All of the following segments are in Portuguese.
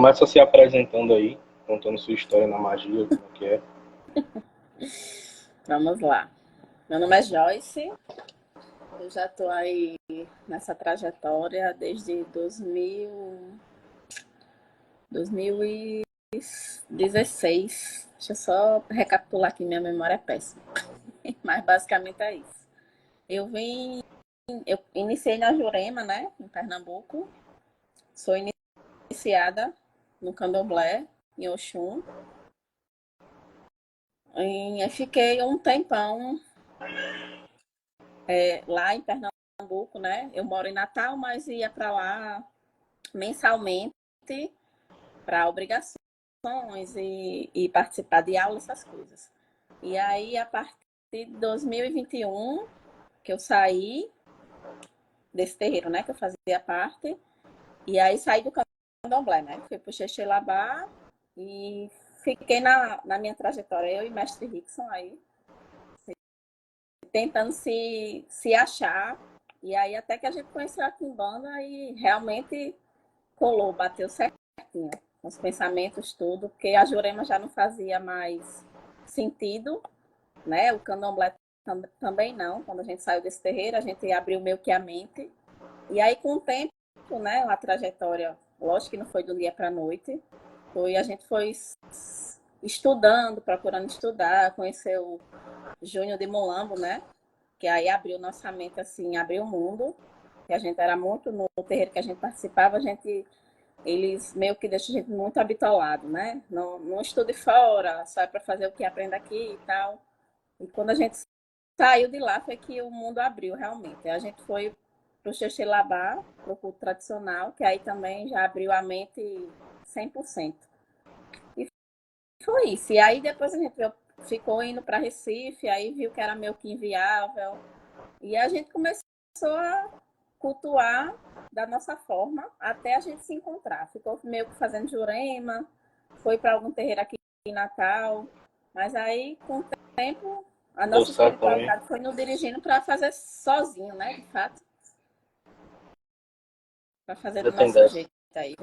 começa se apresentando aí, contando sua história na magia, como é que é. Vamos lá. Meu nome é Joyce. Eu já estou aí nessa trajetória desde 2016. Deixa eu só recapitular aqui, minha memória é péssima. Mas basicamente é isso. Eu iniciei na Jurema, né, em Pernambuco. Sou iniciada no Candomblé, em Oxum. E fiquei um tempão lá em Pernambuco, né? Eu moro em Natal, mas ia para lá mensalmente para obrigações e participar de aulas, essas coisas. E aí, a partir de 2021, que eu saí desse terreiro, né? Que eu fazia parte. E aí, saí do Candomblé, né? Fui pro Xexelabá e fiquei na minha trajetória, eu e mestre Rickson aí, tentando se achar. E aí, até que a gente conheceu a Kimbanda e realmente colou, bateu certinho. Os pensamentos, tudo, porque a Jurema já não fazia mais sentido, né? O Candomblé também não. Quando a gente saiu desse terreiro, a gente abriu meio que a mente. E aí, com o tempo, né? A trajetória, lógico que não foi do dia para a noite, a gente foi estudando, procurando estudar, conhecer o Júnior de Molambo, né? Que aí abriu nossa mente, assim, abriu o mundo. Que a gente era muito, no terreiro que a gente participava, eles meio que deixam a gente muito habitolado, né? Não estude fora, só é para fazer o que aprende aqui e tal. E quando a gente saiu de lá, foi que o mundo abriu realmente. A gente foi para o Xexelabá, para o culto tradicional, que aí também já abriu a mente 100%. E foi isso. E aí depois a gente ficou indo para Recife, aí viu que era meio que inviável. E a gente começou a cultuar da nossa forma até a gente se encontrar. Ficou meio que fazendo Jurema, foi para algum terreiro aqui em Natal, mas aí com o tempo a Deu nossa certo também. espiritualidade foi nos dirigindo para fazer sozinho, né? De fato, para fazer do Detém nosso dessa. jeito aí.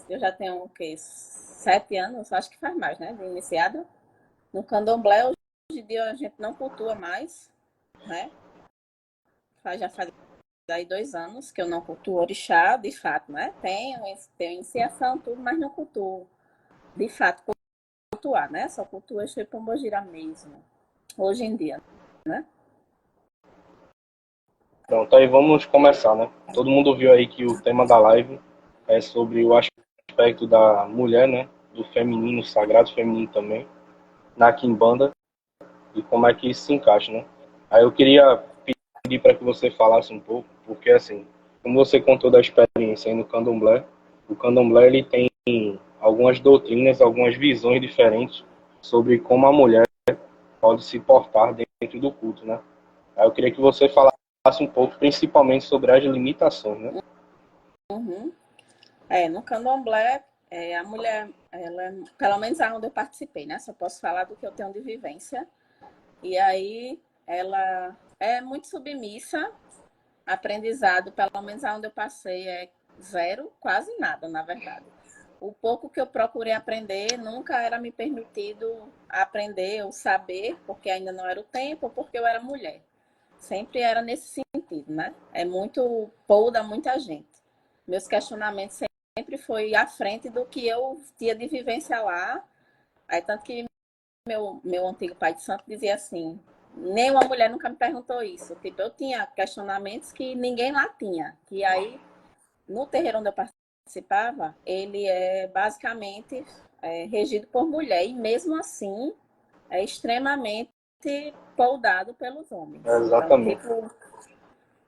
Eu já tenho o quê? 7 anos, acho que faz mais, né? De iniciada. No Candomblé, hoje em dia a gente não cultua mais, né? Já faz aí 2 anos que eu não cultuo orixá, de fato, né? Tenho iniciação, tudo, mas não cultuo, de fato, cultuar, né? Só cultuo Exu e Pombogira mesmo, hoje em dia, né? Pronto, aí vamos começar, né? Todo mundo viu aí que o tema da live é sobre o aspecto da mulher, né? Do feminino, sagrado feminino também, na Kimbanda, e como é que isso se encaixa, né? Aí eu queria pedir para que você falasse um pouco, porque assim, como você contou da experiência aí no Candomblé, o Candomblé ele tem algumas doutrinas, algumas visões diferentes sobre como a mulher pode se portar dentro do culto, né? Aí eu queria que você falasse um pouco, principalmente sobre as limitações, né? Uhum. No Candomblé, a mulher, ela, pelo menos aonde eu participei, né? Só posso falar do que eu tenho de vivência. E aí, ela é muito submissa, aprendizado, pelo menos aonde eu passei, é zero, quase nada, na verdade. O pouco que eu procurei aprender nunca era me permitido aprender ou saber, porque ainda não era o tempo, ou porque eu era mulher. Sempre era nesse sentido, né? É muito da muita gente. Meus questionamentos sempre foi à frente do que eu tinha de vivência lá. Aí, tanto que meu antigo pai de santo dizia assim, nenhuma mulher nunca me perguntou isso. Tipo, eu tinha questionamentos que ninguém lá tinha. Que aí, no terreiro onde eu participava, ele é basicamente regido por mulher. E mesmo assim, é extremamente poldado pelos homens. Então, Exatamente. tipo,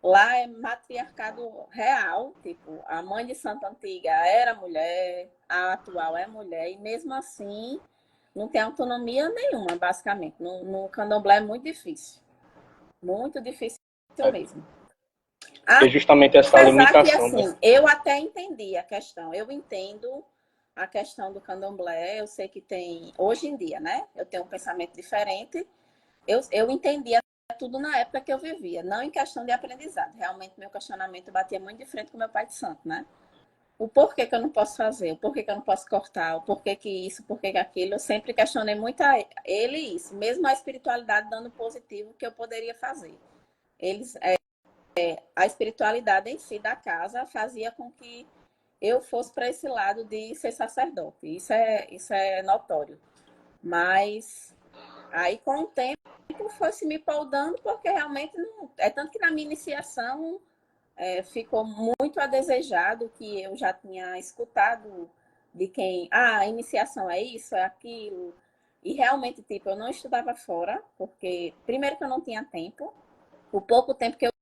lá é matriarcado real. Tipo, a mãe de Santa Antiga era mulher, a atual é mulher. E mesmo assim, não tem autonomia nenhuma, basicamente. No Candomblé é muito difícil. Muito difícil É, mesmo. porque justamente essa Apesar que, limitação, né? assim, eu até entendi a questão. Eu entendo a questão do candomblé. Eu sei que tem, hoje em dia, né? Eu tenho um pensamento diferente. Eu entendia tudo na época que eu vivia, não em questão de aprendizado. Realmente, meu questionamento batia muito de frente com meu pai de santo, né? o porquê que eu não posso fazer, o porquê que eu não posso cortar, o porquê que isso, o porquê que aquilo. Eu sempre questionei muito a ele isso, mesmo a espiritualidade dando positivo que eu poderia fazer. Eles, a espiritualidade em si da casa fazia com que eu fosse para esse lado de ser sacerdote. Isso é notório. Mas aí, com o tempo, foi se me poldando, porque realmente não. É tanto que na minha iniciação ficou muito a desejar do que eu já tinha escutado de quem. Ah, a iniciação é isso, é aquilo. E realmente, tipo, eu não estudava fora, porque, primeiro, que eu não tinha tempo. O pouco tempo que eu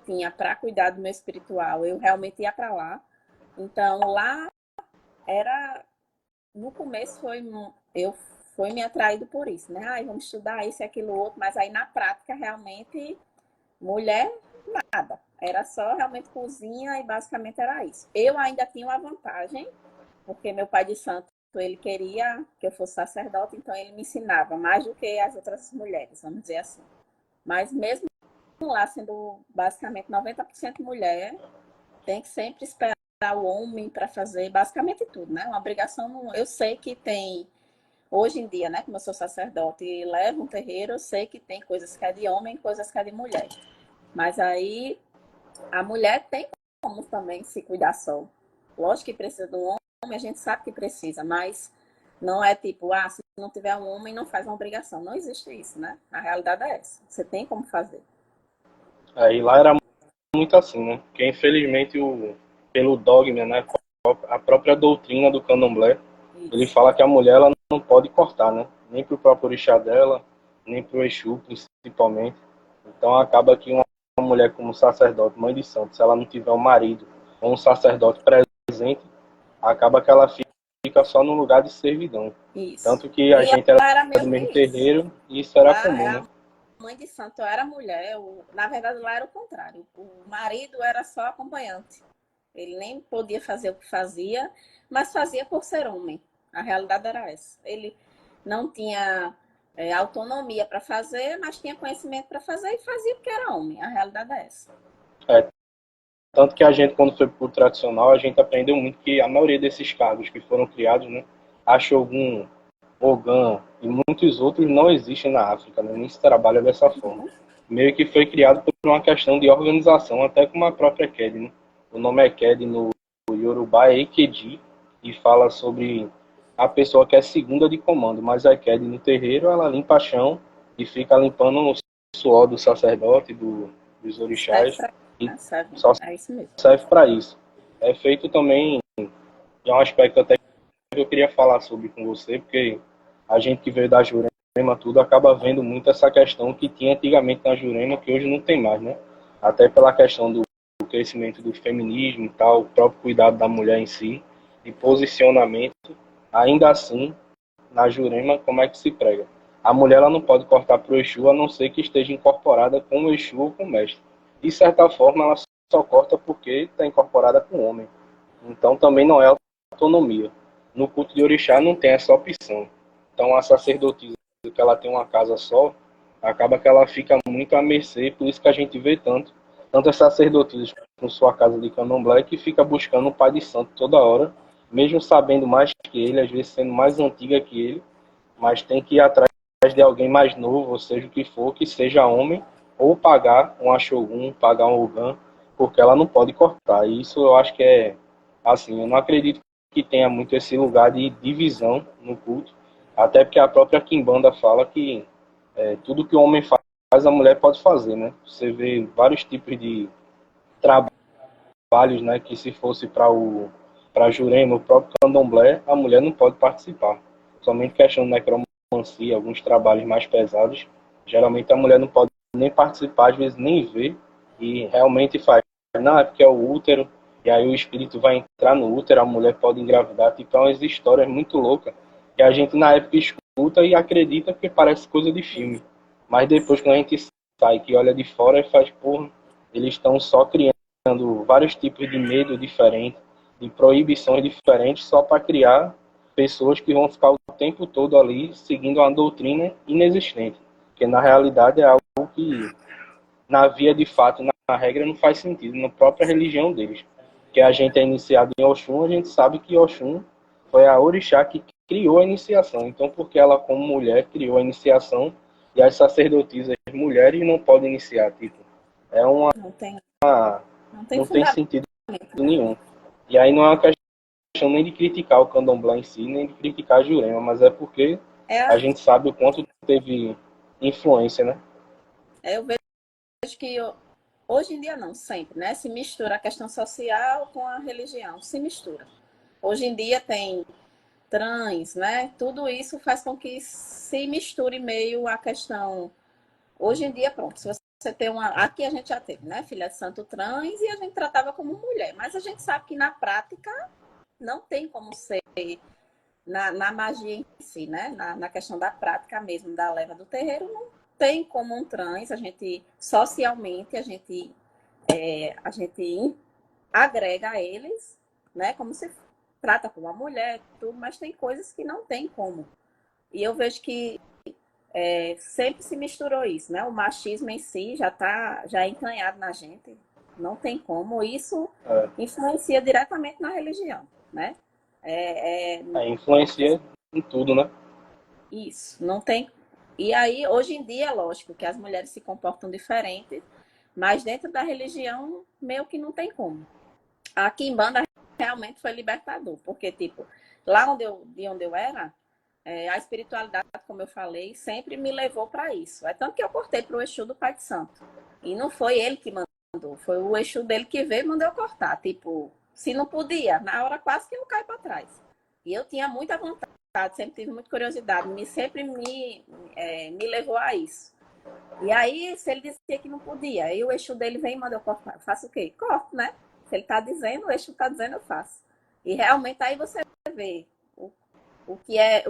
tinha para cuidar do meu espiritual, eu realmente ia para lá. Então, lá era. No começo eu foi me atraído por isso, né? Ai, vamos estudar isso e aquilo outro, mas aí na prática realmente mulher nada. Era só realmente cozinha e basicamente era isso. Eu ainda tinha uma vantagem, porque meu pai de santo, ele queria que eu fosse sacerdote, então ele me ensinava mais do que as outras mulheres, vamos dizer assim. Mas mesmo lá sendo basicamente 90% mulher, tem que sempre esperar o homem para fazer basicamente tudo, né? Uma obrigação, eu sei que tem, hoje em dia, né, como eu sou sacerdote e levo um terreiro, eu sei que tem coisas que é de homem, coisas que é de mulher. Mas aí a mulher tem como também se cuidar só. Lógico que precisa de um homem, a gente sabe que precisa, mas não é tipo, ah, se não tiver um homem, não faz uma obrigação. Não existe isso, né? A realidade é essa. Você tem como fazer. Aí lá era muito assim, né? Porque infelizmente pelo dogma, né? A própria doutrina do candomblé, ele Isso. fala que a mulher ela não pode cortar, né? Nem pro próprio orixá dela, nem pro Exu, principalmente. Então acaba que uma mulher como sacerdote, mãe de santo, se ela não tiver um marido ou um sacerdote presente, acaba que ela fica só no lugar de servidão. Isso. Tanto que a E gente era lá era do meio que mesmo isso. terreiro e isso era Lá comum, é né? a mãe de santo, eu era mulher. Na verdade, lá era o contrário. O marido era só acompanhante. Ele nem podia fazer o que fazia, mas fazia por ser homem. A realidade era essa. Ele não tinha autonomia para fazer, mas tinha conhecimento para fazer e fazia porque era homem. A realidade é essa. É, tanto que a gente, quando foi pro tradicional, a gente aprendeu muito que a maioria desses cargos que foram criados, né? A Shogun, Ogan e muitos outros não existem na África, né? Nem se trabalha dessa forma. Uhum. Meio que foi criado por uma questão de organização, até como a própria KED, né? O nome é KED no Yorubá é Ekedi e fala sobre a pessoa que é segunda de comando, mas a KED no terreiro, ela limpa chão e fica limpando o suor do sacerdote, dos Serve orixás, pra... e serve. só É isso mesmo. serve para isso. É feito também, é um aspecto até que eu queria falar sobre com você, porque a gente que veio da Jurema tudo acaba vendo muito essa questão que tinha antigamente na Jurema, que hoje não tem mais, né? Até pela questão do crescimento do feminismo e tal, o próprio cuidado da mulher em si, e posicionamento, ainda assim, na Jurema, como é que se prega? A mulher ela não pode cortar para o Exu, a não ser que esteja incorporada com o Exu ou com o mestre. De certa forma, ela só corta porque está incorporada com o homem. Então, também não é autonomia. No culto de orixá não tem essa opção. Então, a sacerdotisa, que ela tem uma casa só, acaba que ela fica muito à mercê, por isso que a gente vê tanto as sacerdotisas com sua casa de candomblé, que fica buscando um pai de santo toda hora, mesmo sabendo mais que ele, às vezes sendo mais antiga que ele, mas tem que ir atrás de alguém mais novo, ou seja o que for, que seja homem, ou pagar um Ashogun, pagar um Ogan, porque ela não pode cortar. E isso eu acho que é, assim, eu não acredito que tenha muito esse lugar de divisão no culto, até porque a própria Kimbanda fala que tudo que o homem faz, a mulher pode fazer, né? Você vê vários tipos de trabalhos, né, que se fosse para Jurema, o próprio Candomblé, a mulher não pode participar. Somente questão de necromancia, alguns trabalhos mais pesados, geralmente a mulher não pode nem participar, às vezes nem ver, e realmente faz. Não, é porque é o útero, e aí o espírito vai entrar no útero, a mulher pode engravidar. Tipo, é umas histórias muito loucas, que a gente na época escuta e acredita porque parece coisa de filme. Isso. Mas depois, quando a gente sai, que olha de fora e faz, porra, eles estão só criando vários tipos de medo diferentes, de proibições diferentes, só para criar pessoas que vão ficar o tempo todo ali seguindo uma doutrina inexistente, que na realidade é algo que, na via de fato, na regra, não faz sentido, na própria religião deles. que a gente é iniciado em Oxum, a gente sabe que Oxum foi a orixá que criou a iniciação. Então, porque ela, como mulher, criou a iniciação, e as sacerdotisas mulheres não podem iniciar, tipo, é uma, Não tem, não tem não tem fundamento, sentido né? nenhum. E aí não é uma questão nem de criticar o candomblé em si, nem de criticar a Jurema, mas é porque a É, gente sabe o quanto teve influência, né? eu vejo que hoje em dia não, sempre, né? Se mistura a questão social com a religião, se mistura. Hoje em dia tem trans, né? Tudo isso faz com que se misture meio a questão. Hoje em dia, pronto, se você tem uma. Aqui a gente já teve, né? Filha de santo trans e a gente tratava como mulher. Mas a gente sabe que na prática não tem como ser na magia em si, né? Na questão da prática mesmo, da leva do terreiro, não tem como um trans, a gente socialmente, a gente agrega a eles, né? Como se trata com uma mulher, tudo, mas tem coisas que não tem como. E eu vejo que sempre se misturou isso, né? O machismo em si já é entranhado na gente, não tem como. Isso É, influencia diretamente na religião, né? É influencia em tudo, né? isso, não tem. E aí, hoje em dia, lógico que as mulheres se comportam diferente, mas dentro da religião, meio que não tem como. A Quimbanda realmente foi libertador, porque, tipo, lá de onde eu era, a espiritualidade, como eu falei, sempre me levou para isso. É tanto que eu cortei para o Exu do Pai de Santo. E não foi ele que mandou, foi o Exu dele que veio e mandou eu cortar. Tipo, se não podia, na hora quase que eu caio para trás. E eu tinha muita vontade, sempre tive muita curiosidade, sempre me levou a isso. E aí, se ele dizia que não podia, aí o Exu dele vem e manda eu cortar. Eu faço o quê? Corto, né? Se ele está dizendo, o Exu está dizendo, eu faço. E realmente aí você vê o, o que é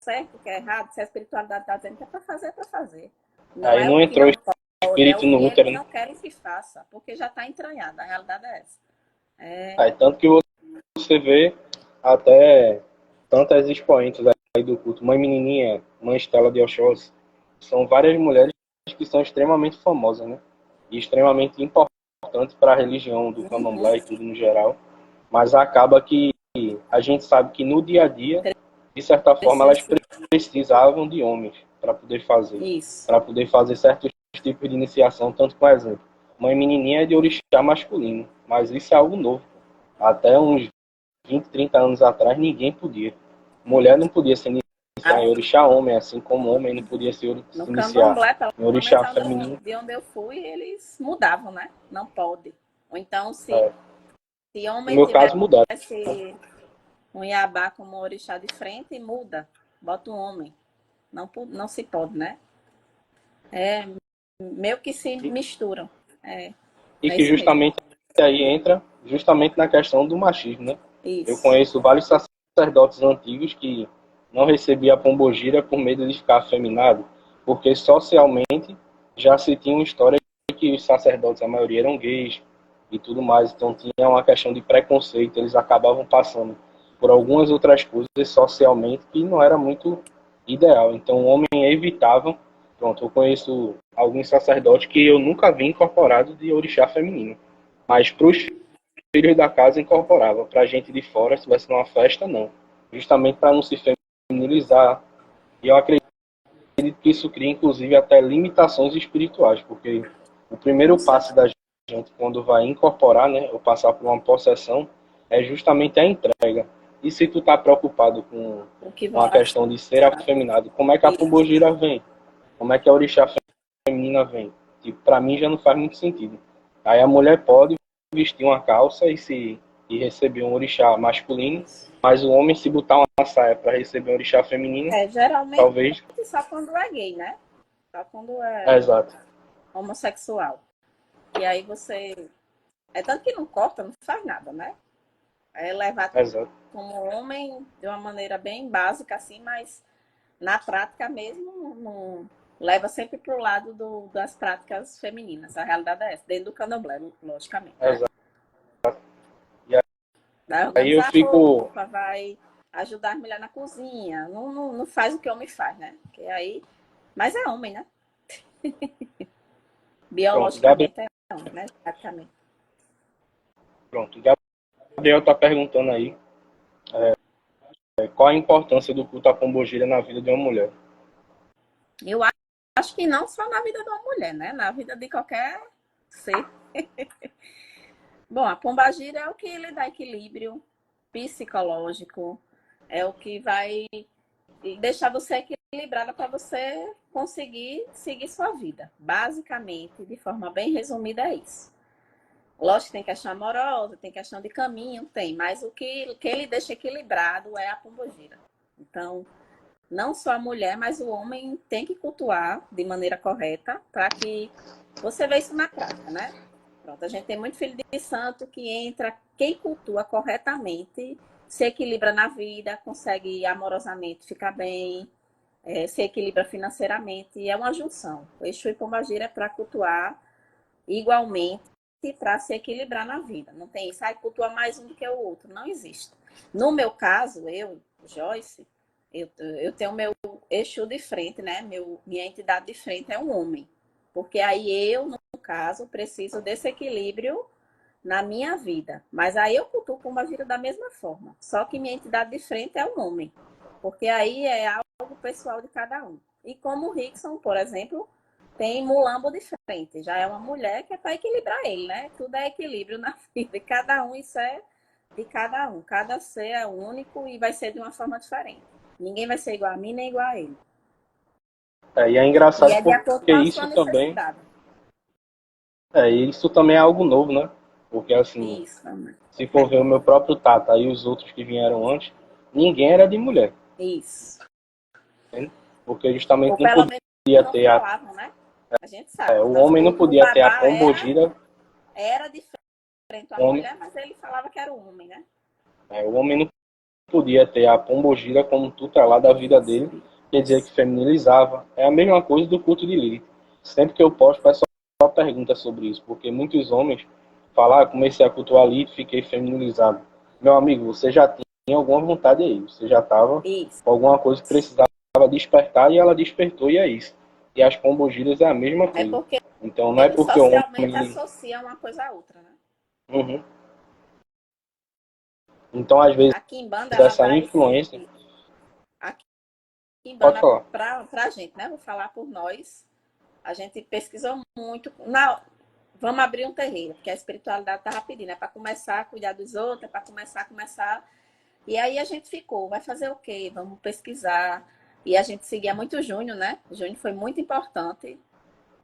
certo, o que é errado, se a espiritualidade está dizendo que é para fazer, é para fazer. Não Aí é não o que entrou não pode, é espírito o no que útero, eles né? não querem que faça, porque já está entranhado, a realidade é essa. É, Aí, tanto que você vê até tantas expoentes aí do culto, Mãe Menininha, Mãe Estela de Oxóssi, são várias mulheres que são extremamente famosas, né? E extremamente importantes para a religião do candomblé e tudo no geral. Mas acaba que a gente sabe que no dia a dia, de certa forma, elas precisa precisavam de homens isso. para poder fazer certos tipos de iniciação, tanto por exemplo, Mãe Menininha é de orixá masculino, mas isso é algo novo. Até uns 20, 30 anos atrás, ninguém podia. Mulher não podia se iniciar em orixá homem, assim como homem não podia No se iniciar candomblé, pelo em menos orixá feminino. de onde eu fui, eles mudavam, né? Não pode. Ou então, se, É, se no homem meu caso, tivesse mudaram. um Iabá como orixá de frente, muda. Bota um homem. Não, não se pode, né? É meio que se E, misturam. e É que isso mesmo. justamente aí entra justamente na questão do machismo, né? Eu Isso. conheço vários sacerdotes antigos que não recebiam a pombogira por medo de ficar afeminado, porque socialmente já se tinha uma história de que os sacerdotes, a maioria eram gays e tudo mais, então tinha uma questão de preconceito, eles acabavam passando por algumas outras coisas socialmente que não era muito ideal. Então o homem evitava. Pronto, eu conheço alguns sacerdotes que eu nunca vi incorporado de orixá feminino, mas para os filhos da casa incorporava. Para a gente de fora, se tivesse numa festa, não. Justamente para não se feminilizar. E eu acredito que isso cria, inclusive, até limitações espirituais, porque o primeiro Com passo certeza. da gente, quando vai incorporar, né, ou passar por uma possessão, é justamente a entrega. E se tu tá preocupado O que com vão a passar. questão de ser afeminado, como é que a Isso. pombogira vem? Como é que a orixá feminina vem? Tipo, para mim já não faz muito sentido. Aí a mulher pode vestir uma calça e receber um orixá masculino, mas o homem se botar uma saia para receber um orixá feminino, Geralmente talvez. só quando é gay, né? Só quando É, é exato. homossexual. E aí você. É tanto que não corta, não faz nada, né? É levar Exato. como homem de uma maneira bem básica, assim, mas na prática mesmo não leva sempre para o lado das práticas femininas. A realidade é essa, dentro do candomblé, logicamente, né? Exato. E Vai aí eu organizar a fico. roupa, vai ajudar a mulher na cozinha. Não faz o que homem faz, né? Porque aí. Mas é homem, né? Pronto, Gabriel. Biologicamente é homem, né? Praticamente. Pronto, Gabriel está perguntando aí qual a importância do culto à pombogira na vida de uma mulher. Eu acho que não só na vida de uma mulher, né? Na vida de qualquer ser. Bom, a pombagira é o que lhe dá equilíbrio psicológico, é o que vai deixar você equilibrada para você conseguir seguir sua vida. Basicamente, de forma bem resumida, é isso. Lógico que tem questão amorosa, tem questão de caminho, tem, mas o que ele deixa equilibrado é a pombogira. Então, não só a mulher, mas o homem tem que cultuar de maneira correta para que você veja isso na prática, né? Pronto, a gente tem muito filho de santo que entra, quem cultua corretamente, se equilibra na vida, consegue amorosamente ficar bem, se equilibra financeiramente, e é uma junção. O Exu e Pombagira é para cultuar igualmente para se equilibrar na vida. Não tem isso, cultua mais um do que o outro, não existe. No meu caso, eu, Joyce, eu tenho meu Exu de frente, né? Minha entidade de frente é um homem. Porque aí eu, no caso, preciso desse equilíbrio na minha vida. Mas aí eu cultuo com uma vida da mesma forma. Só que minha entidade de frente é um homem. Porque aí é algo pessoal de cada um. E como o Rickson, por exemplo, tem mulambo de frente. Já é uma mulher que é para equilibrar ele, né? Tudo é equilíbrio na vida. E cada um, isso é de cada um. Cada ser é único e vai ser de uma forma diferente. Ninguém vai ser igual a mim nem igual a ele. E é E engraçado é de acordo porque com a sua necessidade. isso também é algo novo, né? Porque assim, Isso, amor. se for ver o meu próprio Tata e os outros que vieram antes, ninguém era de mulher, Isso. entende? Porque justamente Ou não pelo menos podia não ter falavam, né? A gente sabe. o homem não O podia ter a babá pombogira, era diferente da o homem, mulher, mas ele falava que era o homem, né? o homem não podia ter a pombogira como tutelar da vida Isso, dele, quer dizer que feminilizava. É a mesma coisa do culto de Lilith. Sempre que eu posto, o pessoal pergunta sobre isso, porque muitos homens falam, comecei a cultuar Lilith, fiquei feminilizado. Meu amigo, você já tinha alguma vontade aí, você já estava isso. com alguma coisa que precisava despertar e ela despertou e é isso. E as pombogiras é a mesma É coisa. porque Então não é eles porque o homem... socialmente associam uma coisa a outra, né? Uhum. Então, às vezes, A Kimbanda, ela essa traz influência... a Pode Kimbanda falar. pra gente, né? Vou falar por nós. A gente pesquisou muito. Vamos abrir um terreiro, porque a espiritualidade estava pedindo, é para começar a cuidar dos outros, é para começar. E aí a gente ficou, vai fazer o quê? Vamos pesquisar. E a gente seguia muito o Júnior, né? O Júnior foi muito importante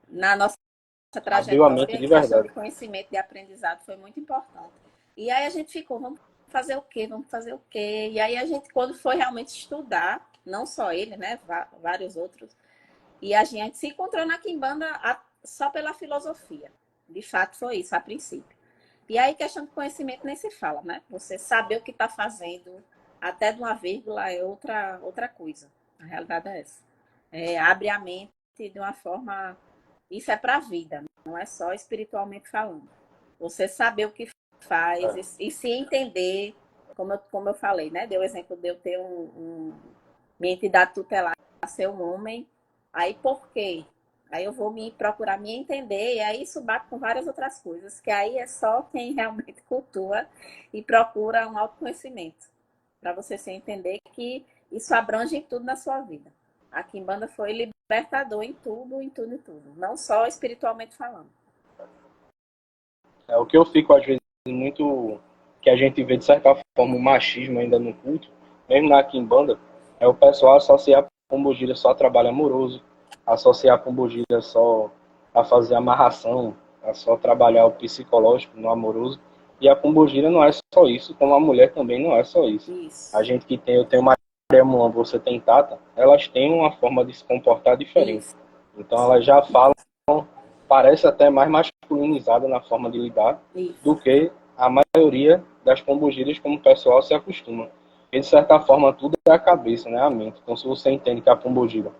na nossa Abriu a mente trajetória, de em questão de verdade. conhecimento, de aprendizado, foi muito importante. E aí a gente ficou, vamos fazer o quê? Vamos fazer o quê? E aí a gente, quando foi realmente estudar, não só ele, né? Vários outros, e a gente se encontrou na Quimbanda só pela filosofia. De fato, foi isso, a princípio. E aí, questão de conhecimento nem se fala, né? Você saber o que está fazendo, até de uma vírgula, é outra coisa. A realidade é essa. Abre a mente de uma forma. Isso é para a vida, não é só espiritualmente falando. Você saber o que faz e se entender, como eu falei, né? Deu o exemplo de eu ter minha entidade tutelar ser um homem. Aí por quê? Aí eu vou me procurar me entender, e aí isso bate com várias outras coisas, que aí é só quem realmente cultua e procura um autoconhecimento, para você se entender que isso abrange em tudo na sua vida. A Kimbanda foi libertador em tudo, em tudo, em tudo. Não só espiritualmente falando. O que eu fico, às vezes, muito... que a gente vê, de certa forma, o machismo ainda no culto, mesmo na Quimbanda, é o pessoal associar a pombogira só a trabalho amoroso, associar a pombogira só a fazer amarração, a só trabalhar o psicológico no amoroso. E a pombogira não é só isso, como a mulher também não é só isso. A Isso, gente que tem, eu tenho Maria Muamba, você tem Tata, elas têm uma forma de se comportar diferente. isso, Então elas já falam, parece até mais masculinizada na forma de lidar do isso. que a maioria das pombogiras, como o pessoal se acostuma. E, de certa forma, tudo é a cabeça, né? A mente. Então, se você entende que a pombogira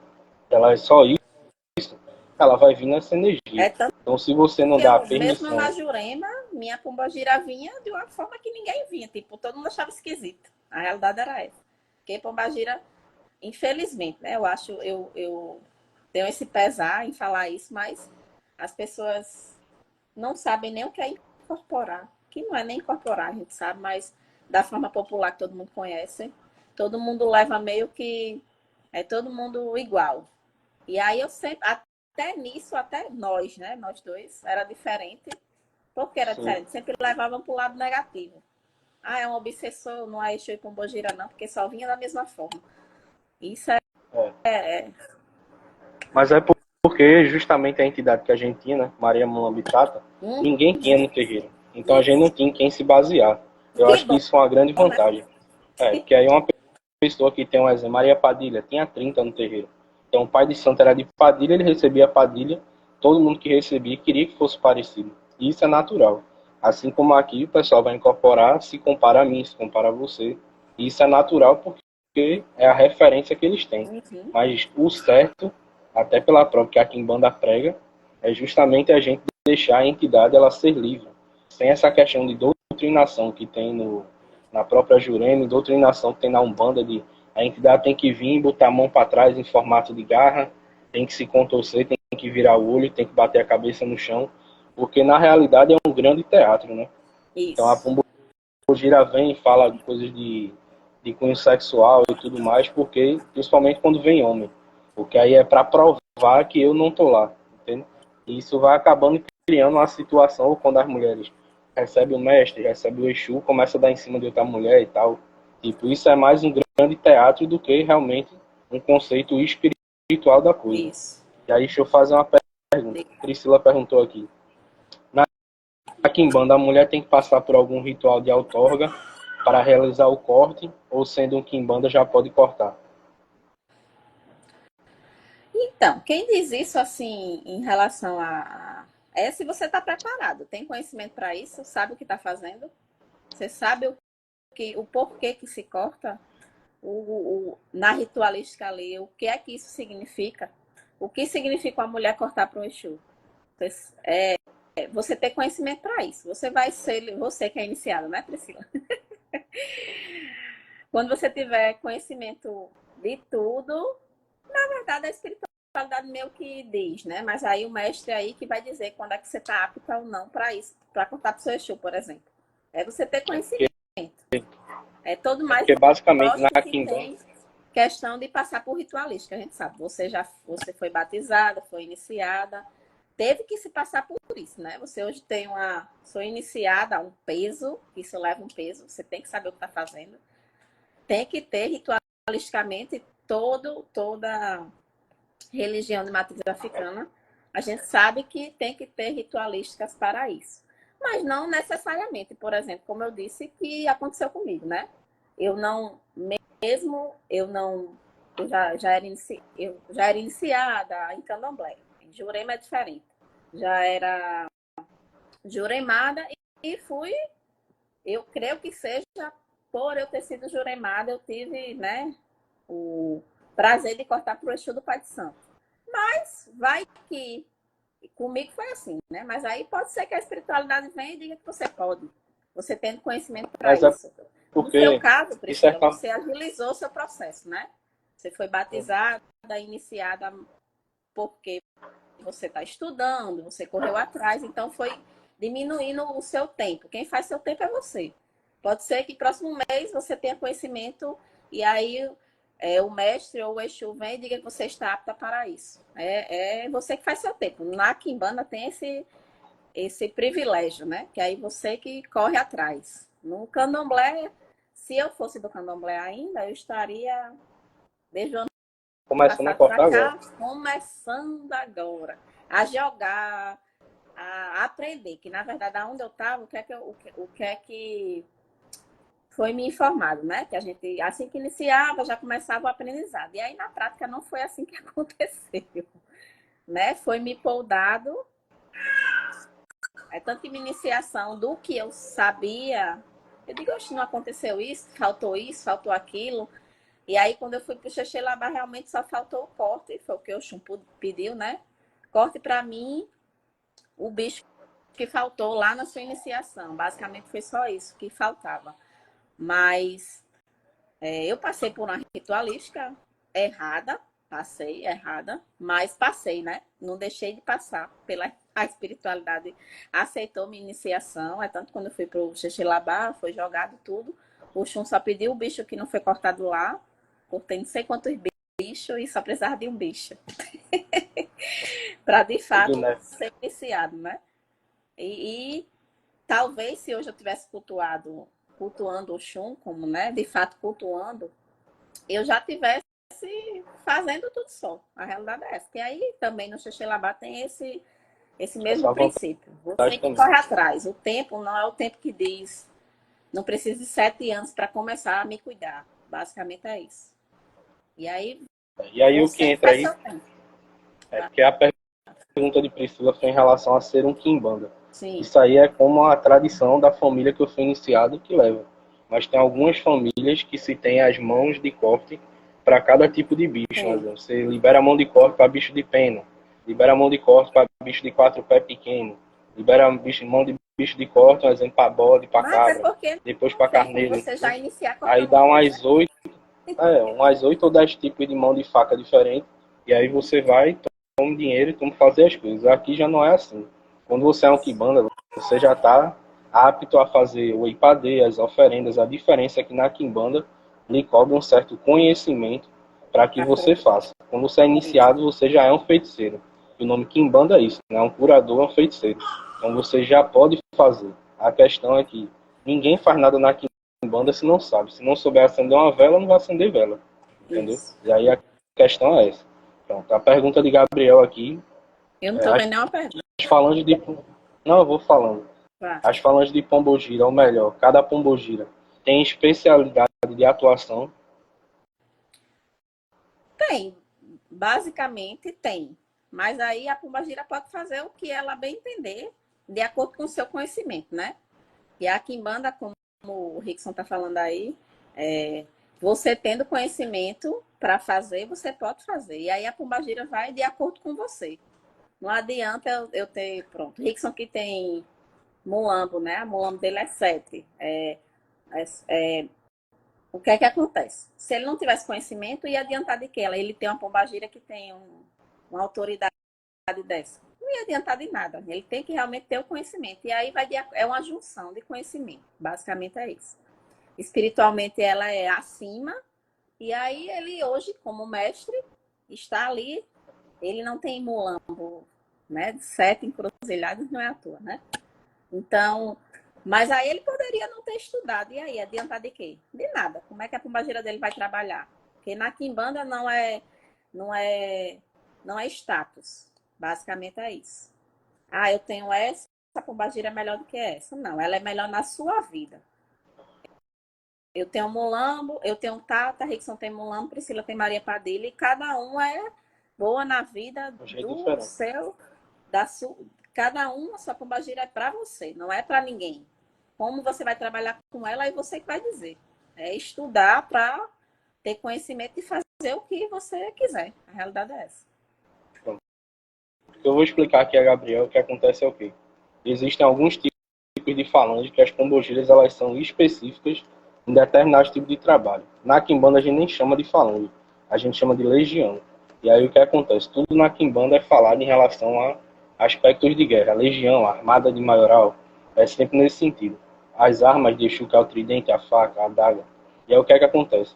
ela é só isso, ela vai vir nessa energia. É tanto Então, se você não que dá a eu, mesmo permissão... na Jurema, minha pombogira vinha de uma forma que ninguém vinha. Tipo, todo mundo achava esquisito. A realidade era essa. Porque pombogira, infelizmente, né? Eu acho, eu tenho esse pesar em falar isso, mas as pessoas não sabem nem o que é incorporar. que não é nem incorporar, a gente sabe, mas da forma popular que todo mundo conhece, todo mundo leva meio que é todo mundo igual. E aí eu sempre, até nisso, até nós, né? Nós dois, era diferente. Por que era Sim. diferente? Sempre levavam para o lado negativo. Ah, é um obsessor, não é Exu e Pombogira, não, porque só vinha da mesma forma. Isso É. é. Mas é porque justamente a entidade que a gente tinha, né, Maria Mulambitata, Hum, ninguém tinha no terreiro. Então a gente não isso. tinha em quem se basear. Eu Que acho que bom, isso é uma grande né? vantagem. Porque aí uma pessoa que tem um exemplo, Maria Padilha, tinha 30 no terreiro. Então o pai de santo era de Padilha, ele recebia Padilha, todo mundo que recebia queria que fosse parecido. E isso é natural. Assim como aqui o pessoal vai incorporar, se compara a mim, se compara a você. E isso é natural porque é a referência que eles têm. Uhum. Mas o certo, até pela própria que a Quimbanda prega, é justamente a gente deixar a entidade ela ser livre. Sem essa questão de doutrinação que tem na própria Jurema, doutrinação que tem na Umbanda, de a entidade tem que vir, botar a mão para trás em formato de garra, tem que se contorcer, tem que virar o olho, tem que bater a cabeça no chão, porque na realidade é um grande teatro, né? Então a Isso. Pombogira vem e fala coisas de cunho sexual e tudo mais, porque principalmente quando vem homem, porque aí é para provar que eu não tô lá, entende? E isso vai acabando criando uma situação quando as mulheres recebem o mestre, recebem o Exu, começa a dar em cima de outra mulher e tal. Tipo, isso é mais um grande teatro do que realmente um conceito espiritual da coisa. Isso. E aí deixa eu fazer uma pergunta. Priscila perguntou aqui. Na quimbanda, a mulher tem que passar por algum ritual de outorga para realizar o corte, ou sendo um quimbanda já pode cortar? Então, quem diz isso assim em relação é se você está preparado, tem conhecimento para isso, sabe o que está fazendo, você sabe o porquê que se corta, na ritualística ali, o que é que isso significa, o que significa uma mulher cortar para um Exu. Você ter conhecimento para isso. Você vai ser, você que é iniciada, né, Priscila? Quando você tiver conhecimento de tudo, na verdade a espiritualidade meio que diz, né? Mas aí o mestre aí que vai dizer quando é que você está apta ou não para isso, para cortar para o seu Exu, por exemplo. É você ter É porque, conhecimento. É todo é mais porque basicamente na lógico que quimbanda, tem questão de passar por ritualística, a gente sabe. Você foi batizada, foi iniciada, teve que se passar por isso, né? Você hoje tem sou iniciada a um peso, isso leva um peso, você tem que saber o que está fazendo. Tem que ter ritualisticamente toda religião de matriz africana. A gente sabe que tem que ter ritualísticas para isso. Mas não necessariamente, por exemplo, como eu disse que aconteceu comigo, né? Eu não, mesmo eu não, eu já era iniciada em candomblé. Em Jurema é diferente. Já era juremada e fui, eu creio que seja por eu ter sido juremada, eu tive, né, o prazer de cortar para o Exu do Pai de Santo. Mas vai que comigo foi assim, né? Mas aí pode ser que a espiritualidade venha e diga que você pode. Você tendo conhecimento para mas é isso. No seu porque, caso, de Priscila, certa você agilizou o seu processo, né? Você foi batizada, iniciada porque você está estudando, você correu atrás, então foi diminuindo o seu tempo. Quem faz seu tempo é você. Pode ser que próximo mês você tenha conhecimento e aí o mestre ou o Exu vem e diga que você está apta para isso. É você que faz seu tempo. Na Quimbanda tem esse privilégio, né? Que aí você que corre atrás. No Candomblé, se eu fosse do Candomblé ainda, eu estaria desde o ano começando a passado para cortar agora. cá, começando agora a jogar, a aprender, que na verdade aonde eu estava, o que é que foi me informado, né? Que a gente, assim que iniciava, já começava o aprendizado. E aí na prática não foi assim que aconteceu, né? Foi me poldado, tanto que minha iniciação do que eu sabia, eu digo, oxe, não aconteceu isso, faltou aquilo. E aí, quando eu fui pro Xexê Labar, realmente só faltou o corte, foi o que o Chum pediu, né? Corte para mim, o bicho que faltou lá na sua iniciação. Basicamente foi só isso que faltava. Mas eu passei por uma ritualística errada, Passei errada, mas passei, né? Não deixei de passar pela a espiritualidade. Aceitou minha iniciação. É tanto quando eu fui pro Xixilabá, foi jogado tudo. O Xum só pediu o bicho que não foi cortado lá. Cortei não sei quantos bichos e só precisava de um bicho. Para de Tudo, fato né? ser iniciado, né? E talvez se hoje eu tivesse cultuando o Xum, como, né? De fato cultuando, eu já tivesse fazendo tudo só. A realidade é essa. Que aí também no Xixelabá tem esse mesmo Essa princípio. Você vantagem que também. corre atrás. O tempo não é o tempo que diz, não preciso de 7 anos para começar a me cuidar. Basicamente é isso. E aí E aí o que você que entra faz aí seu tempo. é porque a pergunta de Priscila foi em relação a ser um quimbanda. Sim, Isso aí é como a tradição da família que eu fui iniciado que leva. Mas tem algumas famílias que se tem as mãos de corte para cada tipo de bicho. Por sim. exemplo, você libera a mão de corte para bicho de pena, libera a mão de corte para bicho de 4 pés pequeno, libera mão de bicho de corte, um exemplo, para bode, para Mas é cabra, porque depois não para tem como carneiro. você já iniciar Aí cortando dá tudo, né? umas 8 ou 10 tipos de mão de faca diferentes. E aí você vai, toma dinheiro e toma fazer as coisas. Aqui já não é assim. Quando você é um quimbanda, você já está apto a fazer o ipadê, as oferendas. A diferença é que na quimbanda lhe cobra um certo conhecimento para que Pra você poder. faça. Quando você é iniciado, você já é um feiticeiro. E o nome quimbanda é isso, né? Um curador, é um feiticeiro. Então você já pode fazer. A questão é que ninguém faz nada na quimbanda se não sabe. Se não souber acender uma vela, não vai acender vela. Entendeu? Isso. E aí a questão é essa. Pronto, a pergunta de Gabriel aqui, Eu não é, tô as vendo nenhuma pergunta. falanges de... Não, eu vou falando. Vá. As falanges de Pombogira, ou melhor, cada Pombogira tem especialidade de atuação. Tem. Basicamente tem. Mas aí a pombagira pode fazer o que ela bem entender, de acordo com o seu conhecimento, né? E a quimbanda, como o Rickson está falando aí, você tendo conhecimento para fazer, você pode fazer. E aí a pombagira vai de acordo com você. Não adianta eu ter, pronto, o Rickson que tem mulambo, né? A mulambo dele é 7. O que é que acontece? Se ele não tivesse conhecimento, ia adiantar de que ele tem uma pombagira que tem uma autoridade dessa. Não ia adiantar de nada. Ele tem que realmente ter o conhecimento. E aí é uma junção de conhecimento. Basicamente é isso. Espiritualmente ela é acima. E aí ele hoje, como mestre, está ali. Ele não tem mulambo, né? 7 encruzilhadas não é à toa, né? Então, mas aí ele poderia não ter estudado. E aí, adiantar de quê? De nada. Como é que a pombagira dele vai trabalhar? Porque na quimbanda não é, não é status. Basicamente é isso. Ah, eu tenho essa pombagira é melhor do que essa. Não, ela é melhor na sua vida. Eu tenho Mulambo, eu tenho Tata, Rickson tem Mulambo, Priscila tem Maria Padilha, e cada um é boa na vida De um jeito do diferente. seu, da sua, cada um, a sua pombagira é para você, não é para ninguém. Como você vai trabalhar com ela, aí você que vai dizer. É estudar para ter conhecimento e fazer o que você quiser. A realidade é essa. Pronto. O que eu vou explicar aqui a Gabriel, o que acontece é o quê? Existem alguns tipos de falange que as pombogiras elas são específicas em determinados tipos de trabalho. Na quimbanda a gente nem chama de falange, a gente chama de legião. E aí o que acontece? Tudo na quimbanda é falado em relação a aspectos de guerra. A legião, a armada de maioral, é sempre nesse sentido. As armas de Exu, que é o tridente, a faca, a adaga. E aí o que é que acontece?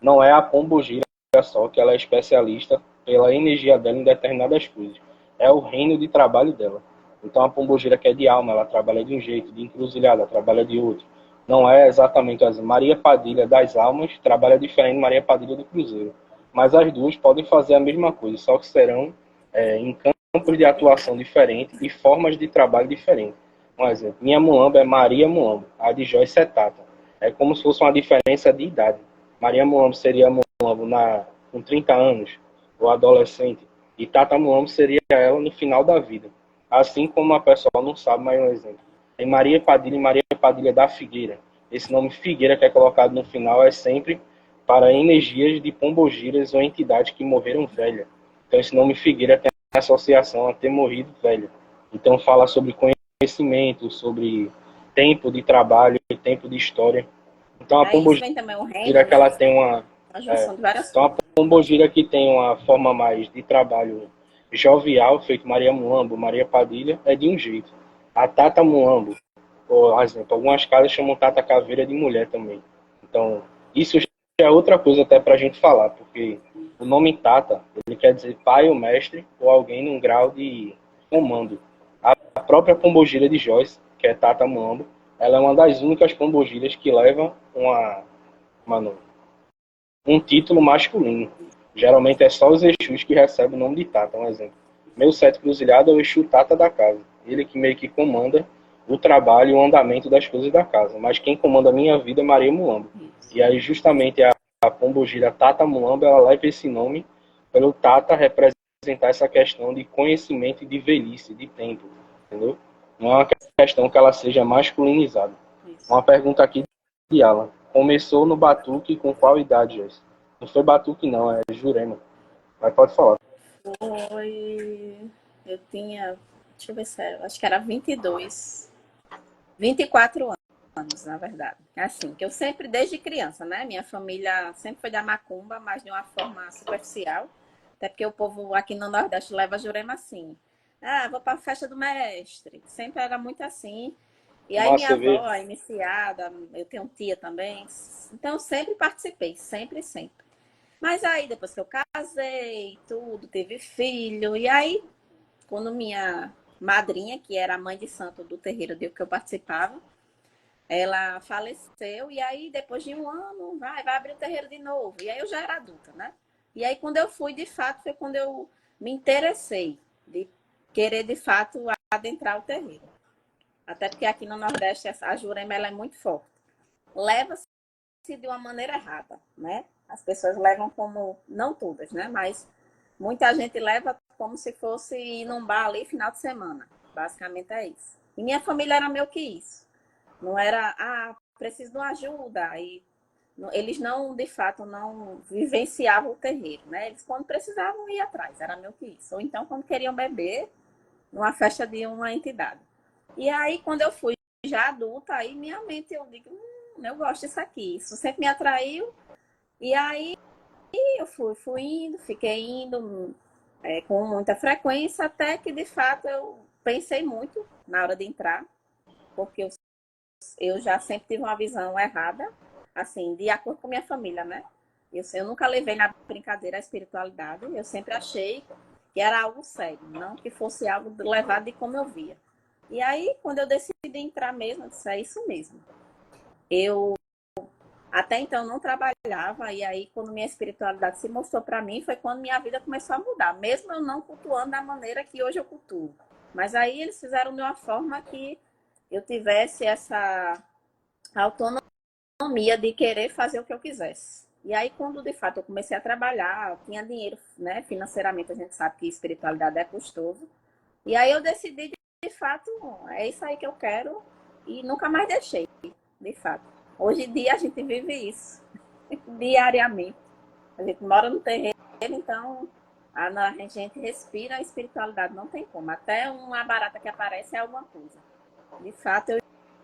Não é a pombogira só que ela é especialista pela energia dela em determinadas coisas. É o reino de trabalho dela. Então a pombogira que é de alma, ela trabalha de um jeito, de encruzilhada, ela trabalha de outro. Não é exatamente as Maria Padilha das almas trabalha diferente de Maria Padilha do Cruzeiro. Mas as duas podem fazer a mesma coisa, só que serão em campos de atuação diferentes e formas de trabalho diferentes. Um exemplo, minha Muamba é Maria Muamba, a de Joyce é Tata. É como se fosse uma diferença de idade. Maria Muamba seria Muamba com 30 anos, ou adolescente, e Tata Muamba seria ela no final da vida. Assim como a pessoa não sabe, mais um exemplo. Tem Maria Padilha e Maria Padilha da Figueira. Esse nome Figueira que é colocado no final é sempre para energias de pombogiras ou entidades que morreram velha. Então esse nome Figueira tem associação a ter morrido velha. Então fala sobre conhecimento, sobre tempo de trabalho, tempo de história. Então a É isso, pombogira vem também o reino, que né? ela tem uma... A É. junção de várias Então a coisas. pombogira que tem uma forma mais de trabalho jovial, feito Maria Mulambo, Maria Padilha, é de um jeito. A Tata Mulambo, por exemplo, algumas casas chamam Tata Caveira de mulher também. Então, isso já é outra coisa até para a gente falar, porque o nome Tata, ele quer dizer pai ou mestre, ou alguém num grau de comando. A própria pombogira de Joyce, que é Tata Mulambo, ela é uma das únicas pombogiras que leva uma, um título masculino. Geralmente é só os Exus que recebem o nome de Tata, um exemplo. Meu sete cruzilhado é o Exu Tata da casa. Ele que meio que comanda o trabalho e o andamento das coisas da casa. Mas quem comanda a minha vida é Maria Mulambo. E aí justamente a pombogira Tata Mulambo, ela leva esse nome pelo Tata representar essa questão de conhecimento e de velhice, de tempo. Entendeu? Não é uma questão que ela seja masculinizada. Isso. Uma pergunta aqui de Alan. Começou no batuque com qual idade, Joyce? Não foi batuque, não, é Jurema. Mas pode falar. Foi. Eu tinha. Deixa eu ver se era. Acho que era 22. 24 anos, na verdade. Assim, que eu sempre, desde criança, né? Minha família sempre foi da macumba, mas de uma forma superficial. Até porque o povo aqui no Nordeste leva Jurema assim. Ah, vou para a festa do mestre. Sempre era muito assim. E aí minha Massa avó, ver. a iniciada, eu tenho tia também. Então eu sempre participei, sempre, sempre. Mas aí depois que eu casei, tudo, teve filho. E aí, quando minha madrinha, que era a mãe de santo do terreiro do que eu participava, ela faleceu. E aí, depois de um ano, vai abrir o terreiro de novo. E aí eu já era adulta, né? E aí, quando eu fui, de fato, foi quando eu me interessei de querer, de fato, adentrar o terreiro. Até porque aqui no Nordeste a Jurema ela é muito forte. Leva-se de uma maneira errada, né? As pessoas levam como, não todas, né? Mas muita gente leva como se fosse ir num bar ali final de semana. Basicamente é isso. E minha família era meio que isso. Não era, preciso de uma ajuda. E eles não, de fato, não vivenciavam o terreiro, né? Eles, quando precisavam, iam atrás. Era meio que isso. Ou então, quando queriam beber, numa festa de uma entidade. E aí, quando eu fui já adulta, aí minha mente, eu digo, eu gosto disso aqui. Isso sempre me atraiu. E aí eu fui indo, fiquei indo com muita frequência, até que de fato eu pensei muito na hora de entrar, porque eu já sempre tive uma visão errada, assim, de acordo com minha família, né? Eu nunca levei na brincadeira a espiritualidade, eu sempre achei que era algo sério, não que fosse algo levado de como eu via. E aí, quando eu decidi entrar mesmo, eu disse, é isso mesmo. Eu até então não trabalhava, e aí quando minha espiritualidade se mostrou para mim, foi quando minha vida começou a mudar, mesmo eu não cultuando da maneira que hoje eu cultuo. Mas aí eles fizeram de uma forma que eu tivesse essa autonomia de querer fazer o que eu quisesse. E aí, quando de fato eu comecei a trabalhar, eu tinha dinheiro, né? Financeiramente, a gente sabe que espiritualidade é custoso. E aí eu decidi, de fato, é isso aí que eu quero, e nunca mais deixei, de fato. Hoje em dia a gente vive isso diariamente. A gente mora no terreno, então a gente respira a espiritualidade, não tem como. Até uma barata que aparece é alguma coisa. De fato, eu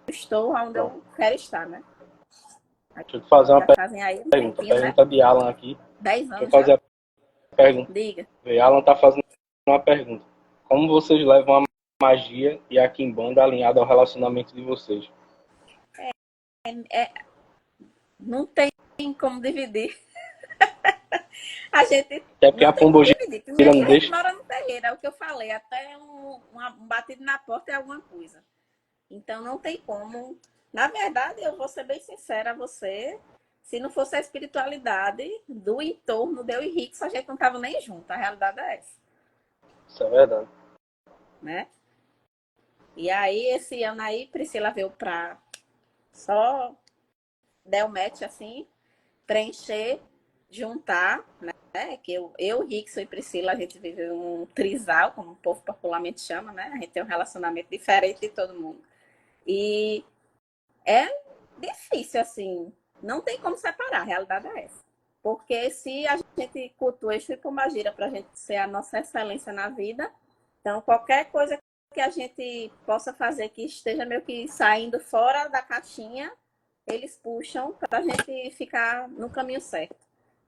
estou onde Pronto. eu quero estar, né? Deixa eu te fazer uma Já fazem aí um pergunta. tempinho, né? Pergunta de Alan aqui. 10 Deixa eu anos já. fazer a pergunta. Diga. Alan está fazendo uma pergunta. Como vocês levam a magia e a quimbanda alinhada ao relacionamento de vocês? É, não tem como dividir. A gente Até porque a não tem como pombogira dividir. Primeiro que não a gente deixa. mora no terreiro, é o que eu falei. Até um batido na porta é alguma coisa. Então não tem como. Na verdade, eu vou ser bem sincera a você. Se não fosse a espiritualidade do entorno de eu e Rix, a gente não tava nem junto. A realidade é essa, Isso é verdade. né? E aí, esse ano aí, Priscila veio pra só dar o match assim, preencher, juntar, né? Que eu, Rickson e Priscila, a gente vive um trisal, como o povo popularmente chama, né? A gente tem um relacionamento diferente de todo mundo. E é difícil, assim, não tem como separar, a realidade é essa. Porque se a gente cultua Exu e Pombagira para a gente ser a nossa excelência na vida, então qualquer coisa que a gente possa fazer que esteja meio que saindo fora da caixinha, eles puxam para a gente ficar no caminho certo.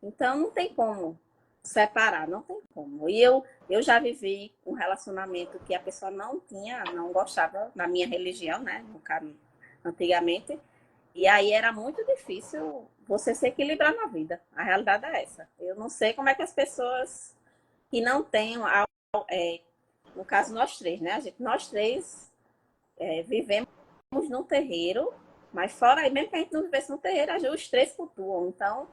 Então, não tem como separar, não tem como. E eu já vivi um relacionamento que a pessoa não tinha, não gostava da minha religião, né? No caso, antigamente. E aí era muito difícil você se equilibrar na vida. A realidade é essa. Eu não sei como é que as pessoas que não têm, no caso nós três, né? Nós três vivemos num terreiro, mas fora aí, mesmo que a gente não vivesse no terreiro, os três cultuam. Então,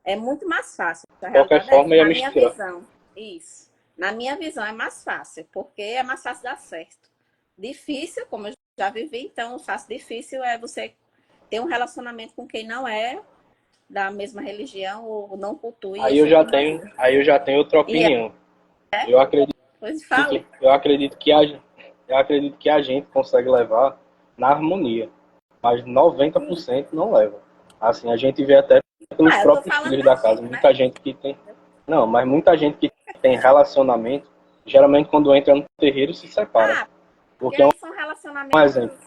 é muito mais fácil. A De qualquer realidade é essa. forma, ia Na minha misturar. visão, isso. Na minha visão é mais fácil, porque é mais fácil dar certo. Difícil, como eu já vivi, então fácil, difícil é você ter um relacionamento com quem não é da mesma religião ou não cultue Aí esse eu já outro tenho, Brasil. aí eu já tenho outra E é, opinião. Eu acredito pois fale. eu acredito que a, eu acredito que a gente consegue levar na harmonia, mas 90% não leva. Assim, a gente vê até pelos Ah, eu tô próprios falando filhos da da casa, gente, né? muita gente que tem, não, mas muita gente que tem relacionamento, geralmente quando entra no terreiro se separa, Ah, porque porque é aí são um relacionamentos exemplo,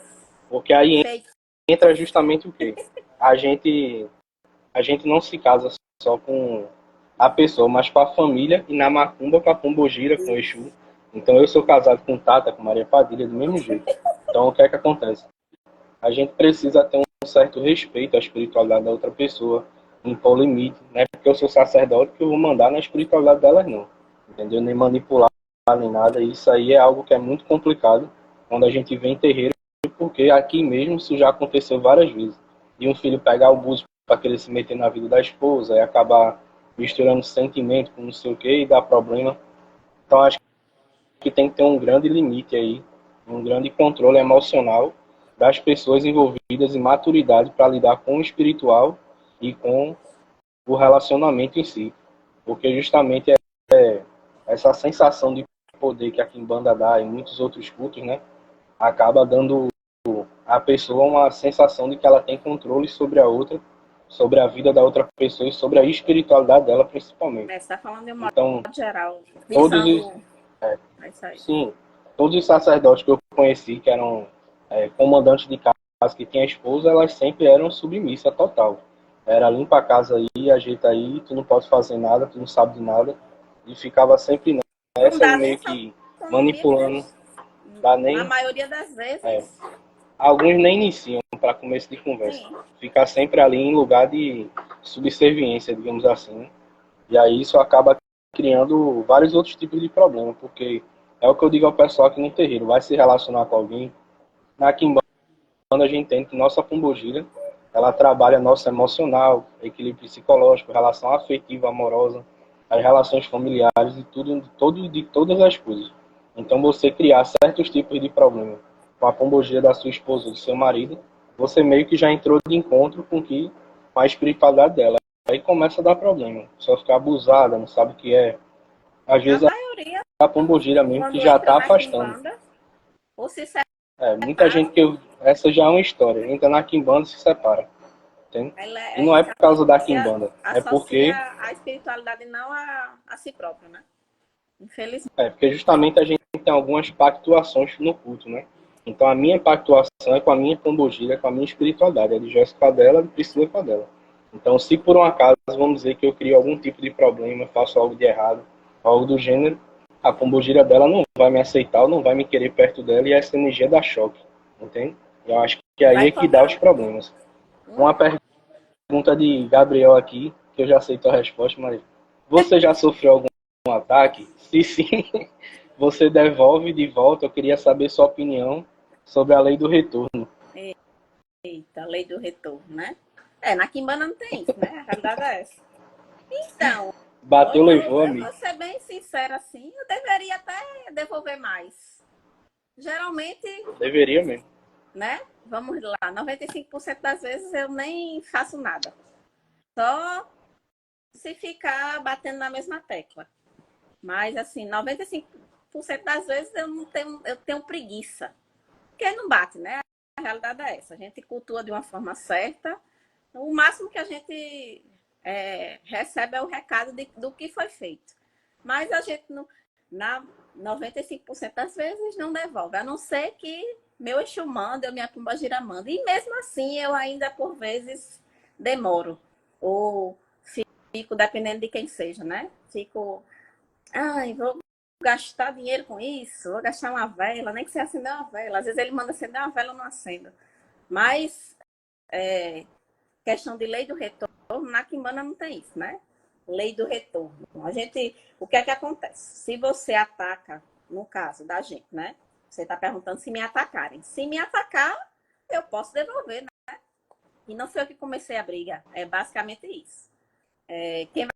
porque aí feitos. entra justamente o quê? A gente a gente não se casa só com a pessoa, mas com a família e na macumba com a pombogira, com o Exu. Então eu sou casado com Tata, com Maria Padilha, do mesmo jeito. Então o que é que acontece? A gente precisa ter um certo respeito à espiritualidade da outra pessoa, impor limite, né? Porque eu sou sacerdote que eu vou mandar na espiritualidade delas não, entendeu? Nem manipular, nem nada. Isso aí é algo que é muito complicado quando a gente vem em terreiro, porque aqui mesmo isso já aconteceu várias vezes. De um filho pegar o buzo para querer se meter na vida da esposa e acabar misturando sentimento com não sei o que e dar problema. Então acho que tem que ter um grande limite aí, um grande controle emocional das pessoas envolvidas em maturidade para lidar com o espiritual e com o relacionamento em si. Porque justamente essa sensação de poder que a Kimbanda dá e muitos outros cultos, né, acaba dando à pessoa uma sensação de que ela tem controle sobre a outra, sobre a vida da outra pessoa e sobre a espiritualidade dela principalmente. Né? Você está falando de um modo Então, geral, todos os, visando. É isso aí. sim, todos os sacerdotes que eu conheci, que eram comandantes de casa, que tinham esposa, elas sempre eram submissas total. Era limpa a casa aí, ajeita aí, tu não pode fazer nada, tu não sabe de nada. E ficava sempre Não nessa e dá nem meio essa que autonomia, porque manipulando. Dá na nem. maioria das É, vezes, alguns nem iniciam para começo de conversa. sim. Fica sempre ali em lugar de subserviência, digamos assim. E aí isso acaba criando vários outros tipos de problemas, porque é o que eu digo ao pessoal aqui no terreiro, vai se relacionar com alguém. Na Kimbanda a gente entende que nossa pombogira, ela trabalha nosso emocional, equilíbrio psicológico, relação afetiva, amorosa, as relações familiares e de todas as coisas. Então você criar certos tipos de problemas com a pombogira da sua esposa ou do seu marido, você meio que já entrou de encontro com a espiritualidade dela. Aí começa a dar problema. Só ficar abusada, não sabe o que é. Às A vezes maioria, a pombogira mesmo que quando já entra está na afastando. quimbanda, ou se Muita separam, gente que eu. Essa já é uma história. Entra na Kimbanda e se separa. Entende? ela E não é por causa da Kimbanda. É associa porque, a espiritualidade não a si próprio, né? Infelizmente. porque justamente a gente tem algumas pactuações no culto, né? Então a minha pactuação é com a minha pombogira, com a minha espiritualidade. A de Jéssica com a dela, a de Priscila com a dela. Então se por um acaso, vamos dizer que eu crio algum tipo de problema, faço algo de errado, algo do gênero, a pombogira dela não vai me aceitar, ou não vai me querer perto dela e essa energia dá choque. Entende? Eu acho que aí Vai é que dá os cobrar. problemas. Uma pergunta de Gabriel aqui, que eu já sei a resposta, mas você já sofreu algum ataque? Se sim, você devolve de volta. Eu queria saber sua opinião sobre a lei do retorno. Eita, lei do retorno, né? Na quimbanda não tem isso, né? A realidade é essa. Então, Bateu, eu, levou, eu amigo. vou ser bem sincera assim, eu deveria até devolver mais. Geralmente, Deveria mesmo. né? Vamos lá, 95% das vezes eu nem faço nada. Só se ficar batendo na mesma tecla. Mas assim, 95% das vezes eu tenho preguiça. Porque não bate, né? A realidade é essa. A gente cultua de uma forma certa. O máximo que a gente recebe é o recado do que foi feito. Mas a gente, não, na 95% das vezes, não devolve. A não ser que meu Exu manda, eu minha pombagira manda. E mesmo assim, eu ainda, por vezes, demoro. Ou fico, dependendo de quem seja, né? Fico, ai, vou gastar dinheiro com isso, vou gastar uma vela, nem que você acender uma vela. Às vezes ele manda acender uma vela, eu não acendo. Mas, questão de lei do retorno, na Quimbanda não tem isso, né? Lei do retorno. O que é que acontece? Se você ataca, no caso da gente, né? Você está perguntando se me atacarem. Se me atacar, eu posso devolver, né? E não foi eu que comecei a briga. É basicamente isso. Quem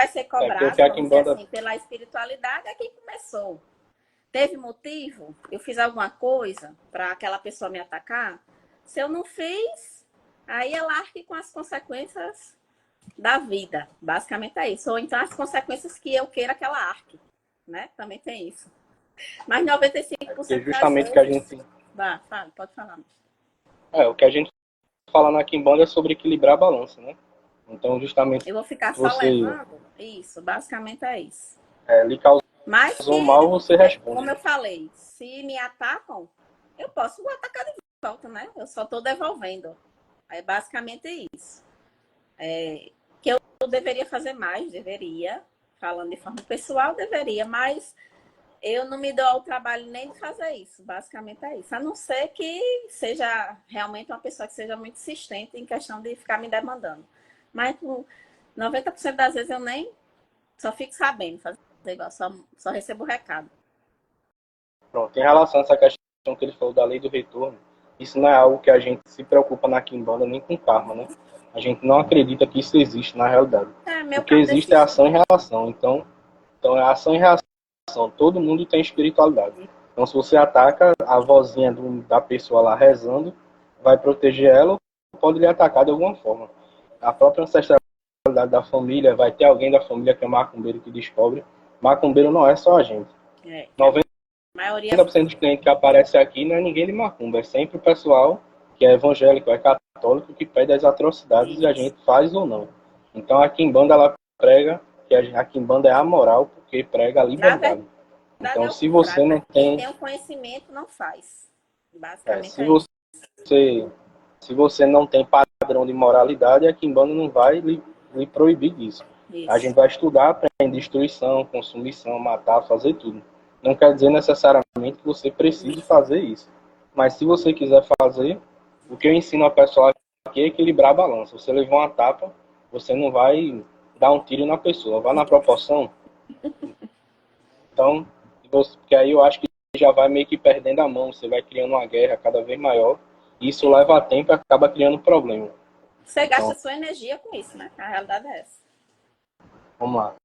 vai ser cobrado, vamos dizer assim, pela espiritualidade é quem começou. Teve motivo? Eu fiz alguma coisa para aquela pessoa me atacar? Se eu não fiz, aí ela arque com as consequências da vida. Basicamente é isso. Ou então as consequências que eu queira que ela arque. Né? Também tem isso. Mas 95% justamente das que a vezes... gente... pode falar. O que a gente fala na Quimbanda é sobre equilibrar a balança, né? Então, justamente, Eu vou ficar se só você levando? Isso, basicamente é isso. lhe causou Mas mal, você responde. como eu falei, se me atacam, eu posso atacar de volta, né? Eu só estou devolvendo. É basicamente isso. Que eu deveria fazer mais, deveria. Falando de forma pessoal, deveria, mas eu não me dou ao trabalho nem de fazer isso. Basicamente é isso. A não ser que seja realmente uma pessoa que seja muito insistente em questão de ficar me demandando. Mas com 90% das vezes eu nem só fico sabendo fazer igual, só recebo o recado. Pronto, em relação a essa questão que ele falou da lei do retorno, isso não é algo que a gente se preocupa na Quimbanda nem com karma, né? A gente não acredita que isso existe na realidade. O que existe é ação e reação. Então é ação e reação. Todo mundo tem espiritualidade. Então, se você ataca a vozinha da pessoa lá rezando, vai proteger ela ou pode lhe atacar de alguma forma. A própria ancestralidade da família, vai ter alguém da família que é macumbeiro que descobre. Macumbeiro não é só a gente. 90% dos clientes que aparecem aqui não é ninguém de macumba, é sempre o pessoal que é evangélico, é católico, que pede as atrocidades e a gente faz ou não. Então a Quimbanda, ela prega que a Quimbanda é amoral porque prega a liberdade. Então se você não tem... Quem tem o conhecimento não faz. Basicamente se você não tem padrão de moralidade, a Quimbanda não vai lhe proibir disso. Isso. A gente vai estudar, aprender destruição, consumição, matar, fazer tudo. Não quer dizer necessariamente que você precise fazer isso. Mas se você quiser fazer, o que eu ensino a pessoa aqui é equilibrar a balança. Você levou uma tapa, você não vai dar um tiro na pessoa. Vai na proporção. Então, porque aí eu acho que já vai meio que perdendo a mão. Você vai criando uma guerra cada vez maior. Isso leva tempo e acaba criando problema. Você gasta sua energia com isso, né? A realidade é essa. Vamos lá.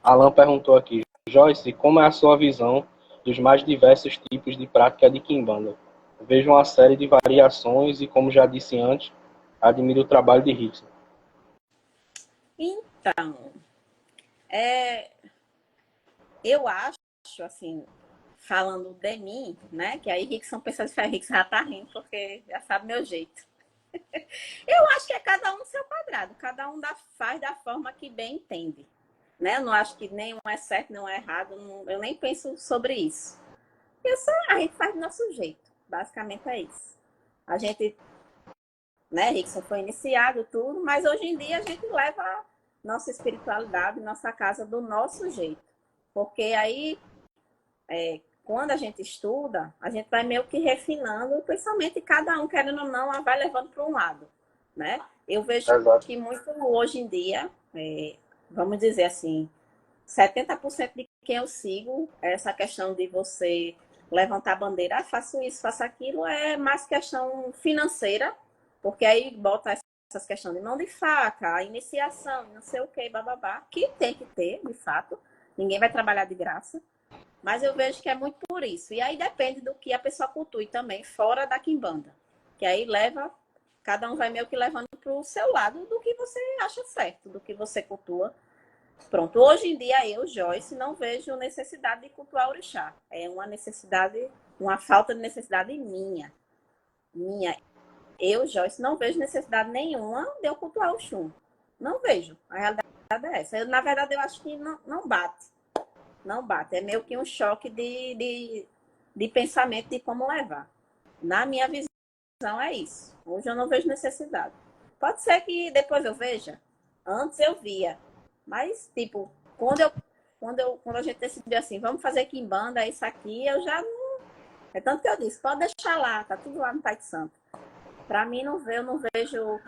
Alan perguntou aqui, Joyce, como é a sua visão dos mais diversos tipos de prática de Quimbanda? Vejo uma série de variações e, como já disse antes, admiro o trabalho de Rickson. Então, eu acho, assim, falando de mim, né? Que aí Rickson pensa de Rickson já tá rindo, porque já sabe meu jeito. Eu acho que é cada um no seu quadrado, cada um faz da forma que bem entende. Né? Eu não acho que nenhum é certo, nenhum é errado, eu nem penso sobre isso. A gente faz do nosso jeito, basicamente é isso. A gente, né, Rickson foi iniciado tudo, mas hoje em dia a gente leva nossa espiritualidade, nossa casa do nosso jeito. Porque aí, quando a gente estuda, a gente vai meio que refinando, principalmente cada um, querendo ou não, vai levando para um lado, né? Eu vejo que muito hoje em dia, vamos dizer assim, 70% de quem eu sigo, essa questão de você levantar a bandeira, faço isso, faço aquilo, é mais questão financeira, porque aí bota essas questões de mão de faca, a iniciação, não sei o que, bababá, que tem que ter, de fato, ninguém vai trabalhar de graça, mas eu vejo que é muito por isso. E aí depende do que a pessoa cultue também, fora da Quimbanda, que aí cada um vai meio que levando para o seu lado do que você acha certo, do que você cultua. Pronto, hoje em dia eu, Joyce, não vejo necessidade de cultuar orixá. É uma necessidade, uma falta de necessidade minha. Eu, Joyce, não vejo necessidade nenhuma de eu cultuar o Xum. Não vejo. A realidade é essa. Na verdade, eu acho que não bate. Não bate. É meio que um choque de pensamento de como levar. Na minha visão, é isso. Hoje eu não vejo necessidade. Pode ser que depois eu veja. Antes eu via. Mas, tipo, quando a gente decidiu assim, vamos fazer quimbanda, isso aqui, eu já não. É tanto que eu disse, pode deixar lá, tá tudo lá no Pai de Santo. Pra mim, eu não vejo.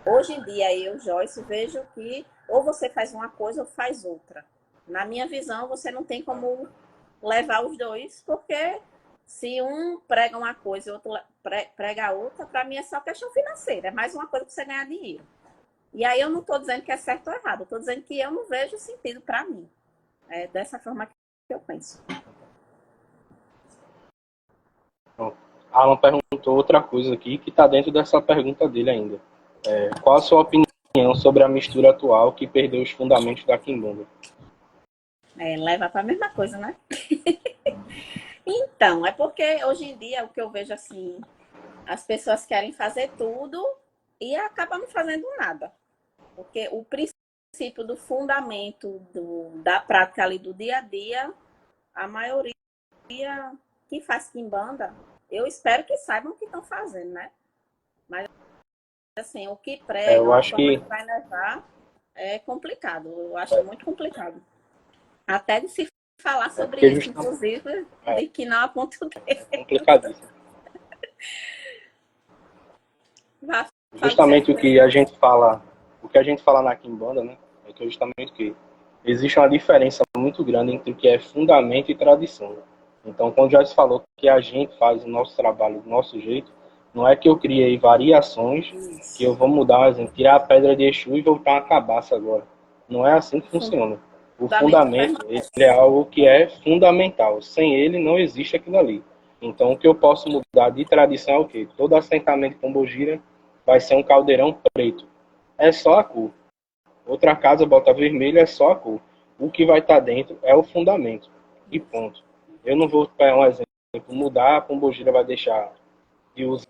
Hoje em dia, eu, Joyce, vejo que ou você faz uma coisa ou faz outra. Na minha visão, você não tem como levar os dois, porque se um prega uma coisa e outro prega outra, para mim é só questão financeira, é mais uma coisa para você ganhar dinheiro. E aí eu não estou dizendo que é certo ou errado, eu estou dizendo que eu não vejo sentido para mim. É dessa forma que eu penso. Alan perguntou outra coisa aqui que está dentro dessa pergunta dele ainda. Qual a sua opinião sobre a mistura atual que perdeu os fundamentos da quimbanda? Leva para a mesma coisa, né? Então, é porque hoje em dia o que eu vejo assim, as pessoas querem fazer tudo e acabam não fazendo nada. Porque o princípio do fundamento da prática ali do dia a dia, a maioria que faz quimbanda, eu espero que saibam o que estão fazendo, né? Mas, assim, o que Eu pregam, a acho forma que que vai levar, é complicado. Eu acho muito complicado. Até de se falar sobre porque isso, inclusive, de que não aponta o é dedo. complicadíssimo. Fale Justamente seus o que a gente fala na quimbanda, né? É que justamente que existe uma diferença muito grande entre o que é fundamento e tradição. Então, quando já se falou que a gente faz o nosso trabalho do nosso jeito, não é que eu criei variações que eu vou mudar, por exemplo, tirar a pedra de Exu e voltar uma cabaça agora. Não é assim que funciona. O fundamentos fundamento, ele é algo que é fundamental. Sem ele, não existe aquilo ali. Então, o que eu posso mudar de tradição é o quê? Todo assentamento de Pombogira vai ser um caldeirão preto. É só a cor. Outra casa bota vermelho, é só a cor. O que vai estar dentro é o fundamento. E ponto. Eu não vou pegar um exemplo, mudar, a Pombogira vai deixar de usar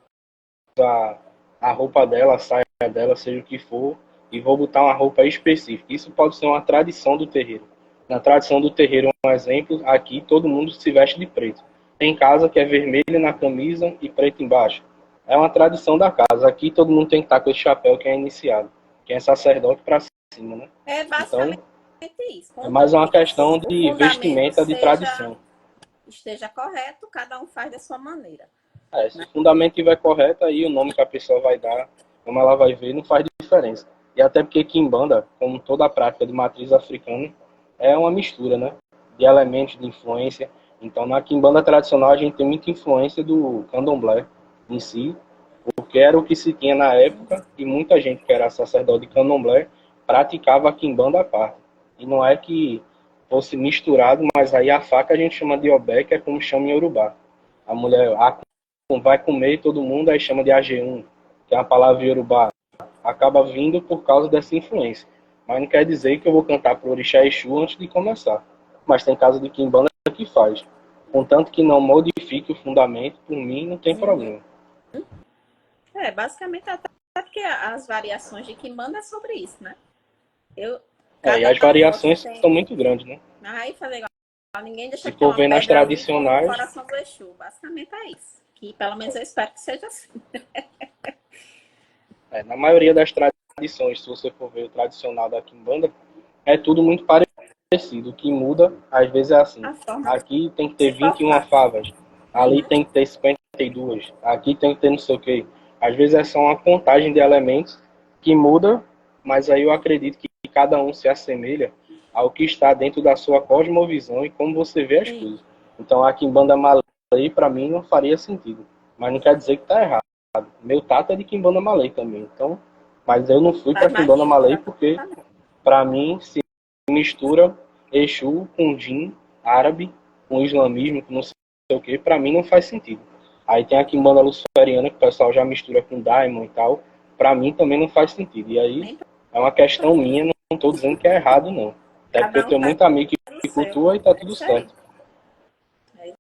a roupa dela, a saia dela, seja o que for, e vou botar uma roupa específica. Isso pode ser uma tradição do terreiro. Na tradição do terreiro, um exemplo, aqui todo mundo se veste de preto. Tem casa que é vermelho na camisa e preto embaixo. É uma tradição da casa. Aqui todo mundo tem que estar com esse chapéu que é iniciado, que é sacerdote para cima, né? É Então, basicamente isso. é mais Contanto uma que questão o de fundamento vestimenta de tradição. esteja correto, cada um faz da sua maneira. Se o fundamento estiver correto, aí o nome que a pessoa vai dar, como ela vai ver, não faz diferença. E até porque Kimbanda, como toda a prática de matriz africana, é uma mistura, né? De elementos, de influência. Então, na Kimbanda tradicional, a gente tem muita influência do candomblé em si, porque era o que se tinha na época, e muita gente que era sacerdote de candomblé praticava a Kimbanda à parte. E não é que fosse misturado, mas aí a faca a gente chama de obé, que é como chama em Yorubá. A mulher vai comer todo mundo, aí chama de AG1, que é uma palavra iorubá. Acaba vindo por causa dessa influência. Mas não quer dizer que eu vou cantar pro Orixá Exu antes de começar. Mas tem casa de Kimbanda que faz. Contanto que não modifique o fundamento, por mim não tem problema. Basicamente, até porque as variações de Kimbanda é sobre isso, né? Eu, E cada as um gosta, variações tem. são muito grandes, né? Aí fazer igual. Ninguém deixa Se de ter for uma ver nas pedra ali com o tradicionais, coração do Exu. Basicamente é isso. Que pelo menos eu espero que seja assim. na maioria das tradições, se você for ver o tradicional da Kimbanda, é tudo muito parecido. O que muda, às vezes, é assim. A forma Aqui tem que de ter se 21 portar. favas. Ali tem que ter 52. Aqui tem que ter não sei o quê. Às vezes é só uma contagem de elementos que muda, mas aí eu acredito que cada um se assemelha ao que está dentro da sua cosmovisão e como você vê as Sim. coisas. Então, a Kimbanda Malay, para mim, não faria sentido. Mas não quer dizer que está errado. Meu tato é de Kimbanda Malay também. Então, mas eu não fui para Faz mais Kimbanda sentido. Malay porque, para mim, se mistura Exu com Jin, árabe, com islamismo, com não sei o que, para mim não faz sentido. Aí tem a Kimbanda luciferiana, que o pessoal já mistura com Daimon e tal. Para mim também não faz sentido. E aí Nem é uma questão minha, não estou dizendo que é errado, não. Até porque eu cada um tenho faz muito amigo o que seu. cultua e tá É tudo isso aí. certo. É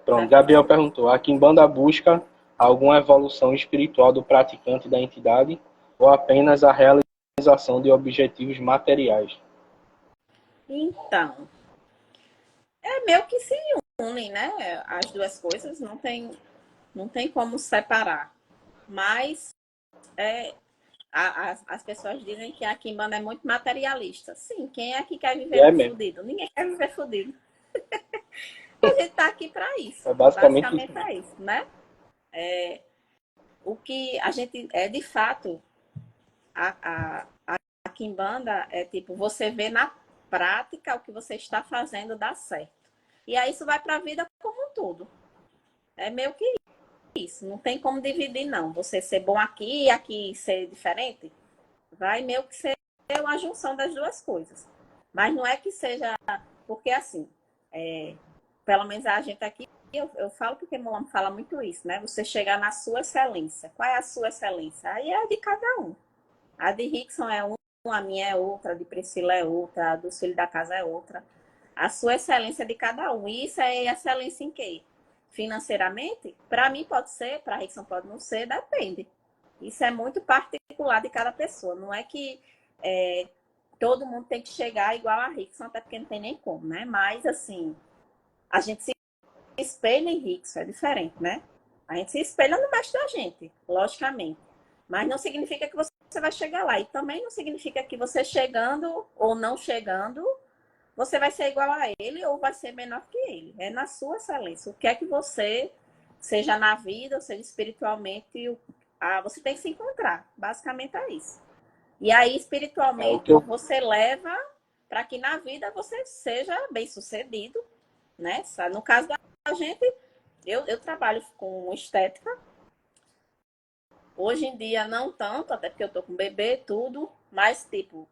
Pronto, Gabriel exatamente. perguntou: a Kimbanda busca alguma evolução espiritual do praticante da entidade ou apenas a realização de objetivos materiais? Então, é meio que se unem, né? As duas coisas não tem como separar. Mas é, As pessoas dizem que a Quimbanda é muito materialista. Sim, quem é que quer viver fudido? Ninguém quer viver fudido. A gente está aqui para isso. É basicamente isso. Para isso, né? O que a gente é de fato a Quimbanda é tipo, você vê na prática o que você está fazendo dar certo. E aí isso vai para a vida como um todo. É meio que isso. Não tem como dividir, não. Você ser bom aqui e aqui ser diferente. Vai meio que ser uma junção das duas coisas. Mas não é que seja... Porque assim, pelo menos a gente aqui, eu falo porque Mulam fala muito isso, né? Você chegar na sua excelência. Qual é a sua excelência? Aí é a de cada um. A de Rickson é uma, a minha é outra, a de Priscila é outra, a do filho da casa é outra. A sua excelência é de cada um. E isso é excelência em quê? Financeiramente? Para mim pode ser, para Rickson pode não ser, depende. Isso é muito particular de cada pessoa. Não é que todo mundo tem que chegar igual a Rickson, até porque não tem nem como, né? Mas, assim, a gente se espelha em Rickson, é diferente, né? A gente se espelha no mestre da gente, logicamente. Mas não significa que você vai chegar lá. E também não significa que você chegando ou não chegando, você vai ser igual a ele ou vai ser menor que ele. É na sua excelência. O que é que você, seja na vida, ou seja espiritualmente, você tem que se encontrar. Basicamente é isso. E aí, espiritualmente, você leva para que na vida você seja bem sucedido, né? No caso da gente, eu trabalho com estética. Hoje em dia não tanto, até porque eu tô com bebê, tudo, mas tipo,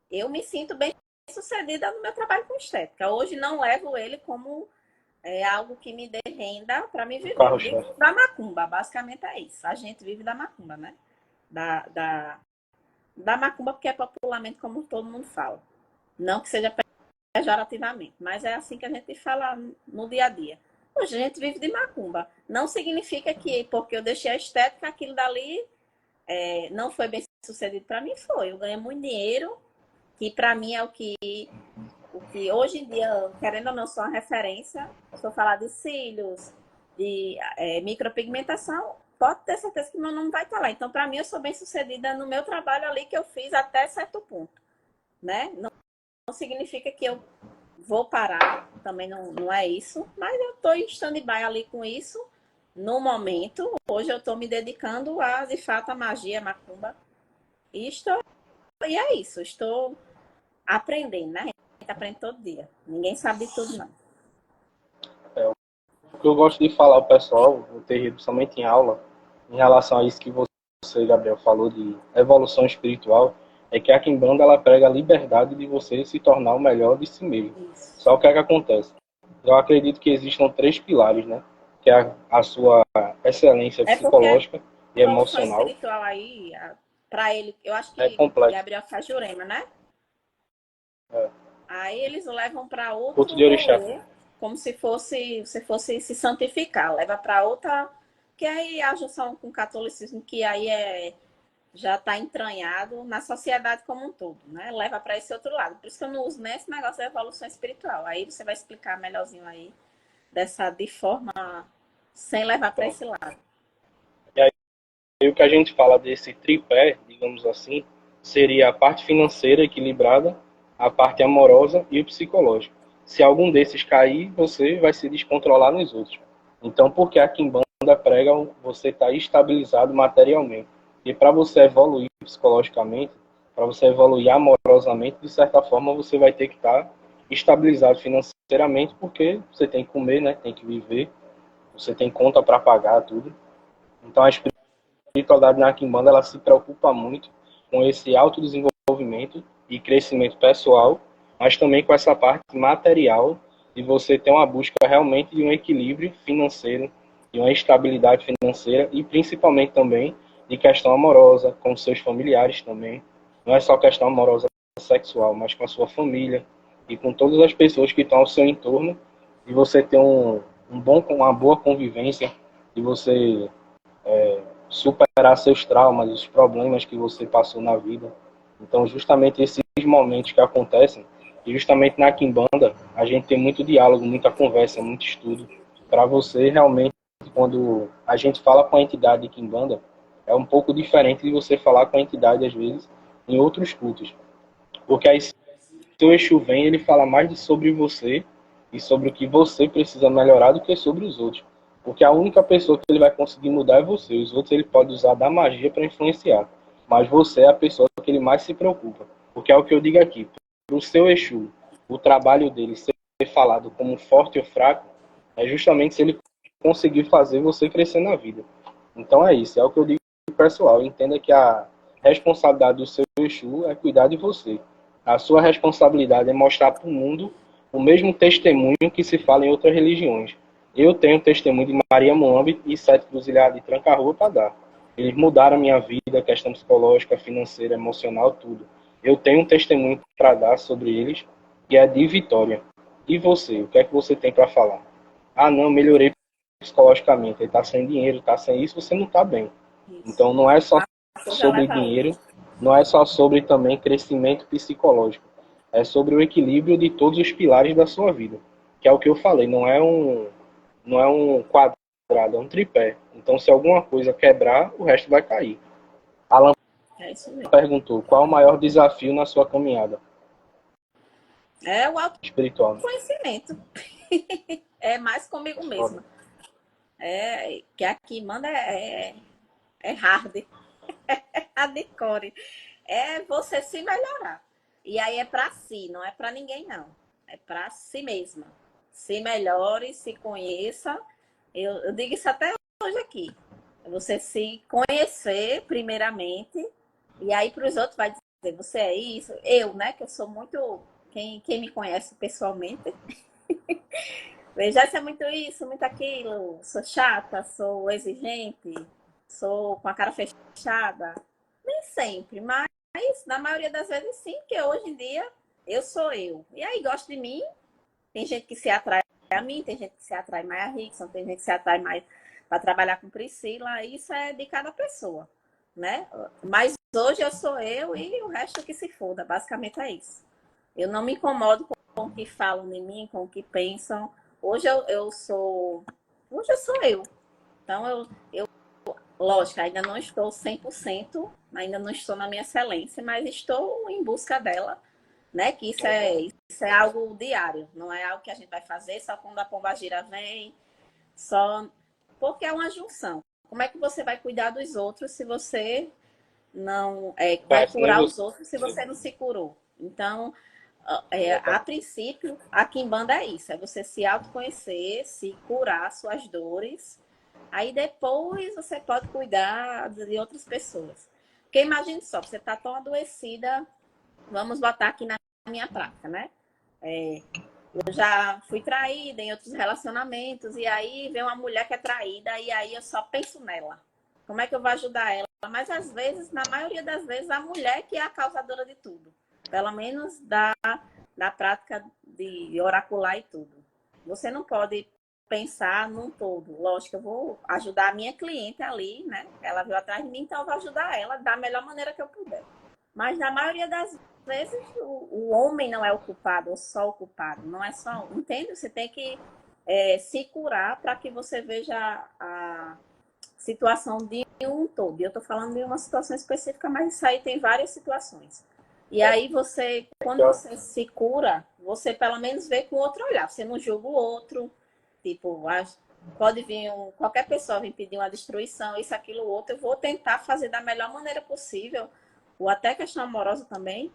eu me sinto bem sucedida no meu trabalho com estética. Hoje não levo ele como algo que me dê renda para me viver. Eu vivo da macumba, basicamente é isso. A gente vive da macumba, né? Da macumba, porque é popularmente como todo mundo fala. Não que seja pejorativamente, mas é assim que a gente fala no dia a dia. Hoje a gente vive de macumba. Não significa que, porque eu deixei a estética, aquilo dali não foi bem sucedido para mim, foi. Eu ganhei muito dinheiro, que para mim é o que hoje em dia, querendo ou não, sou uma referência. Se eu falar de cílios, de micropigmentação, pode ter certeza que meu nome vai estar lá. Então, para mim, eu sou bem sucedida no meu trabalho ali que eu fiz até certo ponto, né? Não significa que eu vou parar, também não é isso, mas eu estou em stand-by ali com isso no momento. Hoje eu estou me dedicando a, de fato, a magia, a macumba. E é isso, estou aprendendo, né? A gente aprende todo dia. Ninguém sabe de tudo, não. O que eu gosto de falar ao pessoal, no terreiro, somente em aula, em relação a isso que você, Gabriel, falou de evolução espiritual, é que a Quimbanda ela prega a liberdade de você se tornar o melhor de si mesmo. Isso. Só o que é que acontece? Eu acredito que existam 3 pilares, né? Que é a sua excelência psicológica e emocional. Espiritual aí, para ele, eu acho que Gabriel faz Jurema, né? Aí eles levam para outro rolê, como se fosse se santificar, leva para outra, que aí a junção com o catolicismo, que aí já está entranhado na sociedade como um todo, né? Leva para esse outro lado. Por isso que eu não uso nem esse negócio da evolução espiritual. Aí você vai explicar melhorzinho aí, de forma sem levar para esse lado. E aí o que a gente fala desse tripé, digamos assim, seria a parte financeira equilibrada, a parte amorosa e o psicológico. Se algum desses cair, você vai se descontrolar nos outros. Então, porque a Quimbanda prega você estar estabilizado materialmente. E para você evoluir psicologicamente, para você evoluir amorosamente, de certa forma, você vai ter que estar estabilizado financeiramente, porque você tem que comer, né? Tem que viver, você tem conta para pagar, tudo. Então, a espiritualidade na Quimbanda, ela se preocupa muito com esse autodesenvolvimento e crescimento pessoal, mas também com essa parte material de você ter uma busca realmente de um equilíbrio financeiro, de uma estabilidade financeira e principalmente também de questão amorosa com seus familiares também. Não é só questão amorosa sexual, mas com a sua família e com todas as pessoas que estão ao seu entorno, de você ter uma boa convivência, de você superar seus traumas, os problemas que você passou na vida. Então, justamente esses momentos que acontecem, e justamente na Quimbanda, a gente tem muito diálogo, muita conversa, muito estudo, para você realmente, quando a gente fala com a entidade de Quimbanda, É um pouco diferente de você falar com a entidade, às vezes, em outros cultos. Porque aí, se o Exu vem, ele fala mais sobre você e sobre o que você precisa melhorar do que sobre os outros. Porque a única pessoa que ele vai conseguir mudar é você. Os outros ele pode usar da magia para influenciar. Mas você é a pessoa que ele mais se preocupa. Porque é o que eu digo aqui. Para o seu Exu, o trabalho dele ser falado como forte ou fraco, é justamente se ele conseguir fazer você crescer na vida. Então é isso. É o que eu digo pessoal. Entenda que a responsabilidade do seu Exu é cuidar de você. A sua responsabilidade é mostrar para o mundo o mesmo testemunho que se fala em outras religiões. Eu tenho testemunho de Maria Moambe e Sete Cruzilhadas de Tranca-Rua para dar. Eles mudaram a minha vida, questão psicológica, financeira, emocional, tudo. Eu tenho um testemunho para dar sobre eles, que é de vitória. E você? O que é que você tem para falar? Ah, não, melhorei psicologicamente. Ele está sem dinheiro, está sem isso, você não está bem. Isso. Então não é só Já sobre leva dinheiro, outro. não é só sobre também crescimento psicológico. É sobre o equilíbrio de todos os pilares da sua vida. Que é o que eu falei, não é um quadrado, é um tripé. Então se alguma coisa quebrar, o resto vai cair. Alan É isso mesmo. perguntou, qual é o maior desafio na sua caminhada É o espiritual? autoconhecimento. É mais comigo mesma. É, que aqui manda é hard. É hardcore. É você se melhorar. E aí é pra si, não é pra ninguém, não. É pra si mesma. Se melhore, se conheça. Eu digo isso até hoje aqui. É você se conhecer primeiramente. E aí para os outros vai dizer, você é isso. Eu, né? Que eu sou muito... Quem me conhece pessoalmente veja, isso é muito isso, muito aquilo. Sou chata, sou exigente, sou com a cara fechada. Nem sempre, mas na maioria das vezes sim, porque hoje em dia eu sou eu. E aí gosto de mim. Tem gente que se atrai a mim, tem gente que se atrai mais a Rickson, tem gente que se atrai mais para trabalhar com Priscila. Isso é de cada pessoa, né? Mas hoje eu sou eu e o resto que se foda. Basicamente é isso. Eu não me incomodo com o que falam de mim, com o que pensam. Hoje eu sou. Hoje eu sou eu. Então lógico, ainda não estou 100%, ainda não estou na minha excelência, mas estou em busca dela, né? Que isso é algo diário, não é algo que a gente vai fazer só quando a pombagira vem, só porque é uma junção. Como é que você vai cuidar dos outros se você não vai curar os outros se você não se curou? Então, a princípio, a Quimbanda é isso, é você se autoconhecer, se curar suas dores. Aí depois você pode cuidar de outras pessoas. Porque imagine só, você está tão adoecida, vamos botar aqui na minha prática, né? Eu já fui traída em outros relacionamentos, e aí vem uma mulher que é traída, e aí eu só penso nela. Como é que eu vou ajudar ela? Mas às vezes, na maioria das vezes, a mulher que é a causadora de tudo. Pelo menos da prática de oracular e tudo. Você não pode pensar num todo. Lógico, eu vou ajudar a minha cliente ali, né? Ela veio atrás de mim, então eu vou ajudar ela da melhor maneira que eu puder. Mas na maioria das vezes o homem não é o culpado, ou só o culpado. Não é só um. Entende? Você tem que se curar para que você veja a situação de um todo. Eu estou falando de uma situação específica, mas isso aí tem várias situações. E aí você, quando você se cura, você pelo menos vê com outro olhar. Você não julga o outro. Tipo, pode vir qualquer pessoa vir pedir uma destruição, isso, aquilo, outro. Eu vou tentar fazer da melhor maneira possível. Ou até questão amorosa também.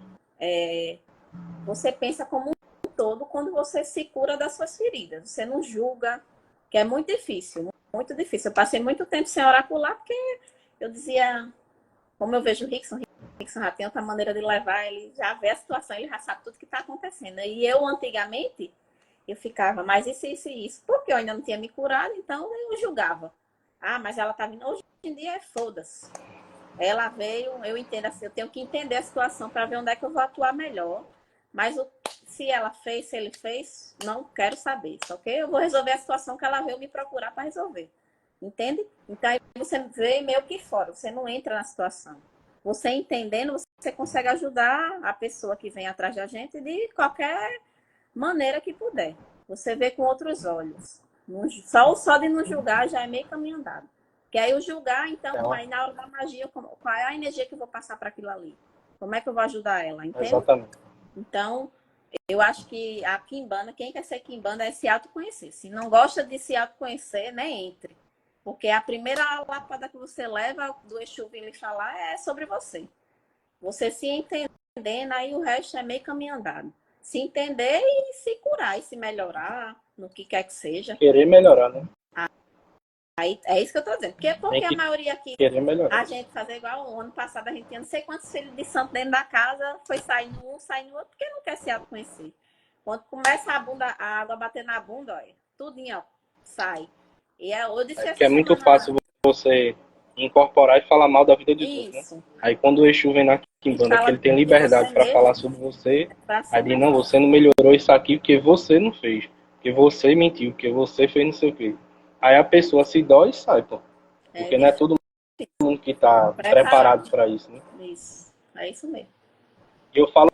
Você pensa como um todo quando você se cura das suas feridas. Você não julga, que é muito difícil. Muito difícil. Eu passei muito tempo sem oracular, porque eu dizia, como eu vejo o Rickson já tem outra maneira de levar, ele já vê a situação, ele já sabe tudo que está acontecendo. E eu, antigamente, eu ficava, mas isso e isso. Porque eu ainda não tinha me curado, então eu julgava. Ah, mas ela tá vindo. Hoje em dia é foda-se. Ela veio, eu entendo assim, eu tenho que entender a situação para ver onde é que eu vou atuar melhor. Mas se ela fez, se ele fez, não quero saber. Só que eu vou resolver a situação que ela veio me procurar para resolver. Entende? Então aí você vê meio que fora, você não entra na situação. Você entendendo, você consegue ajudar a pessoa que vem atrás da gente de qualquer maneira que puder. Você vê com outros olhos. Só de não julgar já é meio caminho andado. Porque aí eu julgar, então, Então, aí na hora da magia, qual é a energia que eu vou passar para aquilo ali? Como é que eu vou ajudar ela, entende? exatamente. Então, eu acho que a quimbanda, quem quer ser quimbanda é se autoconhecer. Se não gosta de se autoconhecer, nem entre. Porque a primeira lapada que você leva do Exu vir lhe falar é sobre você. Você se entendendo, aí o resto é meio caminho andado. Se entender e se curar e se melhorar no que quer que seja. Querer melhorar, né? Aí é isso que eu estou dizendo. Tem Porque a que maioria aqui, querer melhorar. a gente fazer igual o ano passado, a gente tinha não sei quantos filhos de santo dentro da casa, foi saindo um, saindo outro, porque não quer se autoconhecer. Quando começa a água a bater na bunda, olha, tudinho, ó, sai. E eu disse É porque essa é muito semana, fácil você incorporar e falar mal da vida dos outros, né? isso, Aí quando o Exu vem na e Quimbanda, que ele fala tem de você liberdade para mesmo, falar sobre você, para aí ser diz, mais não, você fácil. não melhorou isso aqui porque você não fez, porque você mentiu, porque você fez não sei o quê. Aí a pessoa se dói e sai, pô. É Porque não é difícil, todo mundo que está preparado preparado. para isso, né? Isso, é isso mesmo. E eu falo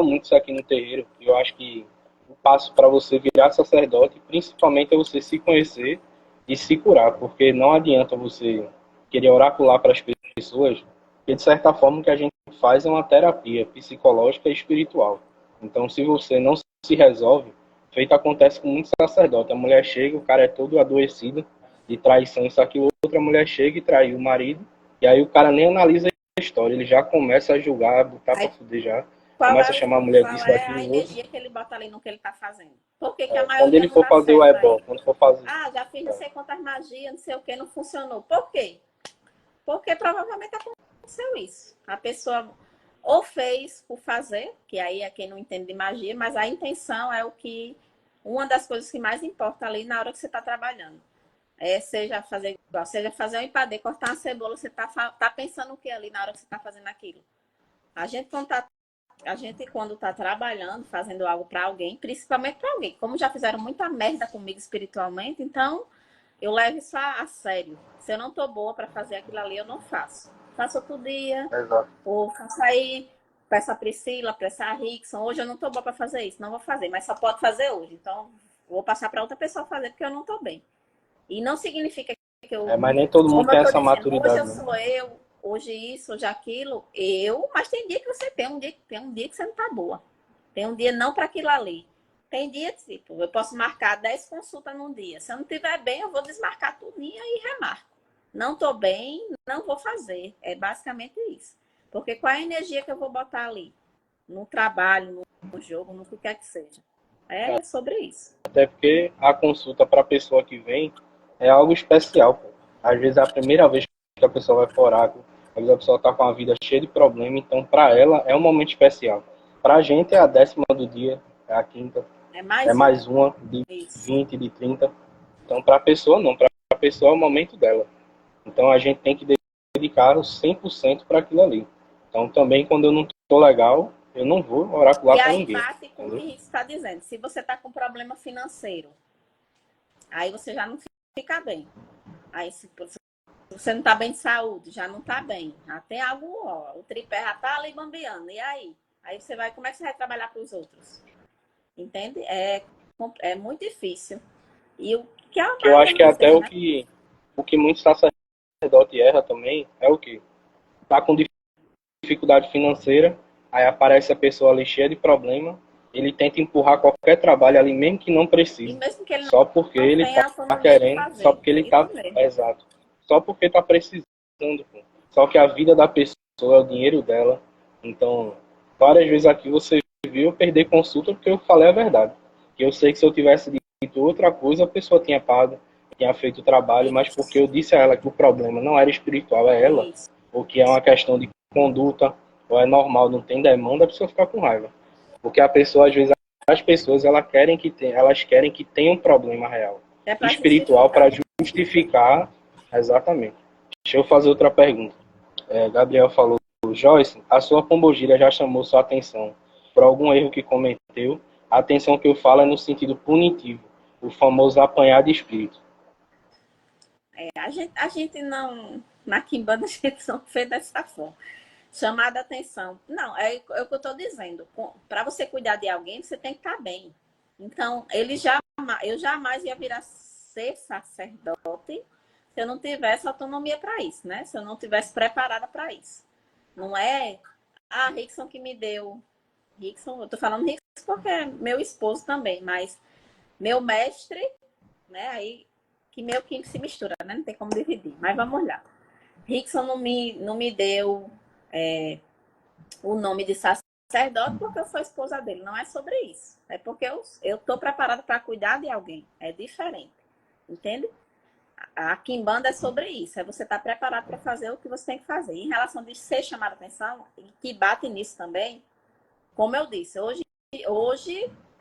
muito isso aqui no terreiro, e eu acho que o passo para você virar sacerdote, principalmente, é você se conhecer e se curar, porque não adianta você querer oracular para as pessoas, porque de certa forma o que a gente faz é uma terapia psicológica e espiritual. Então, se você não se resolve, feito acontece com muitos sacerdotes, a mulher chega, o cara é todo adoecido de traição, isso aqui, outra mulher chega e trai o marido, e aí o cara nem analisa a história, ele já começa a julgar, botar para Aí, fuder já, qual começa é, a chamar a mulher qual disso, é daquilo, a do outro. energia que ele bota ali no que ele está fazendo? Por que, que a É, quando maioria ele não for dá fazer o certo ebó, aí? quando for fazer. Ah, já fiz não É, sei quantas magias, não sei o que, não funcionou. Por quê? Porque provavelmente aconteceu isso. A pessoa ou fez por fazer, que aí é quem não entende de magia, mas a intenção é o que. Uma das coisas que mais importa ali na hora que você está trabalhando. É, seja fazer igual, seja fazer um empadê, cortar uma cebola, você tá pensando o que ali na hora que você está fazendo aquilo? A gente, quando tá trabalhando, fazendo algo para alguém, principalmente para alguém, como já fizeram muita merda comigo espiritualmente, então eu levo isso a sério. Se eu não tô boa para fazer aquilo ali, eu não faço. Faço outro dia, exato. ou faço aí, peço a Priscila, peço a Rickson. Hoje eu não tô boa para fazer isso, não vou fazer, mas só pode fazer hoje. Então, vou passar para outra pessoa fazer porque eu não tô bem. E não significa que É, eu, mas nem todo mundo como eu tem tô essa dizendo, hoje maturidade, eu né? sou eu, hoje isso, hoje aquilo, mas tem dia que você tem um dia que você não tá boa. Tem um dia não para aquilo ali. Tem dia, tipo, eu posso marcar 10 consultas num dia. Se eu não estiver bem, eu vou desmarcar tudinho e remarco. Não tô bem, não vou fazer. É basicamente isso. Porque qual é a energia que eu vou botar ali? No trabalho, no jogo, no que quer que seja. É sobre isso. Até porque a consulta para a pessoa que vem é algo especial, pô. Às vezes é a primeira vez que a pessoa vai para o oráculo, às vezes a pessoa está com a vida cheia de problema, então para ela é um momento especial. Para a gente é a 10ª do dia, é a quinta, É é mais um. mais uma de Isso. 20, de 30. Então para a pessoa não, para a pessoa é o momento dela. Então a gente tem que dedicar os 100% para aquilo ali. Então também quando eu não estou legal, eu não vou E oracular para aí ninguém. bate com o que Entendeu? a gente está dizendo. Se você está com problema financeiro, aí você já não fica bem. Aí se você não está bem de saúde, já não está bem. Já tem algo, ó, o tripé já está ali bambeando. E aí? Aí você vai, como é que você vai trabalhar para os outros? Entende? É muito difícil. E o que a Que eu maioria acho que é não até vê, né? o que muitos sacerdotes erra também é o quê? Tá com dificuldade financeira, aí aparece a pessoa ali cheia de problema, ele tenta empurrar qualquer trabalho ali, mesmo que não E precise, mesmo que ele só porque não ele tenha tá autonomia de querendo, só fazer. porque ele tá, Isso mesmo. exato, só porque tá precisando, pô. Só que a vida da pessoa é o dinheiro dela, então várias vezes aqui você viu eu perder consulta porque eu falei a verdade, que eu sei que se eu tivesse dito outra coisa, a pessoa tinha pago, tinha feito o trabalho, mas porque Isso. eu disse a ela que o problema não era espiritual, é ela, Isso. ou que é uma questão de conduta, ou é normal, não tem demanda, a pessoa fica com raiva. Porque a pessoa, às vezes, as pessoas elas querem que tenha um problema real, É para espiritual, para justificar. justificar. Exatamente. Deixa eu fazer outra pergunta. Gabriel falou, Joyce, a sua pombogira já chamou sua atenção por algum erro que cometeu? A atenção que eu falo é no sentido punitivo, o famoso apanhar de espírito. A gente não. Na Kimbanda a gente não fez dessa forma. Chamada a atenção. Não, é o que eu estou dizendo. Para você cuidar de alguém, você tem que estar bem. Então, eu jamais ia virar ser sacerdote se eu não tivesse autonomia para isso, né? Se eu não tivesse preparada para isso. Não é a Rickson que me deu. Rickson, eu tô falando Rickson porque é meu esposo também, mas meu mestre, né? Aí que meio que se mistura, né? Não tem como dividir. Mas vamos lá. Rickson não me deu o nome de sacerdote porque eu sou esposa dele. Não é sobre isso. É porque eu tô preparada para cuidar de alguém. É diferente. Entende? A Kimbanda é sobre isso. É você estar preparado para fazer o que você tem que fazer. Em relação de ser chamado a atenção, e que bate nisso também, como eu disse, hoje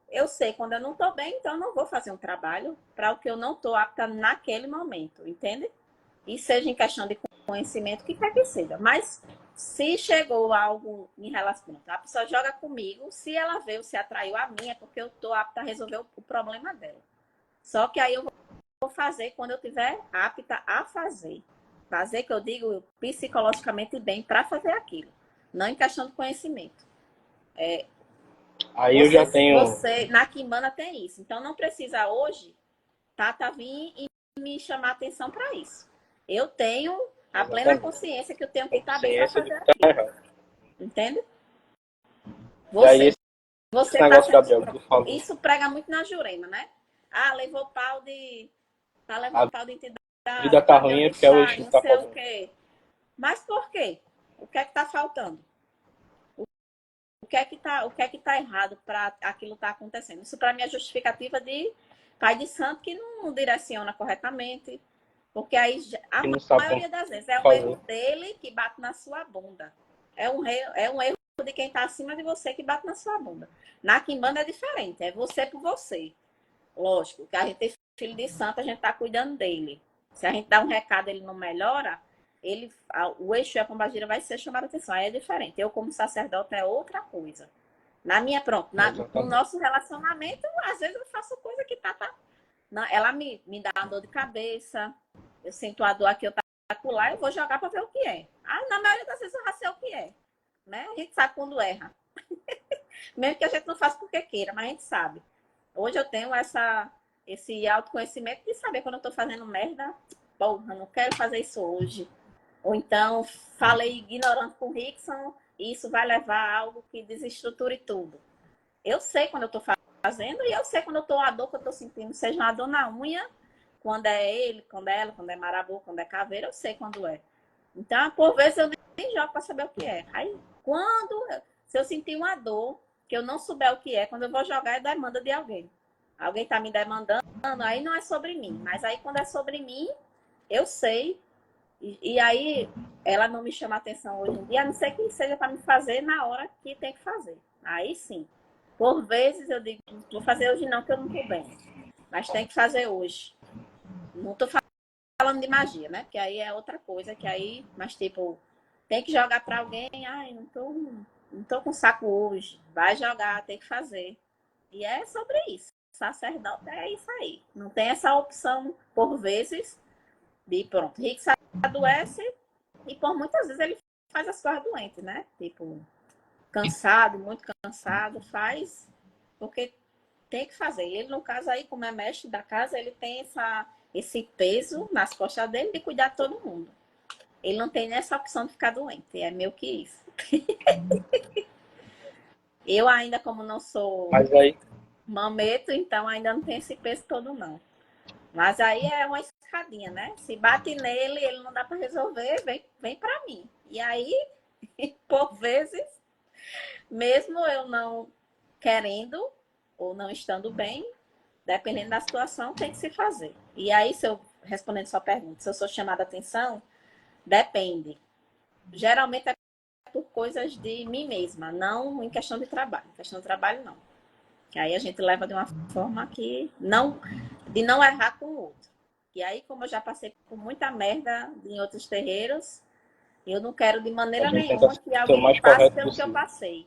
eu sei quando eu não estou bem, então eu não vou fazer um trabalho para o que eu não estou apta naquele momento, entende? E seja em questão de conhecimento, o que quer que seja. Mas se chegou algo em relação, a pessoa joga comigo, se ela veio, se atraiu a mim, é porque eu estou apta a resolver o problema dela. Só que aí eu vou fazer quando eu estiver apta a fazer. Fazer, que eu digo, psicologicamente bem para fazer aquilo. Não em questão de conhecimento. Aí eu já tenho. Você na Kimbanda tem isso. Então não precisa hoje Tata vir e me chamar atenção para isso. Eu tenho a plena Exatamente. consciência que eu tenho que estar bem para Consciência de fazer que tá aquilo. errado. Entende? E aí Você, esse você tá negócio, sendo. Gabriel, que tu falou. Isso prega muito na Jurema, né? Ah, levou pau de. Tá A levando pau de entidade, vida tá pau de ruim é porque é o orixá, Exu que não tá sei o fazendo. quê. Mas por quê? O que é que está faltando? O que é que tá errado para aquilo estar acontecendo? Isso para mim é justificativa de pai de santo que não direciona corretamente, porque aí a Que não sabe como maioria das vezes é um erro fazer. dele que bate na sua bunda. É um erro de quem está acima de você que bate na sua bunda. Na Quimbanda é diferente, é você por você. Lógico, que a gente tem filho de santo, a gente está cuidando dele. Se a gente dá um recado e ele não melhora, o eixo e a pombagira vai ser chamado a atenção. Aí é diferente. Eu, como sacerdote, é outra coisa. No Exatamente. nosso relacionamento, às vezes eu faço coisa que ela me dá uma dor de cabeça, eu sinto a dor aqui, eu taco lá, eu vou jogar para ver o que é. Ah, na maioria das vezes eu já sei o que é. Né? A gente sabe quando erra. Mesmo que a gente não faça porque queira, mas a gente sabe. Hoje eu tenho esse autoconhecimento de saber quando eu tô fazendo merda, porra, não quero fazer isso hoje. Ou então falei ignorante com o Rickson e isso vai levar a algo que desestruture tudo. Eu sei quando eu tô fazendo e eu sei quando eu tô a dor que eu tô sentindo, seja uma dor na unha, quando é ele, quando é ela, quando é marabu, quando é caveira, eu sei quando é. Então, por vezes eu nem jogo para saber o que é. Aí, se eu sentir uma dor, que eu não souber o que é, quando eu vou jogar é demanda de alguém. Alguém tá me demandando, aí não é sobre mim. Mas aí quando é sobre mim, eu sei. E aí ela não me chama atenção hoje em dia, a não ser que seja para me fazer na hora que tem que fazer. Aí sim. Por vezes eu digo, vou fazer hoje não, que eu não tô bem. Mas tem que fazer hoje. Não tô falando de magia, né? Que aí é outra coisa, que aí, mas tipo, tem que jogar para alguém, ai, não tô com saco hoje. Vai jogar, tem que fazer. E é sobre isso. Sacerdote é isso aí. Não tem essa opção, por vezes, de pronto. Rick adoece e por muitas vezes ele faz as coisas doentes, né? Tipo, cansado, muito cansado, faz porque tem que fazer. Ele, no caso aí, como é mestre da casa, ele tem esse peso nas costas dele de cuidar de todo mundo. Ele não tem essa opção de ficar doente. É meio que isso. Eu ainda, como não sou Mas aí, mameto, então ainda não tem esse peso todo, não. Mas aí é uma escadinha, né? Se bate nele, ele não dá para resolver, vem para mim. E aí, por vezes, mesmo eu não querendo ou não estando bem, dependendo da situação, tem que se fazer. E aí, respondendo sua pergunta, se eu sou chamada a atenção, depende. Geralmente é por coisas de mim mesma, não em questão de trabalho. Em questão de trabalho, não. Que aí a gente leva de uma forma de não errar com o outro. E aí, como eu já passei por muita merda em outros terreiros, eu não quero de a maneira gente tenta nenhuma que ser o alguém mais passe correto pelo que eu possível. passei.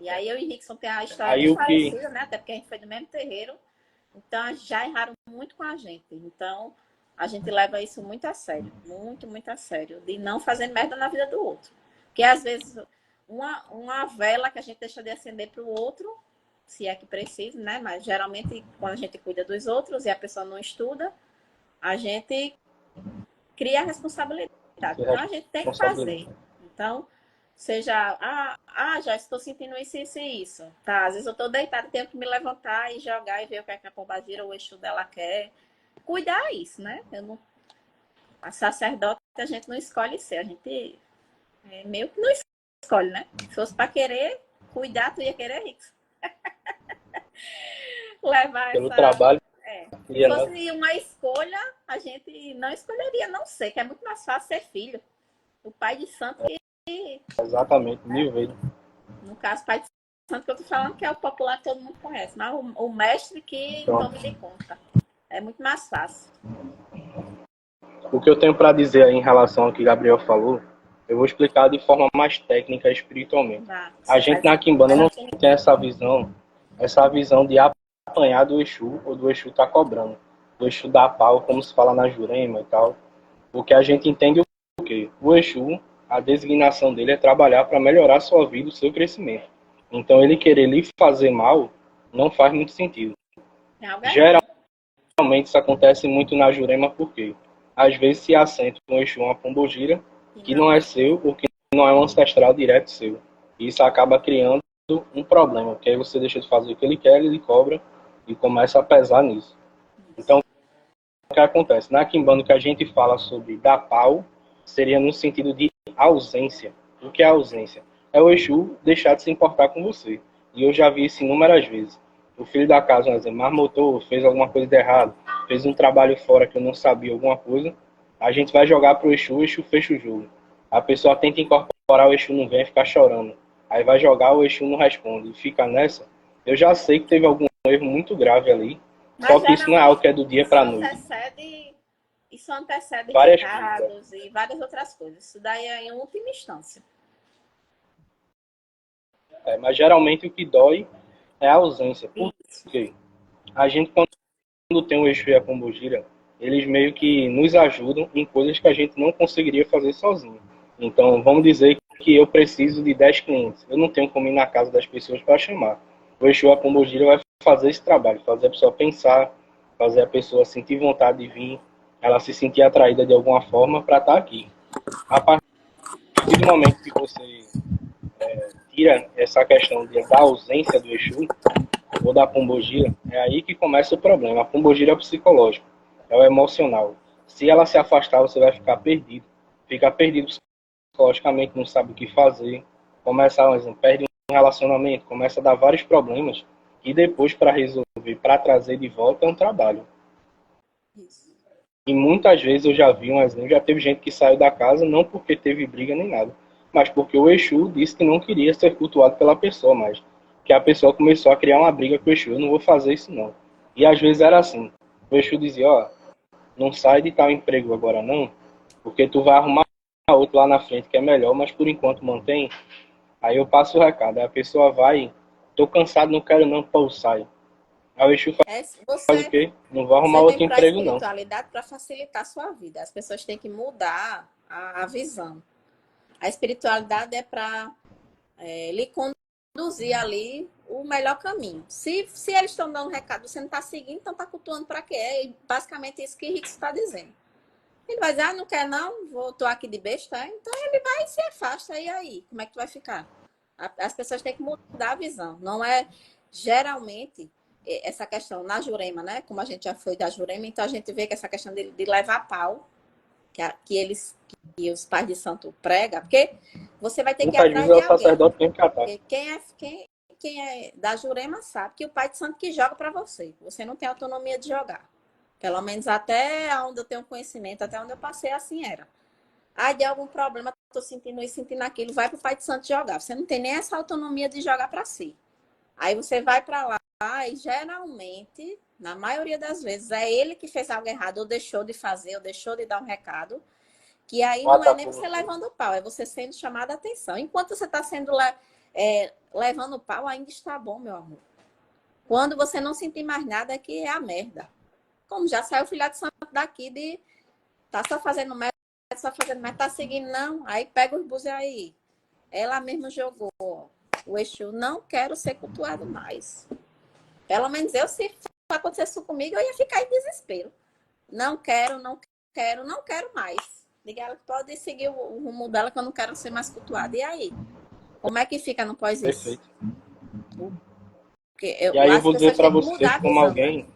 E aí eu e Rickson tem a história Aí bem o que. parecida, né? Até porque a gente foi do mesmo terreiro. Então já erraram muito com a gente. Então a gente leva isso muito a sério. Muito, muito a sério. De não fazer merda na vida do outro. Porque às vezes uma vela que a gente deixa de acender para o outro, se é que precisa, né? Mas geralmente quando a gente cuida dos outros e a pessoa não estuda, a gente cria a responsabilidade. Então, a gente tem que fazer. Então, seja, já estou sentindo isso, isso e isso. Tá, às vezes eu estou deitada, tenho que me levantar e jogar e ver o que é que a pombagira ou o Exu dela quer. Cuidar isso, né? A sacerdote a gente não escolhe ser, a gente meio que não escolhe, né? Se fosse para querer cuidar, tu ia querer isso. Levar Pelo essa... trabalho. Se fosse uma escolha, a gente não escolheria não ser, que é muito mais fácil ser filho. O pai de santo que... Exatamente, 1000 vezes. No caso, pai de santo que eu tô falando, que é o popular que todo mundo conhece, mas o mestre que tome de conta. É muito mais fácil. O que eu tenho para dizer aí em relação ao que Gabriel falou, eu vou explicar de forma mais técnica espiritualmente. A gente na Quimbanda não tem essa visão de apanhar do Exu ou do Exu tá cobrando. O Exu dá pau, como se fala na Jurema e tal. O que a gente entende é o quê? O Exu, a designação dele é trabalhar para melhorar a sua vida, o seu crescimento. Então ele querer lhe fazer mal não faz muito sentido. Geralmente isso acontece muito na Jurema porque às vezes se assenta um Exu, uma pombogira, que não é seu ou que não é um ancestral direto seu. E isso acaba criando um problema, porque aí você deixa de fazer o que ele quer, ele cobra e começa a pesar nisso. Então, o que acontece? Na Quimbanda, que a gente fala sobre dar pau, seria no sentido de ausência. O que é ausência? É o Exu deixar de se importar com você. E eu já vi isso inúmeras vezes. O filho da casa, por exemplo, marmotou, fez alguma coisa de errado, fez um trabalho fora que eu não sabia, alguma coisa, a gente vai jogar pro Exu, o Exu fecha o jogo. A pessoa tenta incorporar, o Exu não vem, fica chorando. Aí vai jogar, o Exu não responde. E fica nessa. Eu já sei que teve algum erro muito grave ali, só que isso não é algo que é do dia para a noite. Isso antecede Várias recados coisas. e várias outras coisas. Isso daí é em última instância. Mas geralmente o que dói é a ausência. Por quê? A gente, quando tem o Exu e a Pombogira, eles meio que nos ajudam em coisas que a gente não conseguiria fazer sozinho. Então, vamos dizer que eu preciso de 10 clientes. Eu não tenho como ir na casa das pessoas para chamar. O Exu e a Pombogira vai fazer esse trabalho, fazer a pessoa pensar, fazer a pessoa sentir vontade de vir, ela se sentir atraída de alguma forma para estar aqui. A partir do momento que você tira essa questão da ausência do Exu ou da pombogira, é aí que começa o problema. A pombogira é o psicológico, é o emocional. Se ela se afastar, você vai ficar perdido. Fica perdido psicologicamente, não sabe o que fazer. Começa, por exemplo, perde um relacionamento, começa a dar vários problemas. E depois, para resolver, para trazer de volta, é um trabalho. Isso. E muitas vezes eu já vi um exemplo, já teve gente que saiu da casa não porque teve briga nem nada, mas porque o Exu disse que não queria ser cultuado pela pessoa mais. Que a pessoa começou a criar uma briga com o Exu, eu não vou fazer isso não. E às vezes era assim, o Exu dizia, ó, não sai de tal emprego agora não, porque tu vai arrumar outro lá na frente que é melhor, mas por enquanto mantém. Aí eu passo o recado, aí a pessoa vai, tô cansado, não quero não, pô, sai. Aí o Exu faz o quê? Não vai arrumar outro emprego não. Você vem para a espiritualidade para facilitar a sua vida. As pessoas têm que mudar a visão. A espiritualidade é para lhe conduzir ali o melhor caminho. Se eles estão dando um recado, você não está seguindo, então está cultuando para quê? É basicamente isso que o Rick está dizendo. Ele vai dizer, não quer não, tô aqui de besta. Então ele vai e se afasta. E aí, como é que tu vai ficar? As pessoas têm que mudar a visão. Não é, geralmente, essa questão na Jurema, né? Como a gente já foi da Jurema, então a gente vê que essa questão de levar pau, que os pais de santo pregam, porque você vai ter que ir atrás de alguém. Sacerdote tem que atar. Porque quem é da Jurema sabe que o pai de santo que joga para você. Você não tem autonomia de jogar. Pelo menos até onde eu tenho conhecimento, até onde eu passei, assim era. Aí deu algum problema, tô sentindo isso, sentindo aquilo, vai pro pai de santo jogar. Você não tem nem essa autonomia de jogar para si. Aí você vai para lá e geralmente, na maioria das vezes, é ele que fez algo errado, ou deixou de fazer, ou deixou de dar um recado, que aí não é nem você levando o pau, é você sendo chamada a atenção. Enquanto você está sendo levando o pau, ainda está bom, meu amor. Quando você não sentir mais nada, é que é a merda. Como já saiu o filhote de santo daqui de tá só fazendo merda, tá seguindo, não. Aí pega os búzios aí. Ela mesma jogou. O Exu, não quero ser cultuado mais. Pelo menos eu, se acontecesse isso comigo, eu ia ficar em desespero. não quero, não quero, não quero mais. Diga ela que pode seguir o rumo dela, que eu não quero ser mais cultuada. E aí? Como é que fica no pós isso? Perfeito. Porque E eu aí eu acho vou que dizer vocês para têm que mudar vocês, a como visão, né? alguém,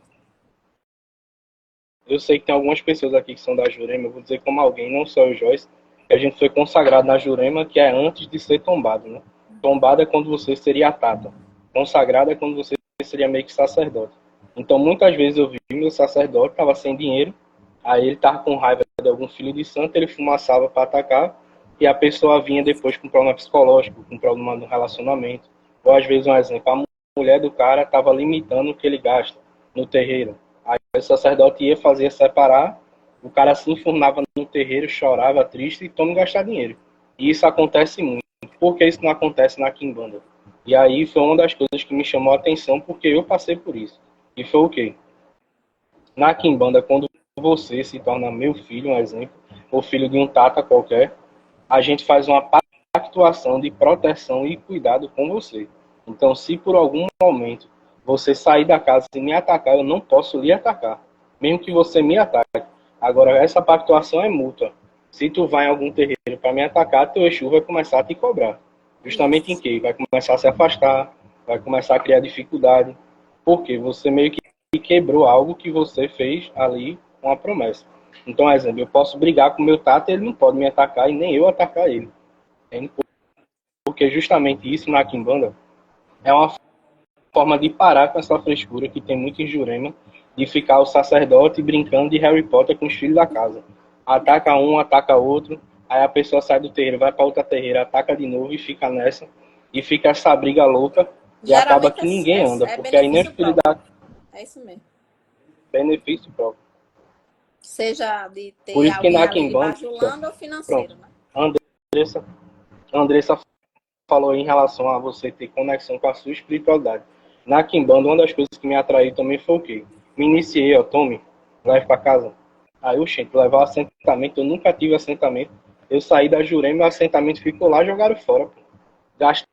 eu sei que tem algumas pessoas aqui que são da Jurema, eu vou dizer como alguém, não só o Joyce, que a gente foi consagrado na Jurema, que é antes de ser tombado, né? Tombado é quando você seria tata. Consagrado é quando você seria meio que sacerdote. Então, muitas vezes eu vi meu sacerdote, estava sem dinheiro, aí ele estava com raiva de algum filho de santo, ele fumaçava para atacar, e a pessoa vinha depois com problema psicológico, com problema no relacionamento. Ou às vezes, um exemplo, a mulher do cara estava limitando o que ele gasta no terreiro. Aí o sacerdote ia fazer separar, o cara se enfurnava no terreiro, chorava triste e toma gastar dinheiro. E isso acontece muito. Por que isso não acontece na Quimbanda? E aí foi uma das coisas que me chamou a atenção, porque eu passei por isso. E foi o quê? Na Quimbanda, quando você se torna meu filho, um exemplo, ou filho de um tata qualquer, a gente faz uma pactuação de proteção e cuidado com você. Então, se por algum momento você sair da casa e me atacar, eu não posso lhe atacar, mesmo que você me ataque. Agora, essa pactuação é mútua. Se tu vai em algum terreiro para me atacar, teu Exu vai começar a te cobrar. Justamente em Isso. quê? Vai começar a se afastar, vai começar a criar dificuldade, porque você meio que quebrou algo que você fez ali com a promessa. Então, exemplo, eu posso brigar com o meu tata, ele não pode me atacar e nem eu atacar ele. Porque justamente isso na Quimbanda é uma forma de parar com essa frescura que tem muito em Jurema, de ficar o sacerdote brincando de Harry Potter com os filhos da casa. Ataca um, ataca outro, aí a pessoa sai do terreiro, vai para outra terreira, ataca de novo e fica nessa. E fica essa briga louca e acaba Geralmente que ninguém anda, é porque aí nem benefício filho próprio. dá É isso mesmo. benefício próprio. Seja de Por ter isso que alguém na ali lhe Quimbanda, bajulando ou financeiro, pronto, né? a Andressa falou em relação a você ter conexão com a sua espiritualidade. Na Quimbanda, uma das coisas que me atraiu também foi o quê? Me iniciei, ó, tome, leve para casa. Aí, gente, levar o assentamento, eu nunca tive assentamento. Eu saí da Jurema, meu assentamento ficou lá, jogaram fora. Pô. Gastei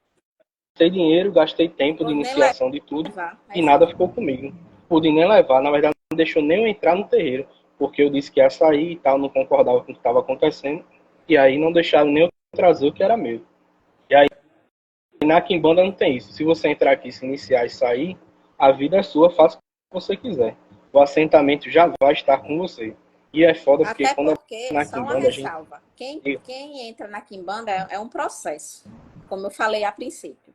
dinheiro, gastei tempo de Pode nem iniciação de tudo levar. É e isso nada mesmo. ficou comigo. Pude nem levar, na verdade, não deixou nem eu entrar no terreiro, porque eu disse que ia sair e tal, não concordava com o que estava acontecendo. E aí não deixaram nem eu trazer o que era meu. E aí na Quimbanda não tem isso. Se você entrar aqui, se iniciar e sair, a vida é sua, faça o que você quiser. O assentamento já vai estar com você. E é foda porque Até quando é porque, na só uma Quimbanda a gente. ressalva, quem entra na Quimbanda é um processo, como eu falei a princípio.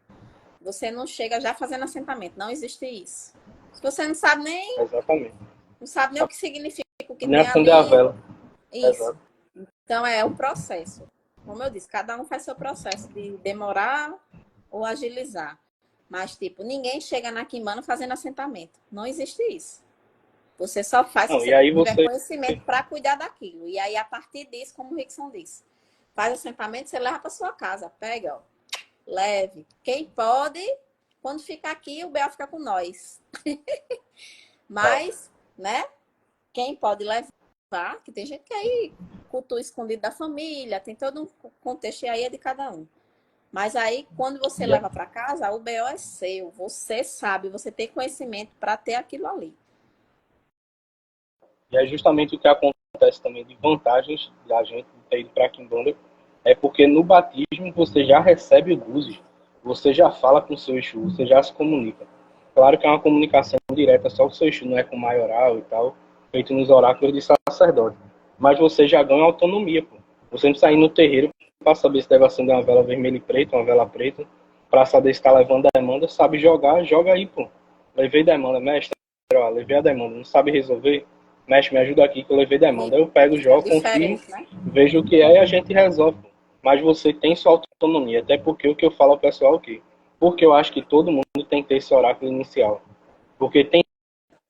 Você não chega já fazendo assentamento, não existe isso. Se você Exatamente. não sabe nem o que significa o que Nem tem acender a ali, vela. isso. Exato. Então é um processo. Como eu disse, cada um faz seu processo de demorar ou agilizar. Mas, tipo, ninguém chega na Quimbanda fazendo assentamento. Não existe isso. Você só faz se Não, e você aí tiver você. conhecimento para cuidar daquilo. E aí, a partir disso, como o Rickson disse, faz assentamento, você leva para sua casa. Pega, ó, leve. Quem pode, quando ficar aqui, o Bel fica com nós. É. Mas, né? Quem pode levar, que tem gente que aí cultua escondido da família, tem todo um contexto e aí é de cada um. Mas aí, quando você E, leva para casa, o BO é seu. Você sabe, você tem conhecimento para ter aquilo ali. e é justamente o que acontece também de vantagens da gente ter ido para a Quimbanda. É porque no batismo você já recebe o Búzios, você já fala com o seu Exu, você já se comunica. Claro que é uma comunicação direta, só que o seu Exu não é com maioral e tal, feito nos oráculos de sacerdote. Mas você já ganha autonomia, pô. Você não precisa ir no terreiro para saber se deve acender uma vela vermelha e preta, uma vela preta, para saber se está levando a demanda, sabe jogar, joga aí, pô. Levei demanda, mestre, ó, levei a demanda, não sabe resolver? Mestre, me ajuda aqui que eu levei E demanda. Eu pego, é jogo, confirmo, diferente, né? vejo o que é e a gente resolve. Mas você tem sua autonomia, até porque o que eu falo ao pessoal é o quê? Porque eu acho que todo mundo tem que ter esse oráculo inicial. Porque tem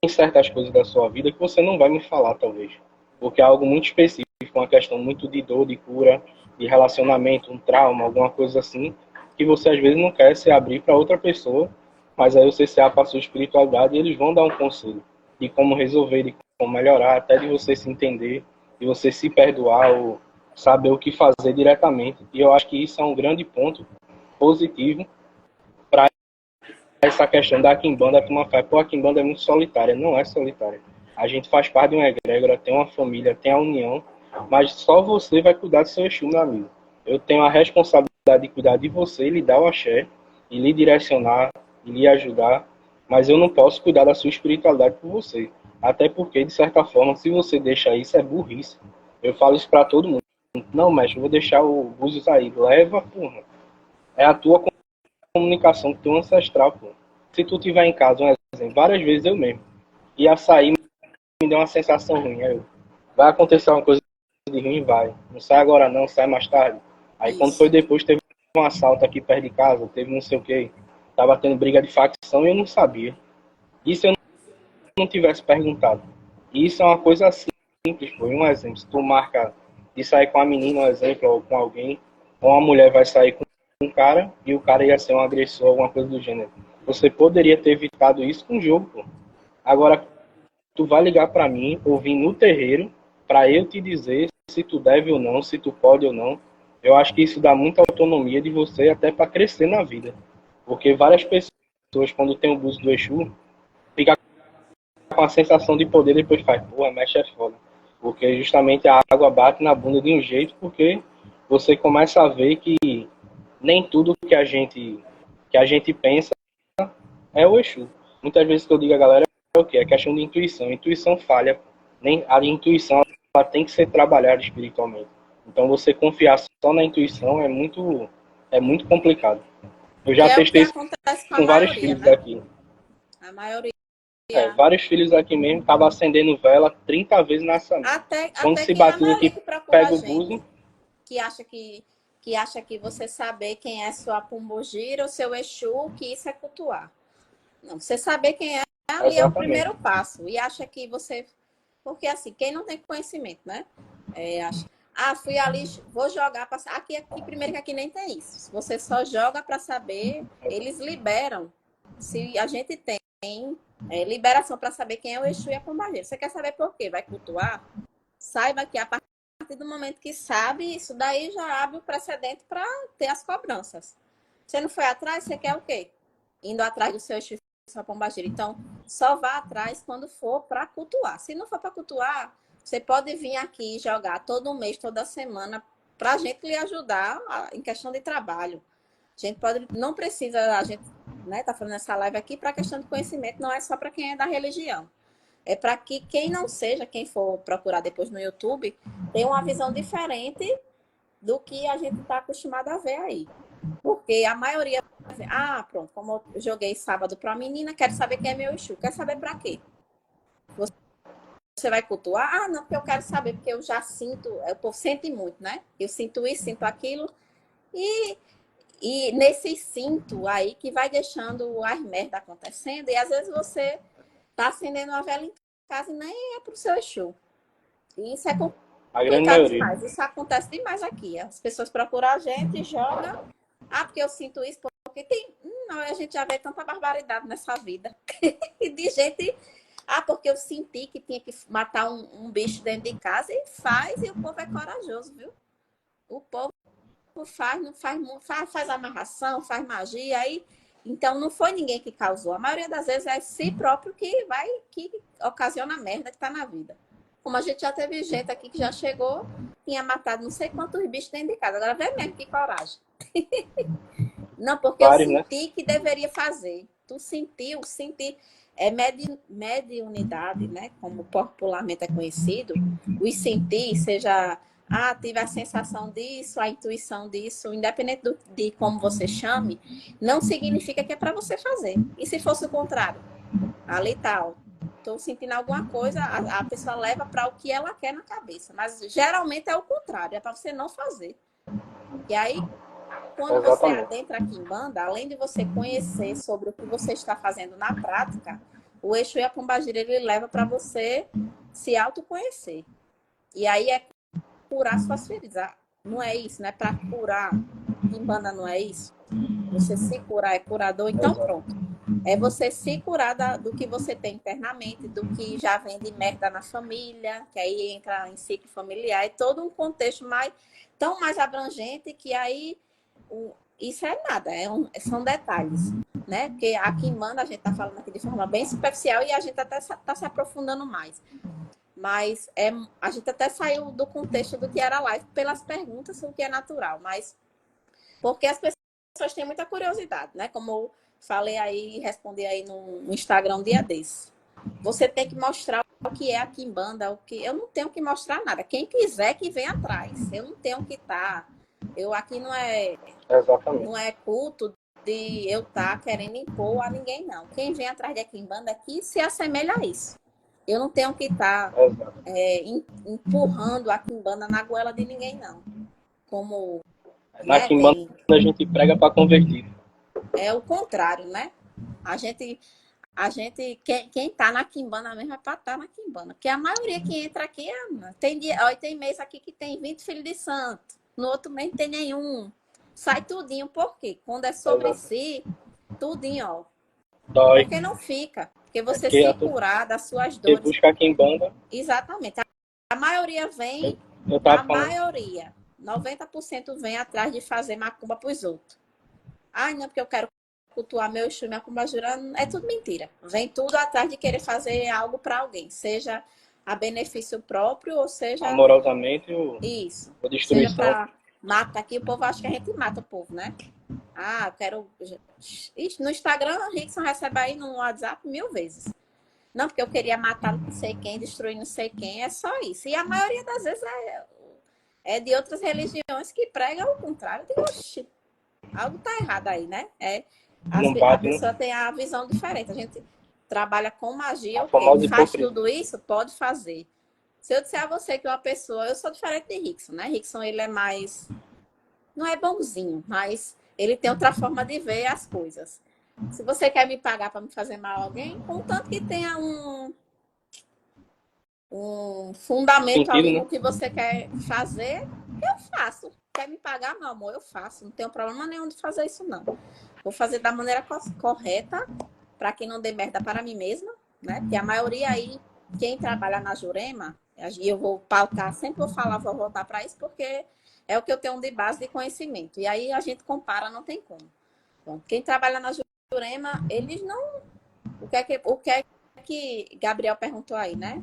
certas coisas da sua vida que você não vai me falar, talvez. Porque é algo muito específico, uma questão muito de dor, de cura, de relacionamento, um trauma, alguma coisa assim, que você às vezes não quer se abrir para outra pessoa, mas aí você se abre para a sua espiritualidade e eles vão dar um conselho de como resolver, de como melhorar, até de você se entender, de você se perdoar ou saber o que fazer diretamente. E eu acho que isso é um grande ponto positivo para essa questão da Kimbanda, que uma faz, pô, a Kimbanda é muito solitária. Não é solitária. A gente faz parte de uma egrégora, tem uma família, tem a união, mas só você vai cuidar do seu Exu, meu amigo. Eu tenho a responsabilidade de cuidar de você, lhe dar o axé, e lhe direcionar, e lhe ajudar, mas eu não posso cuidar da sua espiritualidade por você. Até porque, de certa forma, se você deixa isso, é burrice. Eu falo isso para todo mundo. Não, mestre, eu vou deixar o Búzios aí. Leva, porra. É a tua comunicação com o teu ancestral, pô. Se tu tiver em casa, um exemplo, várias vezes eu mesmo ia sair, me deu uma sensação ruim. Aí eu, vai acontecer uma coisa de ruim, vai. Não sai agora não, sai mais tarde. Aí quando foi Isso. depois, teve um assalto aqui perto de casa, teve não sei o que, tava tendo briga de facção e eu não sabia. Isso eu não tivesse perguntado. E isso é uma coisa simples, pô. Um exemplo, se tu marca de sair com a menina, um exemplo, ou com alguém, ou uma mulher vai sair com um cara e o cara ia ser um agressor, alguma coisa do gênero. Você poderia ter evitado isso com o jogo, pô. Agora, tu vai ligar para mim, ou vir no terreiro, para eu te dizer se tu deve ou não, se tu pode ou não. Eu acho que isso dá muita autonomia de você até para crescer na vida. Porque várias pessoas, quando tem o buzo do Exu, fica com a sensação de poder, depois faz, porra, mexe é foda. Porque justamente a água bate na bunda de um jeito, porque você começa a ver que nem tudo que a gente pensa é o Exu. Muitas vezes que eu digo a galera é o quê? É questão de intuição. Intuição falha. Nem, a intuição ela tem que ser trabalhada espiritualmente. Então você confiar só na intuição é muito complicado. Eu Que já é o que testei isso acontece com a com vários maioria, filhos né? aqui. A maioria. Vários filhos aqui mesmo estavam acendendo vela 30 vezes na semana. Quando Até se que a batia maioria que que procura a pega o buzo, gente, que acha que acha que você saber quem é sua pombogira ou seu Exu, que isso é cultuar. Não, você saber quem é ali é o exatamente. primeiro passo. E acha que você. Porque assim, quem não tem conhecimento, né? Acha, fui ali, vou jogar para. Aqui, primeiro que aqui nem tem isso. Você só joga para saber, eles liberam. Se a gente tem liberação para saber quem é o Exu e a pombagira. Você quer saber por quê? Vai cultuar? Saiba que a partir do momento que sabe, isso daí já abre o precedente para ter as cobranças. Você não foi atrás, você quer o quê? Indo atrás do seu Exu e sua pombagira. Então, só vá atrás quando for para cultuar. Se não for para cultuar, você pode vir aqui jogar todo mês, toda semana, para a gente lhe ajudar em questão de trabalho. A gente pode, não precisa, a gente tá fazendo essa live aqui para questão de conhecimento, não é só para quem é da religião. É para que quem não seja, quem for procurar depois no YouTube, tenha uma visão diferente do que a gente está acostumado a ver aí. Porque a maioria pronto, como eu joguei sábado para a menina, quero saber quem é meu Exu. Quer saber para quê? Você vai cultuar? Não, porque eu quero saber, porque eu já sinto, o povo sente muito, né? Eu sinto isso, sinto aquilo. E, e nesse cinto aí que vai deixando as merda acontecendo, e às vezes você tá acendendo uma vela em casa e nem é pro seu Exu. E isso é A grande complicado maioria. demais. Isso acontece demais aqui. As pessoas procuram a gente e jogam. Porque eu sinto isso, porque tem. Não, a gente já vê tanta barbaridade nessa vida. E de gente. Porque eu senti que tinha que matar um bicho dentro de casa e faz, e o povo é corajoso, viu? O povo faz, não faz amarração, faz magia, aí. Então não foi ninguém que causou. A maioria das vezes é si próprio que ocasiona a merda que tá na vida. Como a gente já teve gente aqui que já chegou, tinha matado não sei quantos bichos dentro de casa. Agora vê mesmo que coragem. Não, porque eu Vários, né? senti que deveria fazer. Tu sentiu, senti. Mediunidade, né? Como popularmente é conhecido. O sentir, seja, tive a sensação disso, a intuição disso, independente de como você chame, não significa que é para você fazer. E se fosse o contrário? Ali tal. Estou sentindo alguma coisa, a pessoa leva para o que ela quer na cabeça. Mas geralmente é o contrário, é para você não fazer. E aí, quando você Exatamente. adentra aqui em banda, além de você conhecer sobre o que você está fazendo na prática, o Exu e a Pombagira ele leva para você se autoconhecer. E aí é curar suas feridas. Não é isso, não é para curar. Em banda não é isso. Você se curar é curador, então Exato. pronto. É você se curar do que você tem internamente, do que já vem de merda na família, que aí entra em ciclo familiar, é todo um contexto tão mais abrangente que aí isso é nada, são detalhes. né? Porque aqui em Banda a gente está falando aqui de forma bem superficial e a gente até está se aprofundando mais. Mas a gente até saiu do contexto do que era live pelas perguntas, o que é natural. Mas porque as pessoas têm muita curiosidade, né? Como eu falei aí, respondi aí no Instagram um dia desse. Você tem que mostrar o que é aqui em Banda, o que eu não tenho que mostrar nada. Quem quiser que venha atrás. Eu não tenho que estar. Eu aqui não é culto de eu estar querendo impor a ninguém, não. Quem vem atrás de aqui em Banda aqui se assemelha a isso. Eu não tenho que estar empurrando a quimbanda na goela de ninguém, não. Como na quimbanda a gente prega para convertir. É o contrário, né? A gente quem tá na quimbanda mesmo é para estar na quimbanda. Porque a maioria que entra aqui tem mês aqui que tem 20 filhos de santo. No outro mês não tem nenhum. Sai tudinho, por quê? Quando é sobre si, tudinho, ó. Dói. Porque não fica. Porque você se curar das suas dores. Buscar quimbanda. Exatamente. A maioria vem, maioria, 90% vem atrás de fazer macumba pros outros. Ai, não, porque eu quero cultuar meu Exu, minha cumbajura, é tudo mentira. Vem tudo atrás de querer fazer algo para alguém, seja a benefício próprio ou seja... amorosamente isso. a destruição. Seja para matar aqui, o povo acha que a gente mata o povo, né? Ah, eu quero... Ixi, no Instagram, a Rickson recebe aí no WhatsApp 1000 vezes. Não, porque eu queria matar não sei quem, destruir não sei quem, é só isso. E a maioria das vezes é de outras religiões que pregam o contrário. Eu digo, oxi, algo tá errado aí, né? A pessoa tem a visão diferente. A gente trabalha com magia, faz tudo isso, pode fazer. Se eu disser a você que uma pessoa... Eu sou diferente de Rickson, né? Rickson, ele é mais... Não é bonzinho, mas ele tem outra forma de ver as coisas. Se você quer me pagar para me fazer mal a alguém, contanto que tenha um fundamento ali no que você quer fazer, eu faço. Quer me pagar, meu amor? Eu faço. Não tenho problema nenhum de fazer isso, não. Vou fazer da maneira correta, para que não dê merda para mim mesma, né? Porque a maioria aí, quem trabalha na Jurema, e eu vou pautar, sempre vou falar, vou voltar para isso, porque é o que eu tenho de base de conhecimento. E aí a gente compara, não tem como. Bom, quem trabalha na Jurema, eles não... O que é que Gabriel perguntou aí, né?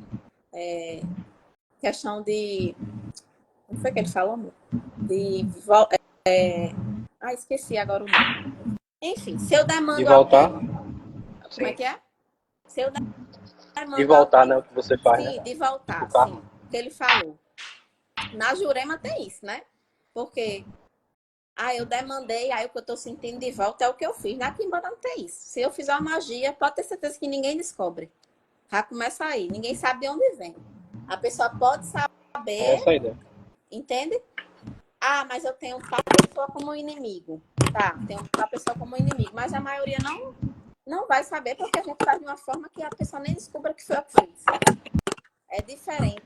Questão de... Como foi que ele falou, amor? Esqueci agora o nome. Enfim, se eu demando... De voltar? Como é que é? Se eu demando... De voltar, né? O que você faz, sim, né? de voltar, sim. O que ele falou. Na Jurema tem isso, né? Porque... eu demandei, aí o que eu tô sentindo de volta é o que eu fiz. Na quimbanda não tem isso. Se eu fizer uma magia, pode ter certeza que ninguém descobre. Já começa aí. Ninguém sabe de onde vem. A pessoa pode saber... Essa é a ideia. Entende? Mas eu tenho tal pessoa como inimigo. Tá, tenho tal pessoa como inimigo. Mas a maioria não vai saber porque a gente faz de uma forma que a pessoa nem descubra que foi eu que fiz. É diferente.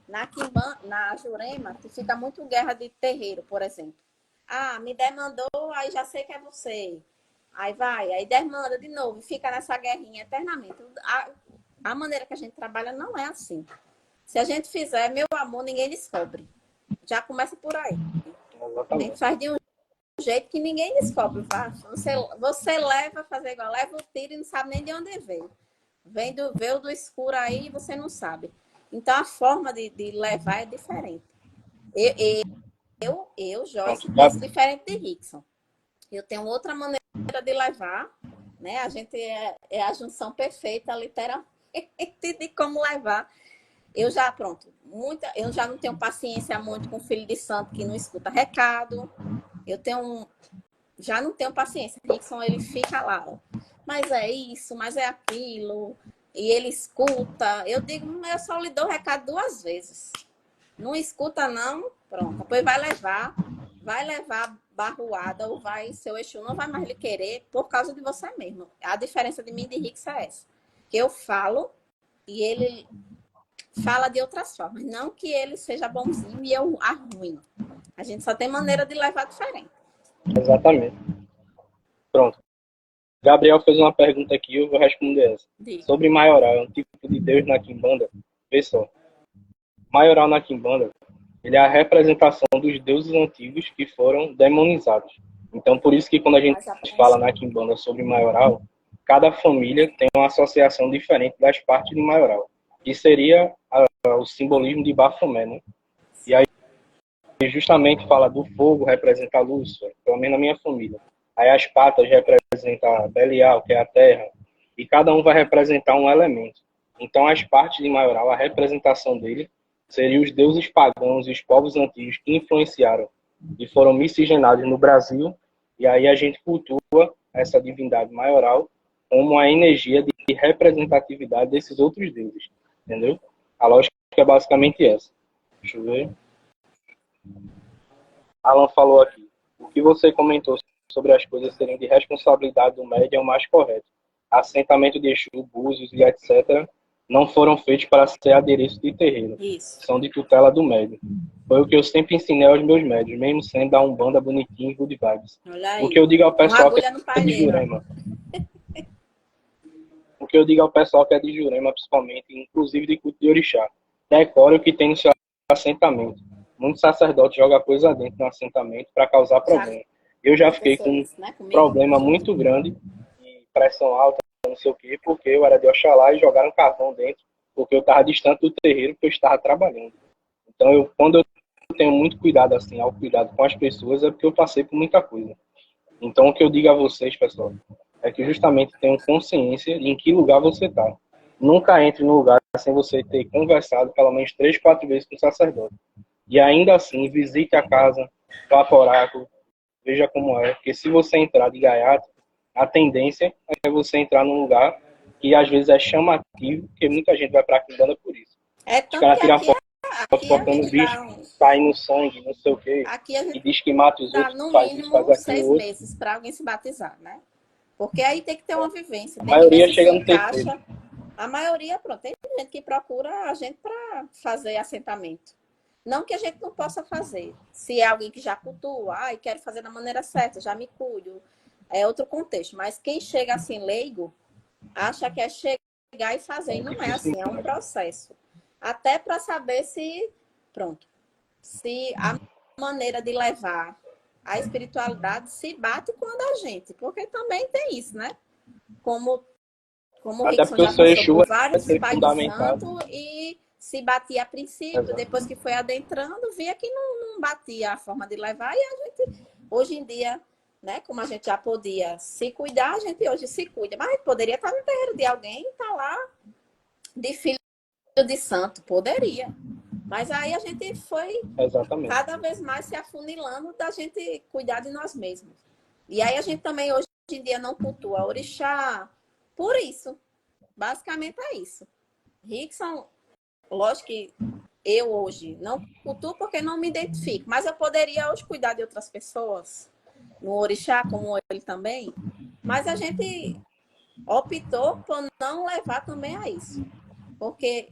Na Jurema, que fica muito guerra de terreiro, por exemplo. Me demandou, aí já sei que é você. Aí demanda de novo, fica nessa guerrinha eternamente. A maneira que a gente trabalha não é assim. Se a gente fizer, meu amor, ninguém descobre. Já começa por aí. A gente faz de um jeito que ninguém descobre. Você leva a fazer igual, leva o tiro e não sabe nem de onde veio. Veio do escuro aí e você não sabe. Então, a forma de levar é diferente. Eu Joyce, penso diferente de Rickson. Eu tenho outra maneira de levar, né? A gente é a junção perfeita, literalmente, de como levar. Eu já não tenho paciência muito com filho de santo que não escuta recado. Já não tenho paciência. Rickson, ele fica lá, ó. Mas é isso, mas é aquilo. E ele escuta. Eu digo, eu só lhe dou recado 2 vezes. Não escuta, não, pronto. Depois vai levar barroada ou seu Exu não vai mais lhe querer por causa de você mesmo. A diferença de mim e de Rickson é essa. Que eu falo e ele fala de outras formas. Não que ele seja bonzinho e eu ruim. A gente só tem maneira de levar diferente. Exatamente. Pronto. Gabriel fez uma pergunta aqui, eu vou responder essa. Sobre maioral, é um tipo de Deus na quimbanda. Vê só. Maioral na quimbanda, ele é a representação dos deuses antigos que foram demonizados. Então, por isso que quando a gente mais fala na apreensão. Quimbanda sobre maioral, cada família tem uma associação diferente das partes de maioral, que seria o simbolismo de Bafomé, né? E aí justamente fala do fogo representa a luz, pelo menos na minha família. Aí as patas representam Belial, que é a terra, e cada um vai representar um elemento. Então as partes de maioral, a representação dele seria os deuses pagãos e os povos antigos que influenciaram e foram miscigenados no Brasil, e aí a gente cultua essa divindade maioral como a energia de representatividade desses outros deuses, entendeu? A lógica é basicamente essa. Deixa eu ver. Alan falou aqui. O que você comentou sobre as coisas serem de responsabilidade do médium é o mais correto. Assentamento de Exu, Búzios e etc. não foram feitos para ser adereço de terreiro. Isso. São de tutela do médium. Foi o que eu sempre ensinei aos meus médios, mesmo sendo da Umbanda bonitinho e good vibes. Olha O aí. que eu digo ao Uma pessoal que agulha no é de palheiro. Jurema. O que eu digo ao pessoal que é de Jurema, principalmente, inclusive de culto de orixá. Decore o que tem no seu assentamento. Muitos sacerdotes jogam coisa dentro no assentamento para causar Já problema. Eu já fiquei aconteceu com um isso, né? Comigo? problema muito grande, de pressão alta, não sei o quê, porque eu era de Oxalá e jogaram carvão dentro, porque eu estava distante do terreiro, porque eu estava trabalhando. Então, quando eu tenho muito cuidado, assim, ao cuidado com as pessoas, é porque eu passei por muita coisa. Então, o que eu digo a vocês, pessoal, é que justamente tenham consciência de em que lugar você está. Nunca entre no lugar sem você ter conversado pelo menos 3, 4 vezes com o sacerdote. E ainda assim, visite a casa, vá para o oráculo, veja como é. Porque se você entrar de gaiato, a tendência é você entrar num lugar que às vezes é chamativo, porque muita gente vai para a quimbanda por isso. É Os tanto caras que tiram aqui, foto aqui a cortando gente bicho, dá um, caindo sangue, não sei o quê, aqui a e gente diz que mata os dá outros, no faz isso, faz mínimo aquilo 6 outro. meses para alguém se batizar, né? Porque aí tem que ter uma vivência, A tem que ver maioria se se chega no terceiro. encaixa. A maioria, pronto, tem gente que procura a gente para fazer assentamento. Não que a gente não possa fazer. Se é alguém que já cultua, e quero fazer da maneira certa, já me cuido, é outro contexto. Mas quem chega assim leigo, acha que é chegar e fazer. E não é assim, é um processo. Até para saber se, pronto, se a maneira de levar a espiritualidade se bate com a da gente. Porque também tem isso, né? Como, como o Até Rickson porque o já seu passou Exu por vai vários ser pais de fundamentado. santo e se batia a princípio, Exato. depois que foi adentrando, via que não batia a forma de levar e a gente, hoje em dia, né, como a gente já podia se cuidar, a gente hoje se cuida, mas poderia estar no terreiro de alguém e estar lá de filho de santo, poderia. Mas aí a gente foi Exatamente. cada vez mais se afunilando da gente cuidar de nós mesmos. E aí a gente também hoje em dia não cultua orixá, por isso. Basicamente é isso. Rickson, lógico que eu hoje não cultuo porque não me identifico, mas eu poderia hoje cuidar de outras pessoas, no orixá, como ele também. Mas a gente optou por não levar também a isso. Porque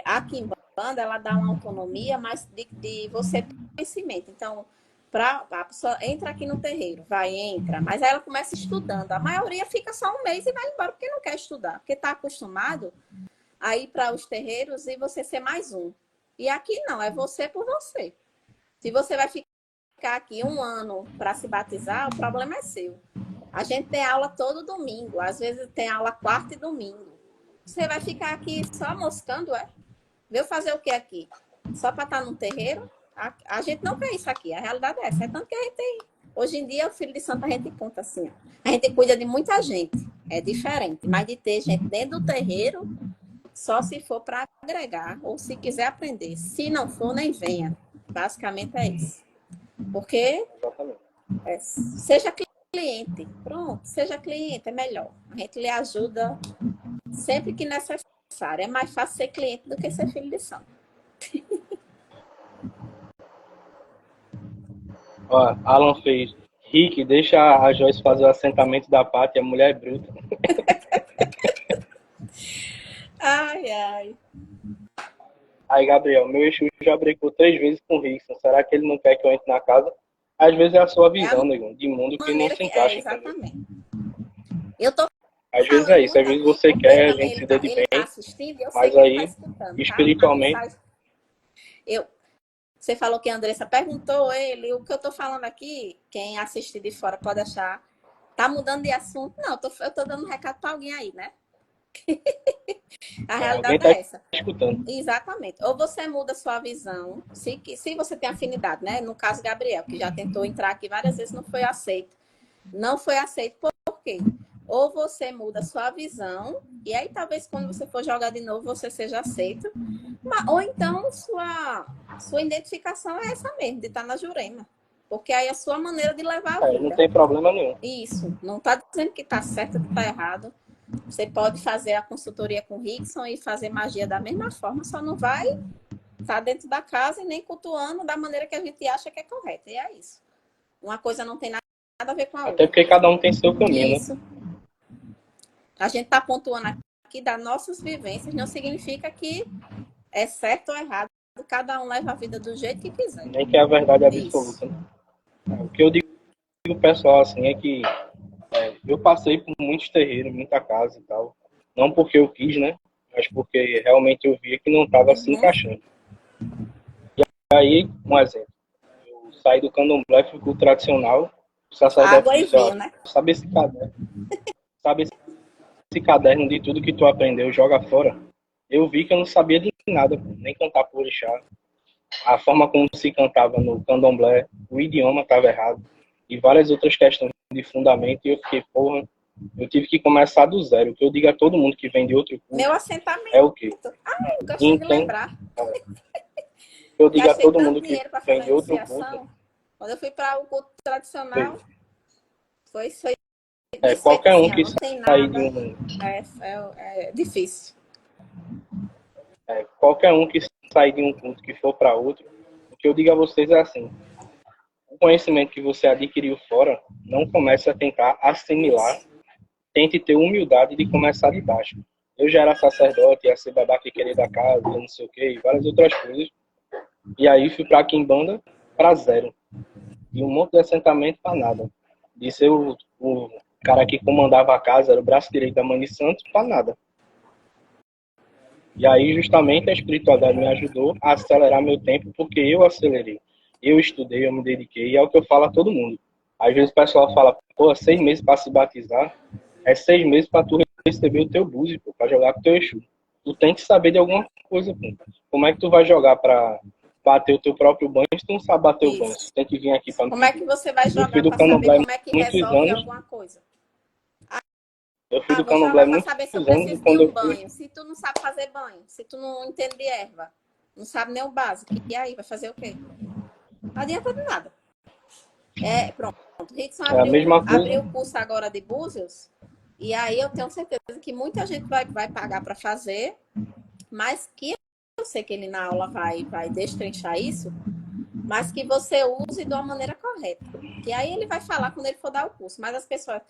a Kimbanda, ela dá uma autonomia, mas de você ter conhecimento. Então, a pessoa entra aqui no terreiro, entra, mas aí ela começa estudando. A maioria fica só um mês e vai embora porque não quer estudar, porque está acostumado a ir para os terreiros e você ser mais um. E aqui não, é você por você. Se você vai ficar aqui um ano para se batizar, o problema é seu. A gente tem aula todo domingo, às vezes tem aula quarta e domingo. Você vai ficar aqui só moscando, é? Veio fazer o que aqui? Só para estar num terreiro? A gente não quer isso aqui, a realidade é essa. É tanto que a gente tem. Hoje em dia, o filho de santo a gente conta assim. A gente cuida de muita gente, é diferente. Mas de ter gente dentro do terreiro, só se for para agregar ou se quiser aprender. Se não for, nem venha. Basicamente é isso. Porque Exatamente. seja cliente. Pronto, seja cliente, é melhor. A gente lhe ajuda sempre que necessário. É mais fácil ser cliente do que ser filho de santo. Ó, Alan fez. Rick, deixa a Joyce fazer o assentamento da pátria, a mulher é bruta. Ai, ai. Aí, Gabriel, meu Exu já brecou 3 vezes com o Rickson. Será que ele não quer que eu entre na casa? Às vezes é a sua É a visão, negão, de mundo que não maneira se que. É, encaixa, entendeu? exatamente. Eu tô Às vezes é falando isso. Às muito vezes aqui você porque quer, a também gente se dê de ele tá bem, assistindo e eu sei mas que ele tá aí, escutando, tá? A espiritualmente, mensagem. Eu, Você falou que a Andressa perguntou ele. O que eu estou falando aqui, quem assistir de fora pode achar. Tá mudando de assunto? Não, eu tô dando um recado para alguém aí, né? A Alguém realidade está é essa. escutando. Exatamente. Ou você muda sua visão, se você tem afinidade, né? No caso, Gabriel, que já tentou entrar aqui várias vezes, não foi aceito. Não foi aceito por quê? Ou você muda sua visão, e aí talvez quando você for jogar de novo você seja aceito, ou então sua identificação é essa mesmo, de estar na Jurema. Porque aí é a sua maneira de levar a Não vida. tem problema nenhum. Isso. Não está dizendo que está certo ou que está errado. Você pode fazer a consultoria com o Rickson e fazer magia da mesma forma, só não vai estar dentro da casa e nem cultuando da maneira que a gente acha que é correta. E é isso. Uma coisa não tem nada a ver com a Até outra. porque cada um tem seu caminho, né? Isso. A gente está pontuando aqui das nossas vivências, não significa que é certo ou errado. Cada um leva a vida do jeito que quiser. Nem que é a verdade Isso. absoluta, né? O que eu digo pro pessoal, assim, é que eu passei por muitos terreiros, muita casa e tal. Não porque eu quis, né? Mas porque realmente eu via que não estava se encaixando. E aí, um exemplo. Eu saí do candomblé, fui pro tradicional. O sacerdote Água e disse, ó, vinho, né? sabe esse caderno de tudo que tu aprendeu, joga fora. Eu vi que eu não sabia de nada, nem cantar por orixá. A forma como se cantava no candomblé, o idioma estava errado. E várias outras questões de fundamento. E eu fiquei, porra, eu tive que começar do zero. O que eu digo a todo mundo que vem de outro Meu culto assentamento. é o quê? Eu gostei de lembrar. Eu digo a Gastei todo tanto mundo que dinheiro para vem fazer a de outro culto, iniciação. Quando eu fui para o culto tradicional, foi desse jeito qualquer assim, um ó, que não tem sair de nada. um, É difícil. qualquer um que sair de um culto que for para outro, o que eu digo a vocês é assim: o conhecimento que você adquiriu fora, não comece a tentar assimilar, tente ter humildade de começar de baixo. Eu já era sacerdote, ia ser babaca e querer da casa, não sei o que, e várias outras coisas. E aí fui para Quimbanda para zero. E um monte de assentamento para nada. De ser o cara que comandava a casa, era o braço direito da Mãe de Santos, para nada. E aí, justamente, a espiritualidade me ajudou a acelerar meu tempo, porque eu acelerei. Eu estudei, eu me dediquei, e é o que eu falo a todo mundo. Às vezes o pessoal fala, pô, 6 meses para se batizar, é 6 meses para tu receber o teu búzio, para jogar com o teu Exu. Tu tem que saber de alguma coisa, pô. Como é que tu vai jogar para bater o teu próprio banho se tu não sabe bater o banho? Tu Isso. tem que vir aqui para me Como é que pedir. você vai Eu fui jogar do para saber candomblé como é que muitos resolve anos, alguma coisa? eu fui do Vou candomblé jogar para muitos saber se eu anos, e preciso de quando um eu fui, banho. Se tu não sabe fazer banho, se tu não entende de erva, não sabe nem o básico, e aí vai fazer o quê? Não adianta de nada. Pronto. O Rickson é a mesma coisa. abriu o curso agora de Búzios, e aí eu tenho certeza que muita gente vai pagar para fazer, mas que eu sei que ele na aula vai destrinchar isso, mas que você use de uma maneira correta. Que aí ele vai falar quando ele for dar o curso. Mas as pessoas,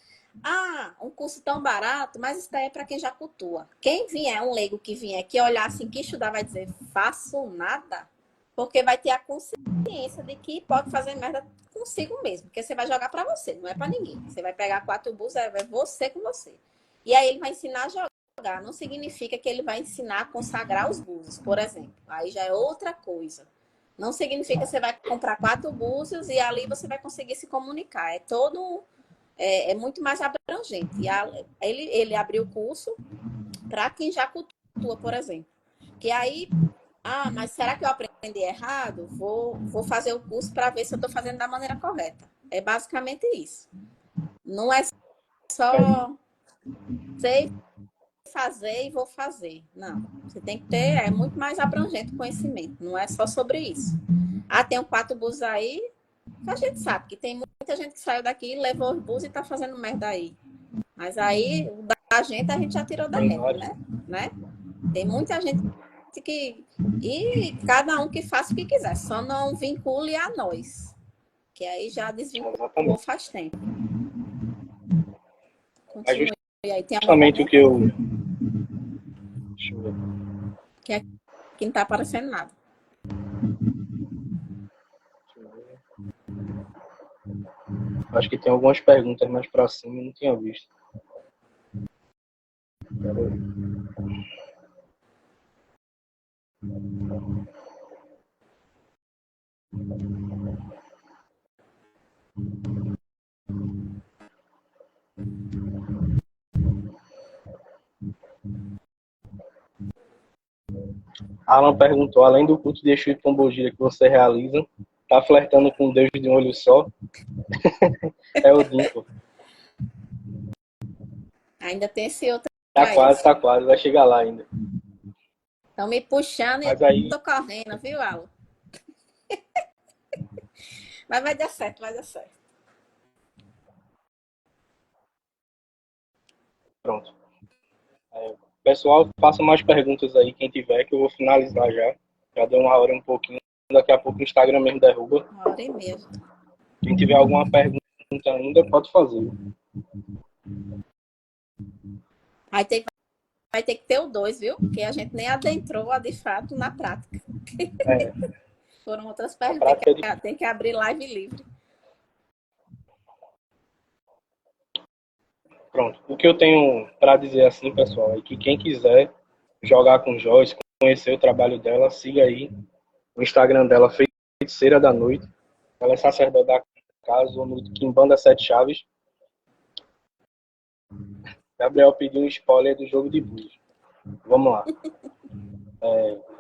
um curso tão barato, mas isso daí é para quem já cultua. Quem vier, um leigo que vier, que olhar assim, que estudar, vai dizer, faço nada, porque vai ter a consciência de que pode fazer merda consigo mesmo, porque você vai jogar para você, não é para ninguém. Você vai pegar 4 bus, é você com você. E aí ele vai ensinar a jogar. Não significa que ele vai ensinar a consagrar os búzios, por exemplo. Aí já é outra coisa. Não significa que você vai comprar 4 búzios e ali você vai conseguir se comunicar. É muito mais abrangente. E ele abriu o curso para quem já cultua, por exemplo. Que aí, mas será que eu aprendi errado? Vou fazer o curso para ver se eu estou fazendo da maneira correta. É basicamente isso. Não é só sei fazer e vou fazer. Não. Você tem que ter, é muito mais abrangente o conhecimento. Não é só sobre isso. Tem 4 bus aí, a gente sabe que tem muita gente que saiu daqui, levou os bus e tá fazendo merda aí. Mas aí, o da gente, a gente já tirou da Tem reta, vários. né? Tem muita gente que... E cada um que faça o que quiser. Só não vincule a nós. Que aí já desvinculou Exatamente. faz tempo. É Continue aí. Tem alguma justamente o que pergunta? eu. Deixa eu ver. Que aqui não tá aparecendo nada. Acho que tem algumas perguntas mais pra cima e não tinha visto. Alan perguntou, além do culto de Exu e Pombogira que você realiza, tá flertando com Deus de um olho só? É o Dinko. Ainda tem esse outro. Tá quase, vai chegar lá ainda. Estão me puxando Mas e aí... eu tô correndo, viu, Alan? Mas vai dar certo, vai dar certo. Pronto. Pessoal, faça mais perguntas aí, quem tiver, que eu vou finalizar já. Já deu uma hora e um pouquinho. Daqui a pouco o Instagram mesmo derruba. 1h30. Quem tiver alguma pergunta ainda, pode fazer. Vai ter que ter o 2, viu? Porque a gente nem adentrou, de fato, na prática. Foram outras perguntas. Tem que abrir live livre. Pronto. O que eu tenho para dizer assim, pessoal, é que quem quiser jogar com Joyce, conhecer o trabalho dela, siga aí o Instagram dela, Feiticeira da Noite. Ela é sacerdote da casa, no Quimbanda Sete Chaves. Gabriel pediu um spoiler do jogo de búzios. Vamos lá.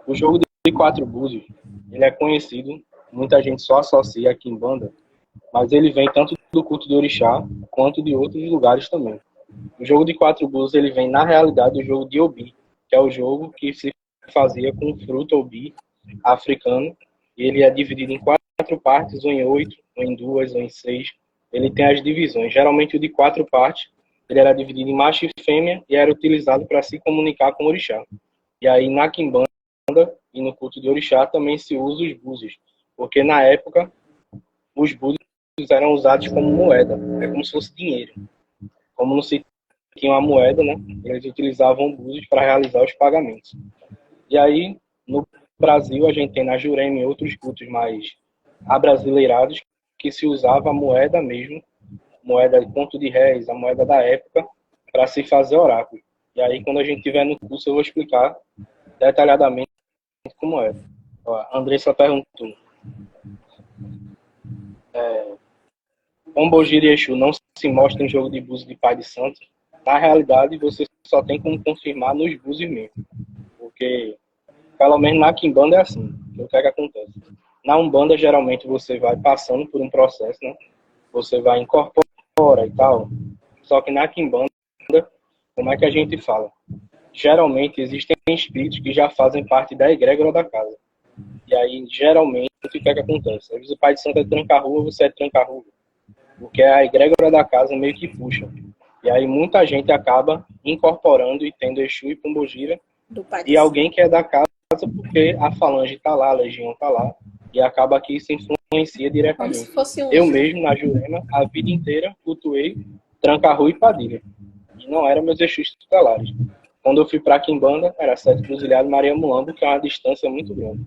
O jogo de 4 búzios, ele é conhecido, muita gente só associa a Quimbanda, mas ele vem tanto do culto de Orixá, quanto de outros lugares também. O jogo de 4 búzios, ele vem, na realidade, do jogo de Obi, que é o jogo que se fazia com fruto Obi africano, e ele é dividido em 4 partes, ou em 8, ou em 2, ou em 6. Ele tem as divisões. Geralmente, o de 4 partes, ele era dividido em macho e fêmea, e era utilizado para se comunicar com o Orixá. E aí, na Quimbanda e no culto de Orixá, também se usa os búzios, porque na época, os búzios eram usados como moeda, é como se fosse dinheiro. Como não se tinha uma moeda, né? Eles utilizavam búzios para realizar os pagamentos. E aí, no Brasil, a gente tem na Jurema e outros cultos mais abrasileirados que se usava a moeda mesmo, moeda de conto de réis, a moeda da época, para se fazer oráculo. E aí, quando a gente tiver no curso, eu vou explicar detalhadamente como é. Ó, a Andressa perguntou. Pombogira e Exu não se mostra em jogo de búzios de Pai de Santo. Na realidade, você só tem como confirmar nos búzios mesmo. Porque, pelo menos na Quimbanda é assim. O que é que acontece? Na Umbanda, geralmente, você vai passando por um processo, né? Você vai incorpora e tal. Só que na Quimbanda, como é que a gente fala? Geralmente, existem espíritos que já fazem parte da egrégora da casa. E aí, geralmente, o que é que acontece? Às vezes o Pai de Santo é tranca-rua, você é tranca-rua. Porque a egrégora da casa meio que puxa. E aí muita gente acaba incorporando e tendo Exu e Pombogira e alguém que é da casa porque a falange está lá, a legião está lá, e acaba que isso influencia diretamente. Como se fosse eu mesmo, na Jurema, a vida inteira cultuei Tranca-Rua e Padilha. E não eram meus Exus tutelares. Quando eu fui para Quimbanda, era Sete Cruzilhado Maria Mulambo, que é uma distância muito grande.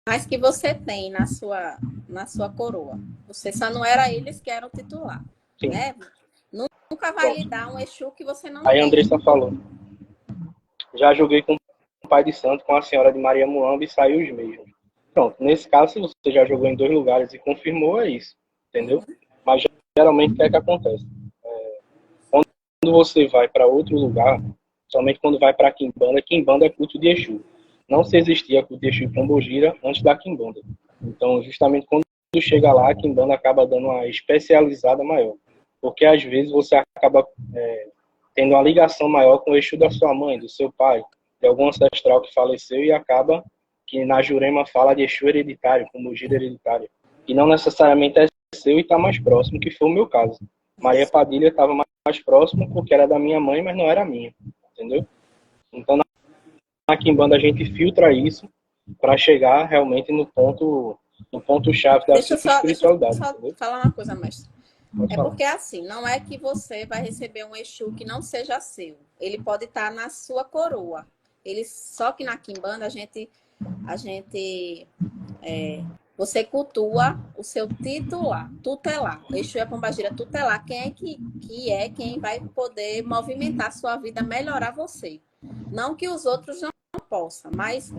Mas que você tem na sua coroa. Você só não era eles que eram titular. Sim. Né? Nunca vai lhe dar um Exu que você não tem. Aí a Andressa falou. Já joguei com o Pai de Santo, com a Senhora de Maria Muamba e saiu os mesmos. Pronto, nesse caso, se você já jogou em 2 lugares e confirmou, é isso. Entendeu? Mas geralmente o que é que acontece? Quando você vai para outro lugar, somente quando vai para Quimbanda é culto de Exu. Não se existia culto de Exu e Pombogira antes da Quimbanda. Então, justamente quando chega lá, a Quimbanda acaba dando uma especializada maior. Porque às vezes você acaba tendo uma ligação maior com o Exu da sua mãe, do seu pai, de algum ancestral que faleceu e acaba que na Jurema fala de Exu hereditário, Pombogira hereditário. E não necessariamente é seu e está mais próximo, que foi o meu caso. Maria Padilha estava mais próximo porque era da minha mãe, mas não era minha. Entendeu? Então, na Quimbanda a gente filtra isso para chegar realmente no ponto-chave da espiritualidade. Deixa eu só falar uma coisa, mestre. Porque assim, não é que você vai receber um Exu que não seja seu. Ele pode estar na sua coroa. Só que na Quimbanda você cultua o seu tutelar. O Exu e a Pombagira tutelar. Quem é quem vai poder movimentar a sua vida, melhorar você. Não que os outros não possam, mas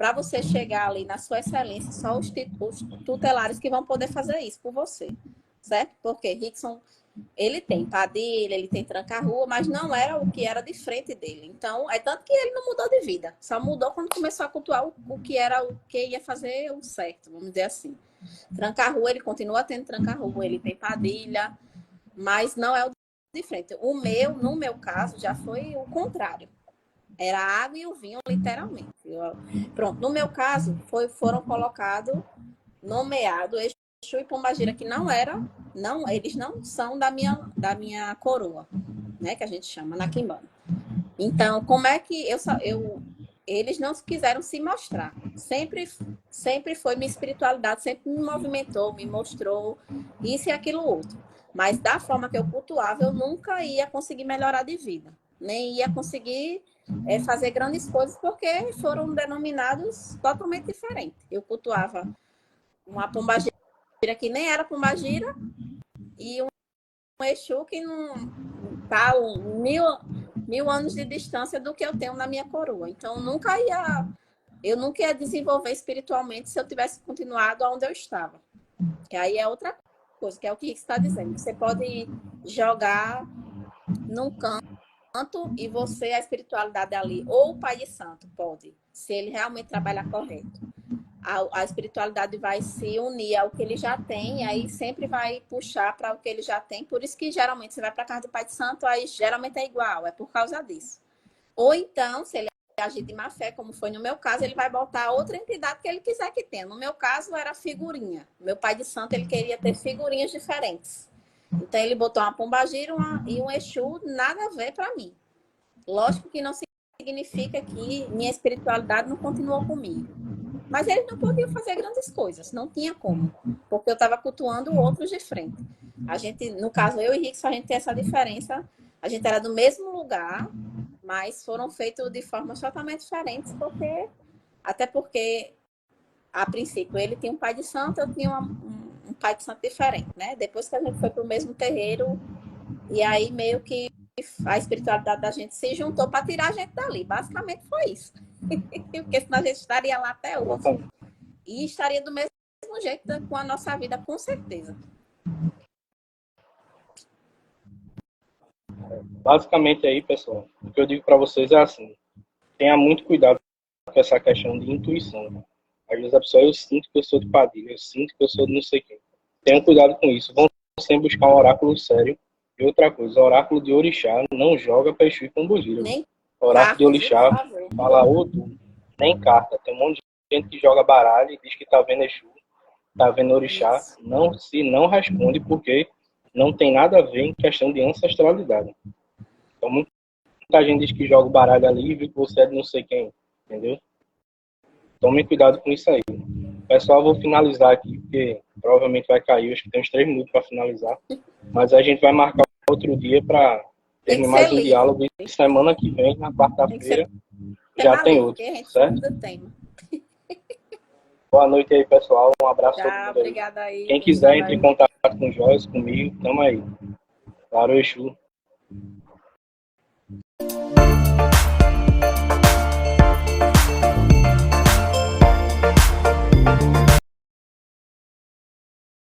para você chegar ali na sua excelência, só os tutelares que vão poder fazer isso por você, certo? Porque Rickson, ele tem Padilha, ele tem Tranca-Rua, mas não era o que era de frente dele. Então, é tanto que ele não mudou de vida. Só mudou quando começou a cultuar o que era o que ia fazer o certo, vamos dizer assim. Tranca-Rua, ele continua tendo Tranca-Rua, ele tem Padilha, mas não é o de frente. No meu caso, já foi o contrário. Era a água e o vinho, literalmente. Pronto, no meu caso, foram colocados, nomeados, Exu e Pombagira, que eles não são da minha coroa, né? Que a gente chama na Quimbanda. Então, como é que eles não quiseram se mostrar? Sempre foi minha espiritualidade, sempre me movimentou, me mostrou isso e aquilo outro. Mas da forma que eu cultuava, eu nunca ia conseguir melhorar de vida. Nem ia conseguir fazer grandes coisas, porque foram denominados totalmente diferentes. Eu cultuava uma pombagira que nem era pombagira e um Exu que não está mil anos de distância do que eu tenho na minha coroa. Então, eu nunca ia desenvolver espiritualmente se eu tivesse continuado onde eu estava. Que aí é outra coisa, que é o que está dizendo. Você pode jogar num canto e você, a espiritualidade ali, ou o Pai de Santo pode, se ele realmente trabalhar correto. A espiritualidade vai se unir ao que ele já tem, e aí sempre vai puxar para o que ele já tem. Por isso que geralmente você vai para a casa do Pai de Santo, aí geralmente é igual, é por causa disso. Ou então, se ele agir de má fé, como foi no meu caso, ele vai botar outra entidade que ele quiser que tenha. No meu caso, era figurinha. Meu Pai de Santo, ele queria ter figurinhas diferentes. Então, ele botou uma pombagira e um Exu, nada a ver para mim. Lógico que não significa que minha espiritualidade não continuou comigo. Mas eles não podiam fazer grandes coisas, não tinha como. Porque eu estava cultuando outros de frente. A gente, no caso, eu e Rickson, a gente tem essa diferença. A gente era do mesmo lugar, mas foram feitos de formas totalmente diferentes, até porque, a princípio, ele tinha um pai de santo, eu tinha um pai de santo diferente, né? Depois que a gente foi para o mesmo terreiro, e aí meio que a espiritualidade da gente se juntou para tirar a gente dali. Basicamente foi isso. Porque senão a gente estaria lá até hoje. E estaria do mesmo jeito com a nossa vida, com certeza. Basicamente aí, pessoal, o que eu digo para vocês é assim: tenha muito cuidado com essa questão de intuição. Às vezes a pessoa, eu sinto que eu sou de Padilha, eu sinto que eu sou de não sei quem. Tenham cuidado com isso. Vão sempre buscar um oráculo sério. E outra coisa, oráculo de orixá não joga para Exu e Pombogira. Oráculo de orixá fala outro, nem carta. Tem um monte de gente que joga baralho e diz que tá vendo Exu, tá vendo orixá. Não responde, porque não tem nada a ver em questão de ancestralidade. Então, muita gente diz que joga o baralho ali e viu que você é de não sei quem, entendeu? Tomem cuidado com isso aí. Pessoal, vou finalizar aqui, porque provavelmente vai cair, acho que tem uns 3 minutos para finalizar. Mas a gente vai marcar outro dia para terminar mais um diálogo. E semana que vem, na quarta-feira, já tem outro, certo? Boa noite aí, pessoal. Um abraço a todo mundo aí. Obrigada aí. Quem quiser, entre em contato com o Joyce, comigo, tamo aí. Claro, Exu.